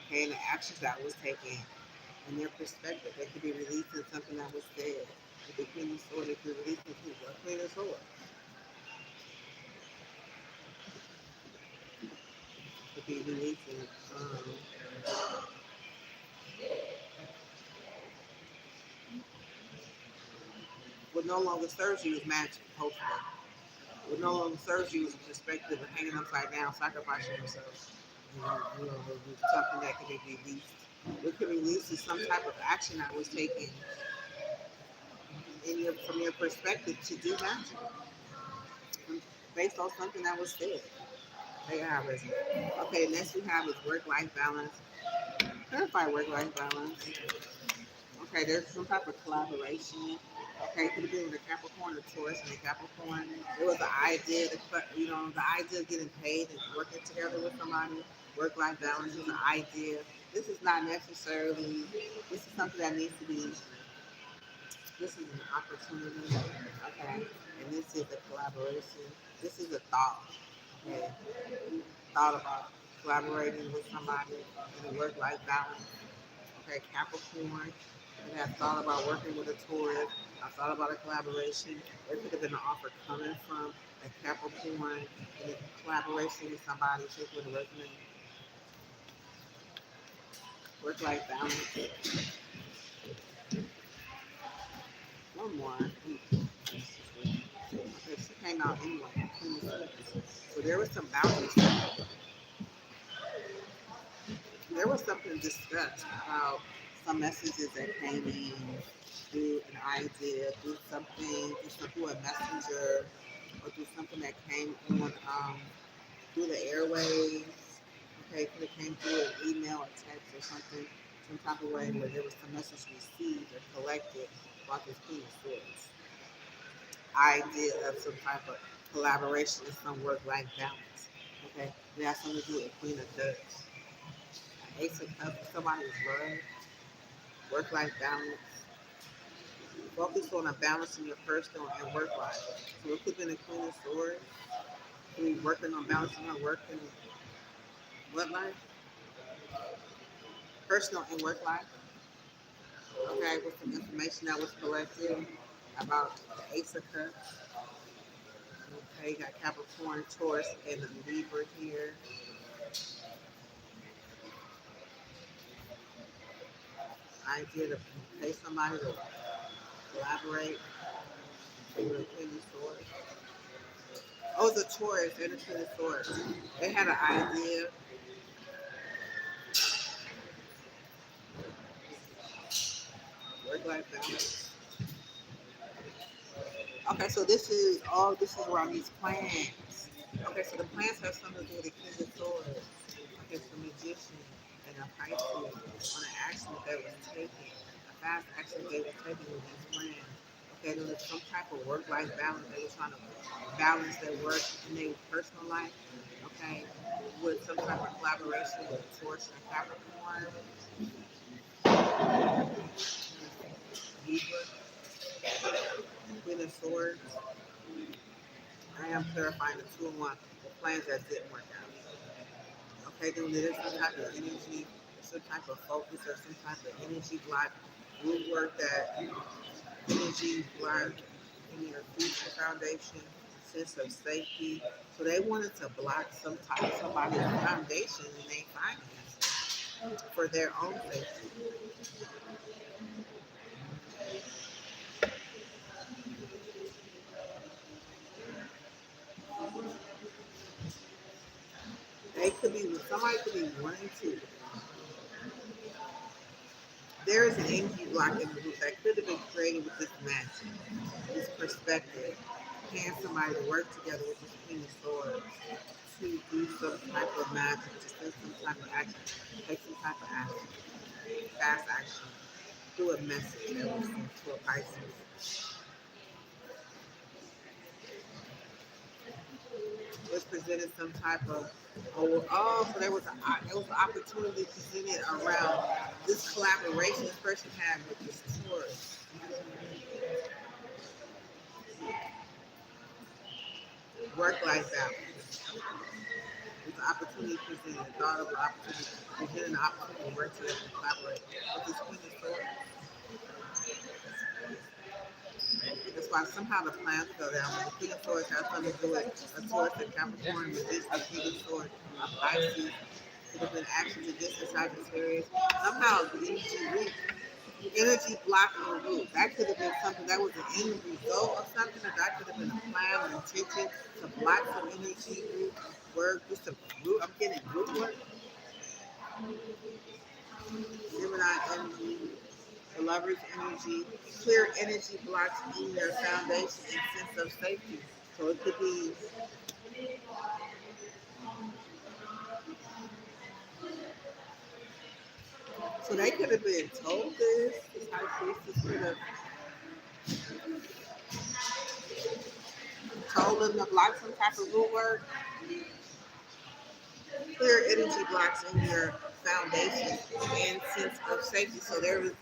okay, and the actions that was taken in their perspective. They could be releasing something that was said. With the Queen of Swords, they could be releasing a Queen of Swords. Could be releasing what no longer serves you as magic, hopefully. What no longer serves you as a perspective of hanging upside down, sacrificing yourself. Something that can be released. What can release is some type of action that was taken from your perspective to do magic based on something that was said. They have resume. Okay, next we have is work-life balance. Clarify work-life balance. Okay, there's some type of collaboration. Okay, could have been with a Capricorn or Taurus and a Capricorn. It was the idea, the idea of getting paid and working together with somebody. Work-life balance is an idea. This is not necessarily. This is something that needs to be. This is an opportunity. Okay, and this is a collaboration. This is a thought. Okay, thought about collaborating with somebody in a work-life balance. Okay, Capricorn, and I thought about working with a Taurus. I thought about a collaboration. There could have been an offer coming from a Capricorn in a collaboration with somebody, check with a resume. Work-life balance. One more. Okay, she came out anyway. So there was some boundaries. There was something discussed about some messages that came in through an idea, through a messenger, or through something that came on through the airwaves. Okay, could have came through an email or text or something, some type of way where there was some message received or collected about this Queen of Swords. Idea of some type of collaboration and some work-life balance. Okay, it has something to do with Queen of Cups. Ace of Cups, somebody's love, work-life balance. Focus on a balance in your personal and work life. So it could have been a Queen of Swords. We working on balancing her work and what life? Personal and work life. Okay, with some information that was collected about the Ace of Cups. Okay, you got Capricorn, Taurus, and Libra here. Idea to pay somebody to collaborate with a Queen of Swords. Oh, it's a Taurus and a Queen of Swords. They had an idea. Work-life balance. Okay, so this is around these plans. Okay, so the plans have something to do with the King of Swords. Okay, so Magician and a Pisces on an action that they was taking, a fast action they were taking with these plans. Okay, there was some type of work-life balance. They were trying to balance their work and their personal life. Okay, with some type of collaboration with Taurus and Capricorn, Libra, Queen of Swords. I am clarifying the two and one, the plans that didn't work out. Okay, then there's some type of energy, some type of focus, or some type of energy block, root work that energy block in your future foundation, sense of safety. So they wanted to block somebody's foundation in their finances for their own safety. They could be somebody could be wanting to. There is an energy block in the group that could have been created with this magic, this perspective. Can somebody to work together with this King of Swords to do some type of magic, to take some type of action, take some type of action, fast action, through a message that was sent to a Pisces. Was presented some type of so there was an opportunity presented around this collaboration this person had with this Taurus. Work life balance. It's an opportunity presented, thought of an opportunity, presented an opportunity to work together and collaborate. But this Queen of Swords, that's why somehow the plans go down. When the Queen of Swords has something to do with a Taurus and Capricorn, with this the King of Swords, a Pisces, could have been actions against the Sagittarius. Somehow the energy blocking the root. That could have been something that was the end result of something, or that could have been a plan or intention to block some energy root work, just some root. I'm getting root work. Gemini energy, the lover's energy, clear energy blocks in your foundation and sense of safety. So it could be, so they could have been told this high priestess could have told them to block some type of root work, clear energy blocks in your foundation and sense of safety. So there was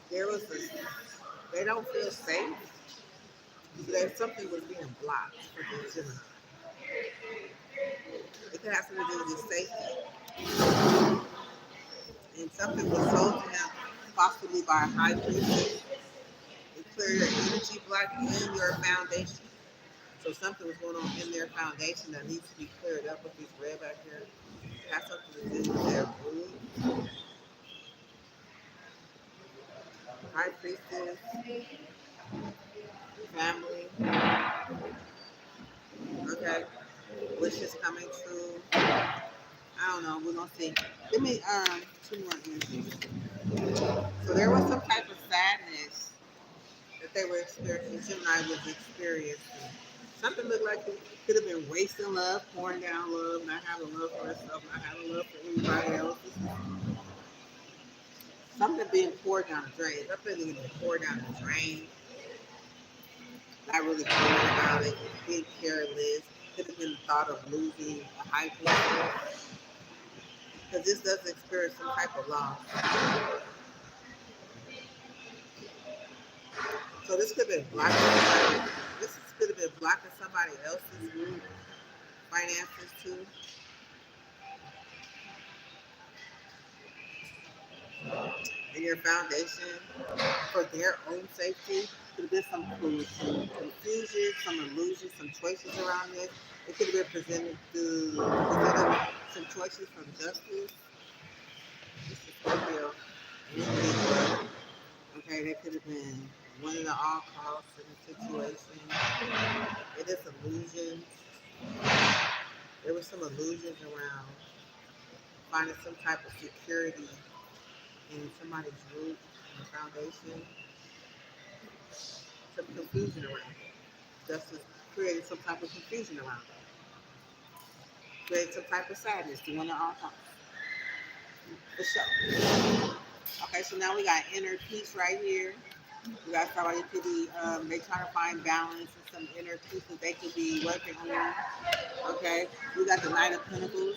they don't feel safe. So that something was being blocked for the Gemini. It could have something to do with his safety. And something was told to him, possibly by a high priest, to clear your energy block in your foundation. So something was going on in their foundation that needs to be cleared up with this red back here. It has something to do with their food. High priestess, family, okay, wishes coming true. I don't know. We're gonna see. Give me two more images. So there was some type of sadness that they were experiencing. Gemini was experiencing. Something looked like it could have been wasting love, pouring down love, not having love for herself, not having love for anybody else. Something being poured down the drain. Something being poured down the drain. Not really caring about it. Being careless. Could have been the thought of losing a high place. because this does experience some type of loss. So this could have been blocking somebody. This could have been blocking somebody else's finances too. And your foundation for their own safety. Could have been some confusion, some illusion, some choices around this. It could have been presented some choices from justice. This is Scorpio. Okay, that could have been winning at all costs in the situation. It is illusions. There was some illusions around finding some type of security in somebody's root and foundation. Some confusion around it. Justice created some type of confusion around it. Created some type of sadness to win at all costs. For sure. Okay, so now we got inner peace right here. We got somebody could be they trying to find balance and some inner peace that they could be working on. Okay, we got the Knight of Pentacles.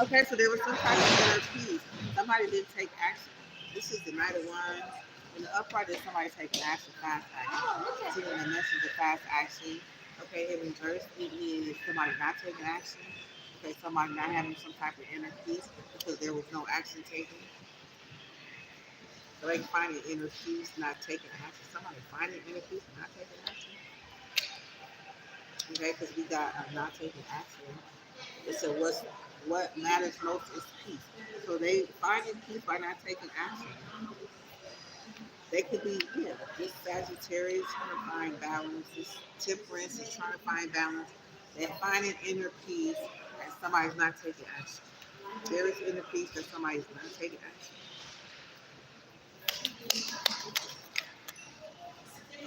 Okay, so there was some type of inner peace. Somebody did take action. This is the Knight of Wands. In the upright is somebody taking action, fast action. Seeing the message of fast action. Okay, in reverse it is somebody not taking action. Okay, somebody not having some type of inner peace because there was no action taken. So they finding inner peace, not taking action. Somebody finding inner peace, not taking action. Okay, because we got not taking action. It said what matters most is peace. So they finding peace by not taking action. They could be, this Sagittarius trying to find balance. This Temperance is trying to find balance. They're finding inner peace and somebody's not taking action. There is inner peace that somebody's not taking action.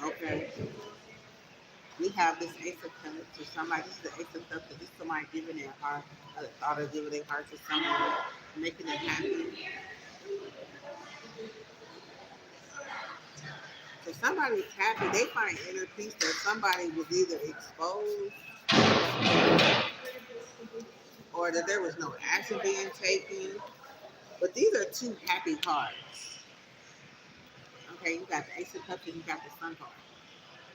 Okay. We have this Ace of Cups to somebody. This is the Ace of Cups. This is somebody giving their heart, thought of giving their heart to someone, making it happen. So somebody's happy. They find inner peace that somebody was either exposed or that there was no action being taken. But these are two happy cards. Okay, you got the Ace of Cups and you got the Sun card.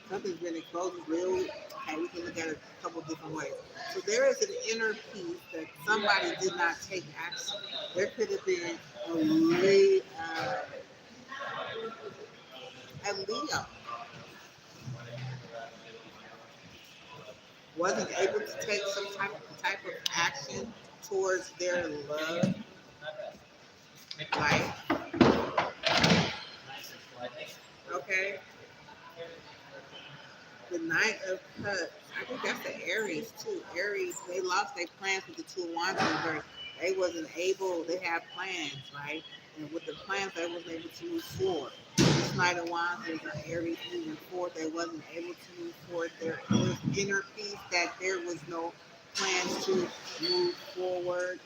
Something's been exposed, real. Okay, we can look at it a couple different ways. So there is an inner peace that somebody did not take action. There could have been a Leo wasn't able to take some type of action towards their love life. Okay, the Knight of Cups. I think that's the Aries too. Aries, they lost their plans with the Two of Wands in reverse. They wasn't able. They had plans, right? And with the plans, they wasn't able to move forward. This Knight of Wands is an Aries moving forward. They wasn't able to move forward. There was inner peace that there was no plans to move forward.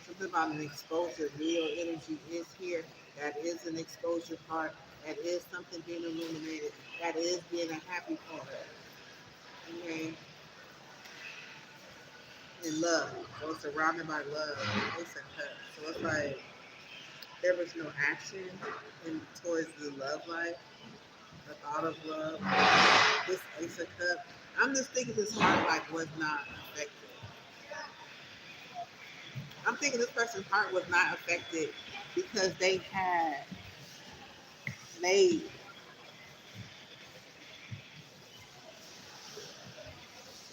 Something about an exposure. Leo energy is here. That is an exposure part. That is something being illuminated. That is being a happy part. Okay. And love. So it's surrounded by love. It's a cut. So it's like there was no action towards the love life, the thought of love. This Ace of Cups. I'm just thinking this heart life was not affected. I'm thinking this person's heart was not affected because they had made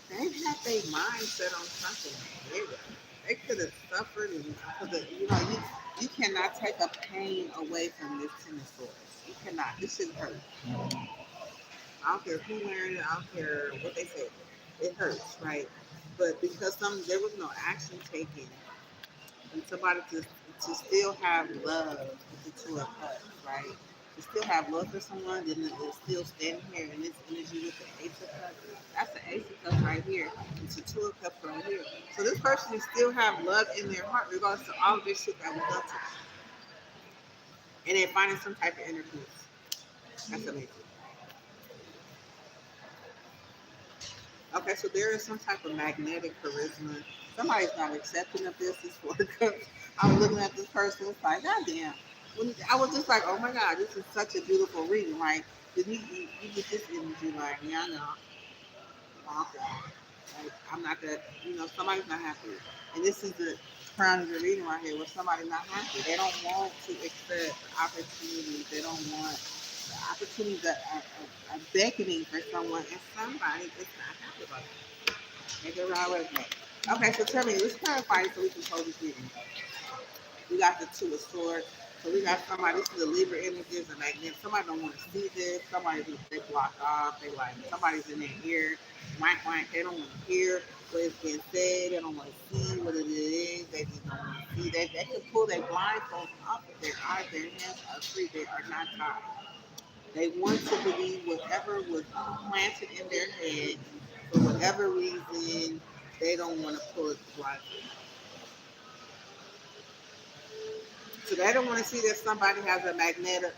they had their mind set on something bigger. They could have suffered, and you cannot take a pain away from this Ten of Swords. You cannot. This should hurt. I don't care who wearing it. I don't care what they say. It hurts, right? But because there was no action taken, and somebody to still have love with the Two of Cups, right? To still have love for someone, then it's still standing here in this energy with the Ace of Cups. That's the Ace of Cups right here. It's the Two of Cups right here. So this person still have love in their heart, regardless of all of this shit that was done to them. And they're finding some type of inner peace. That's amazing. Okay, so there is some type of magnetic charisma. Somebody's not accepting of this work. I'm looking at this person, it's like, God damn. When I was just like, oh my God, this is such a beautiful reading. Like, did you get this energy? Like, yeah, I know. Okay. Like, I'm not that, somebody's not happy. And this is the crown of the reading right here where somebody's not happy. They don't want to accept opportunities. They don't want the opportunities that are beckoning for someone, and somebody is not happy about it. Make it around resonate. Okay, so tell me, let's clarify so we can close this reading. We got the two of swords. So we got somebody, this is a Libra energy, is a magnet. Somebody don't want to see this. Somebody they block off. They like, somebody's in their ear. Whack, whack. They don't want to hear what is being said. They don't want to see what it is. They just don't want to see. They can pull their blindfolds off of their eyes. Their hands are free. They are not tied. They want to believe whatever was planted in their head for whatever reason. They don't want to pull it blindfold. So they don't want to see that somebody has a magnetic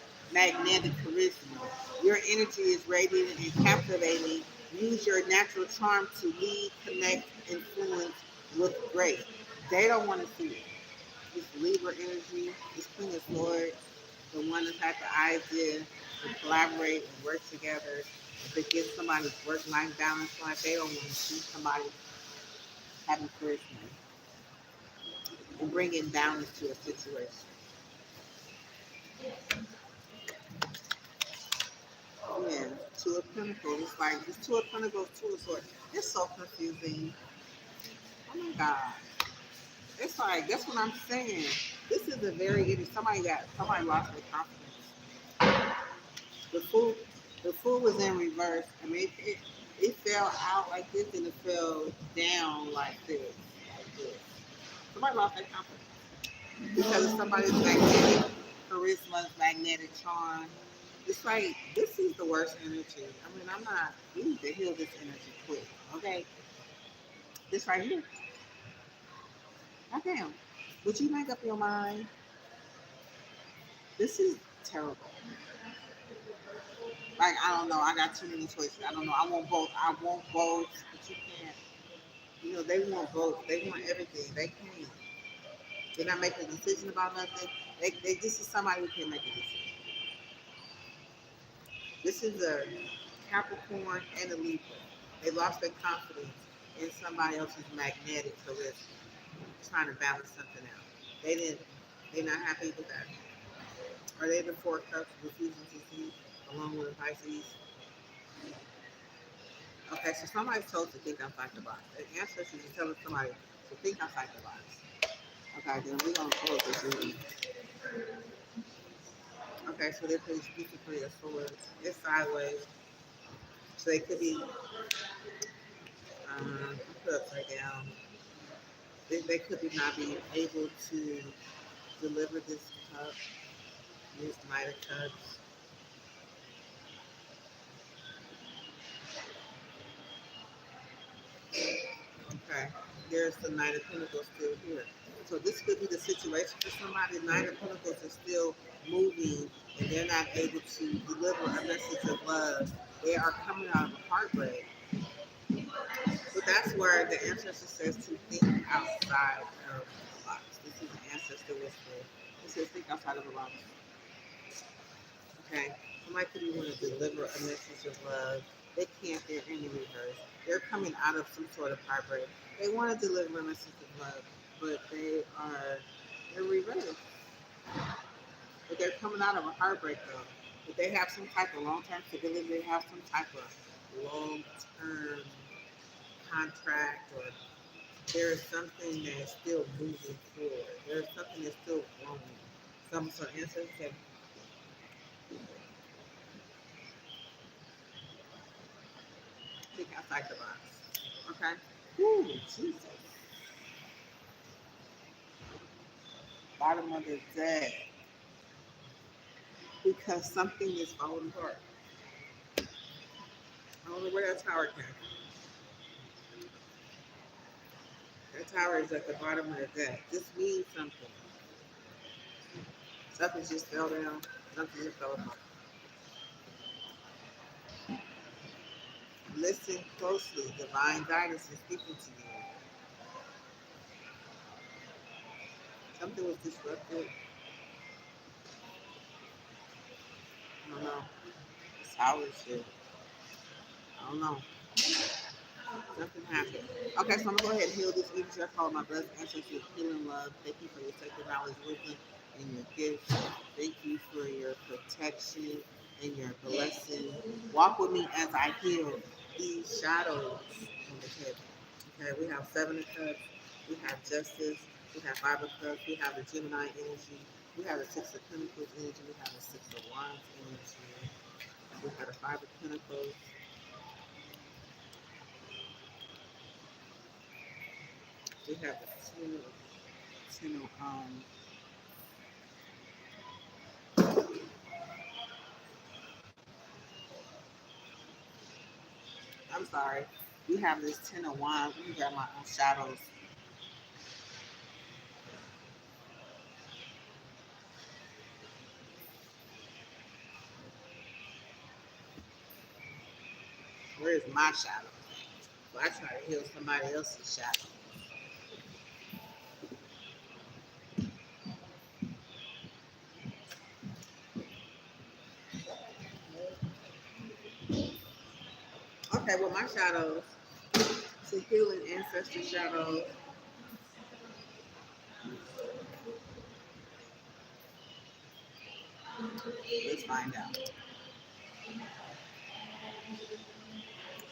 charisma. Your energy is radiant and captivating. Use your natural charm to lead, connect, influence with grace. They don't want to see it. It's Libra energy. It's Queen of Swords. The one that's had the idea to collaborate and work together. If it gives somebody's work-life balance, like they don't want to see somebody having charisma and bringing balance to a situation. Yeah, Two of Pentacles. It's like it's Two of Pentacles, Two of Swords. It's so confusing. Oh my God. It's like that's what I'm saying. This is a very somebody lost their confidence. The fool the fool was in reverse. I mean it fell out like this and it fell down like this. Like this. Somebody lost their confidence. Because of somebody's magnetic charisma, magnetic charm. It's like this is the worst energy. I mean, I'm not. You need to heal this energy quick, okay? This right here. Goddamn. Would you make up your mind? This is terrible. Like I don't know. I got too many choices. I don't know. I want both. I want both, but you can't. They want both. They want everything. They can't. They're not making a decision about nothing. This is somebody who can't make a decision. This is a Capricorn and a Libra. They lost their confidence in somebody else's magnetic charisma, trying to balance something out. They didn't. They're not happy with that. Are they the Four Cups refusing to see along with the Pisces? Okay, so somebody's told to think outside the box. The ancestors are telling somebody to think outside the box. Okay, then we're gonna close this reading. Okay, so they put beautifully a sword. It's sideways, so they could be put upside down. They could be not be able to deliver this cup, this Knight of Cups. Okay, there's the Knight of Pentacles still here. So this could be the situation for somebody. Nine of Pentacles is still moving and they're not able to deliver a message of love. They are coming out of a heartbreak. But that's where the ancestor says to think outside of the box. This is an ancestor whisper. It says think outside of the box. Okay? Somebody could want to deliver a message of love. They can't, they're in the reverse. They're coming out of some sort of heartbreak. They want to deliver a message of love, but they're reversed. But they're coming out of a heartbreak though. But they have some type of long term stability, they have some type of long term contract, or there is something that's still moving forward. There's something that's still growing. Some sort of answers that think outside the box. Okay? Ooh, Jesus. Bottom of the deck. Because something is falling apart. I don't know where that tower came from. That tower is at the bottom of the deck. This means something. Something just fell down. Something just fell apart. Listen closely. Divine guidance is speaking to you. Something was disrupted. I don't know. It's how it should. I don't know. Nothing happened. Okay, so I'm gonna go ahead and heal this energy. I call my blessed ancestors healing love. Thank you for your sacred knowledge, wisdom, and your gifts. Thank you for your protection and your blessing. Walk with me as I heal these shadows in the heaven. Okay, we have Seven of Cups, we have Justice, we have Five of Cups, we have the Gemini energy, we have the Six of Pentacles energy, we have the Six of Wands energy, we have the Five of Pentacles. We have the ten of I'm sorry. We have this Ten of Wands. We got my own shadows. Where's my shadow? So I try to heal somebody else's shadow. Okay, well my shadows, to healing ancestor shadows. Let's find out.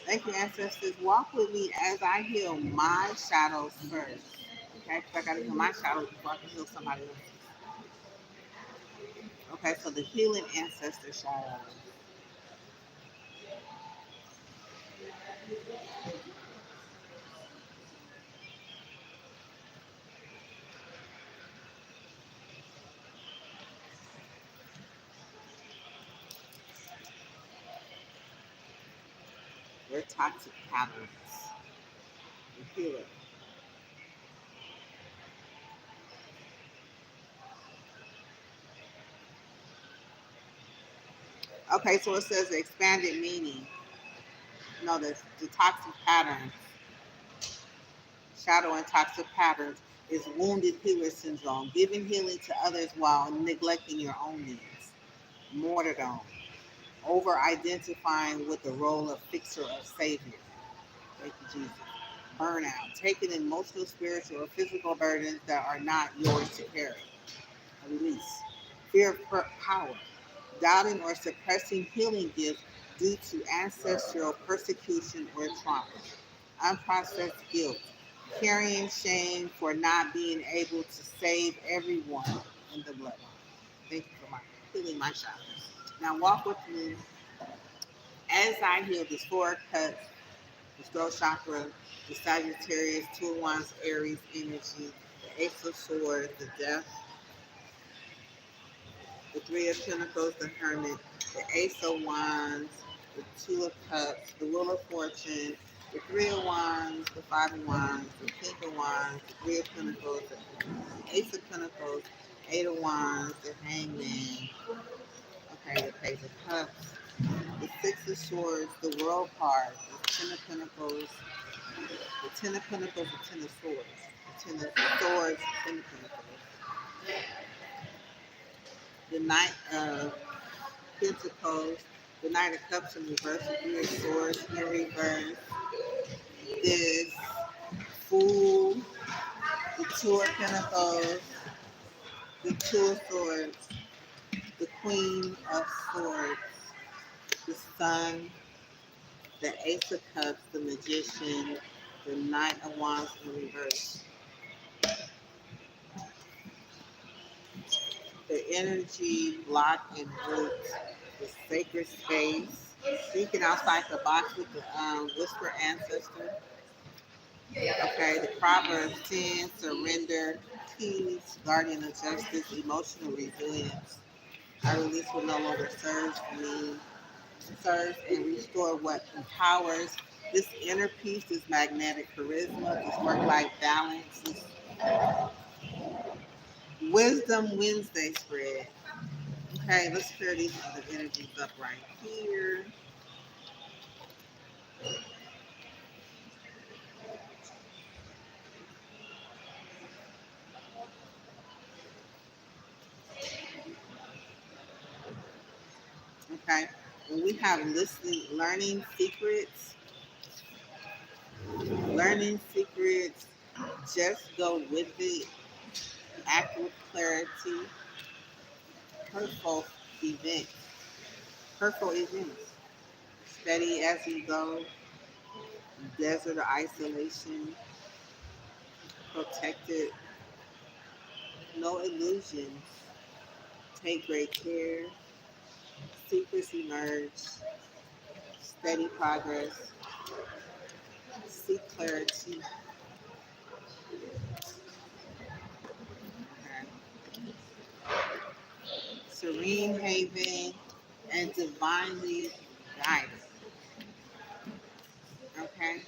Thank you, ancestors. Walk with me as I heal my shadows first. Okay, because I gotta heal my shadows before I can heal somebody else's. Okay, so the healing ancestor shadows. They're toxic patterns. The healer. Okay, so it says the expanded meaning. No, the toxic patterns, shadow and toxic patterns is wounded healer syndrome, giving healing to others while neglecting your own needs. Martyrdom, over identifying with the role of fixer or savior. Thank you, Jesus. Burnout, taking emotional, spiritual, or physical burdens that are not yours to carry. Release. Fear of power, doubting or suppressing healing gifts due to ancestral persecution or trauma. Unprocessed guilt, carrying shame for not being able to save everyone in the bloodline. Thank you for healing my shadows. Now walk with me as I heal this Four of Cups, the throat chakra, the Sagittarius, Two of Wands, Aries energy, the Ace of Swords, the Death, the Three of Pentacles, the Hermit, the Ace of Wands, the Two of Cups, the Wheel of Fortune, the Three of Wands, the Five of Wands, the King of Wands, the Three of Pentacles, the Ace of Pentacles, Eight of Wands, the Hangman, okay, the Page of Cups, the Six of Swords, the World card, the Ten of Pentacles, the Ten of Pentacles, the Ten of Swords, the Ten of Swords, the Ten of Pentacles, the Knight of Pentacles, the Knight of Cups in reverse, the Three of Swords in reverse, this Fool, the Two of Pentacles, the Two of Swords, the Queen of Swords, the Sun, the Ace of Cups, the Magician, the Knight of Wands in reverse. The energy, block and root, the sacred space, thinking outside the box with the whisper ancestor. Okay, the Proverbs 10, surrender, peace, guardian of justice, emotional resilience. I release what no longer serves me, serves and restore what empowers. This inner peace, this magnetic charisma, this work-life balance, this Wisdom Wednesday spread. Okay, let's clear these other energies up right here. Okay. When we have listening, learning secrets, just go with it, act with clarity, hurtful events, hurtful events, steady as you go, desert or isolation, protected, no illusions, take great care, secrets emerge, steady progress, seek clarity, serene haven, and divinely guided. Okay.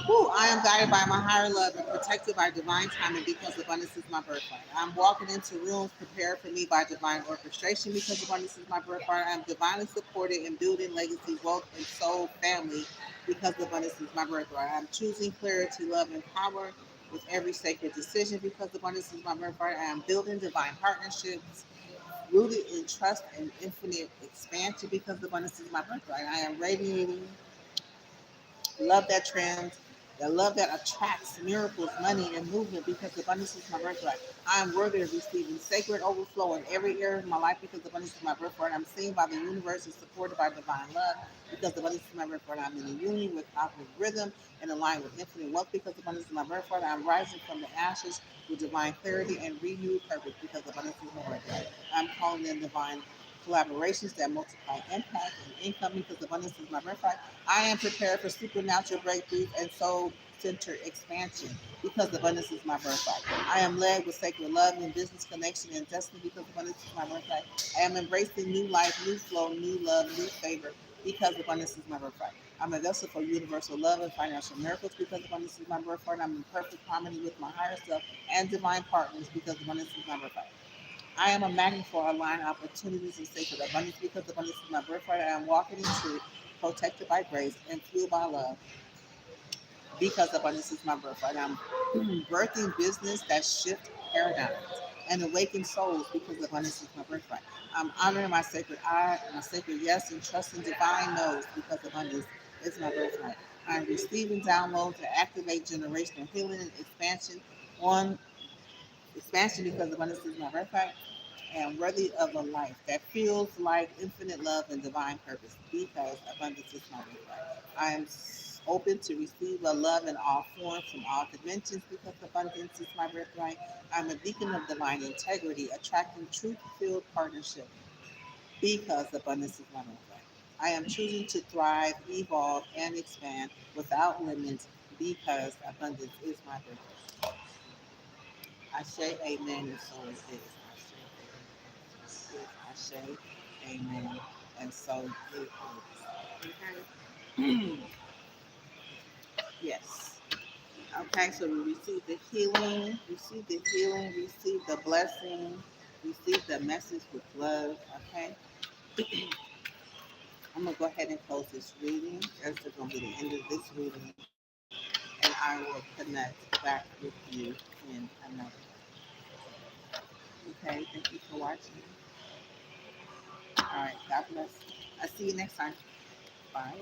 Whew, I am guided by my higher love and protected by divine timing because abundance is my birthright. I'm walking into rooms prepared for me by divine orchestration because abundance is my birthright. I'm divinely supported in building legacy, wealth, and soul family because abundance is my birthright. I'm choosing clarity, love, and power with every sacred decision because abundance is my birthright. I am building divine partnerships rooted in trust and infinite expansion because abundance is my birthright. I am radiating love that trends, the love that attracts miracles, money, and movement because abundance is my birthright. I am worthy of receiving sacred overflow in every area of my life because abundance is my birthright. I'm seen by the universe and supported by divine love because abundance is my birthright. I'm in a union with cosmic rhythm and aligned with infinite wealth because abundance is my birthright. I'm rising from the ashes with divine clarity and renewed purpose because abundance is my birthright. I'm calling in divine collaborations that multiply impact and income because abundance is my birthright. I am prepared for supernatural breakthroughs and soul centered expansion because abundance is my birthright. I am led with sacred love and business connection and destiny because abundance is my birthright. I am embracing new life, new flow, new love, new favor because abundance is my birthright. I'm a vessel for universal love and financial miracles because abundance is my birthright. I'm in perfect harmony with my higher self and divine partners because abundance is my birthright. I am a magnet for aligned opportunities and sacred abundance because abundance is my birthright. I am walking in truth, protected by grace, and fueled by love because abundance is my birthright. I'm birthing business that shift paradigms and awaken souls because abundance is my birthright. I'm honoring my sacred I, my sacred yes, and trusting divine knows because abundance is my birthright. I'm receiving downloads to activate generational healing and on expansion because abundance is my birthright and worthy of a life that feels like infinite love and divine purpose because abundance is my birthright. I am open to receive a love in all forms from all dimensions because abundance is my birthright. I'm a beacon of divine integrity, attracting truth-filled partnership because abundance is my birthright. I am choosing to thrive, evolve, and expand without limits because abundance is my birthright. I say amen, and so it is. I say amen, and so it is. Okay. Yes. Okay, so we receive the healing, receive the blessing, receive the message with love. Okay. I'm gonna go ahead and close this reading. That's gonna be the end of this reading, and I will connect back with you in another. Okay, thank you for watching. All right, God bless. I'll see you next time. Bye.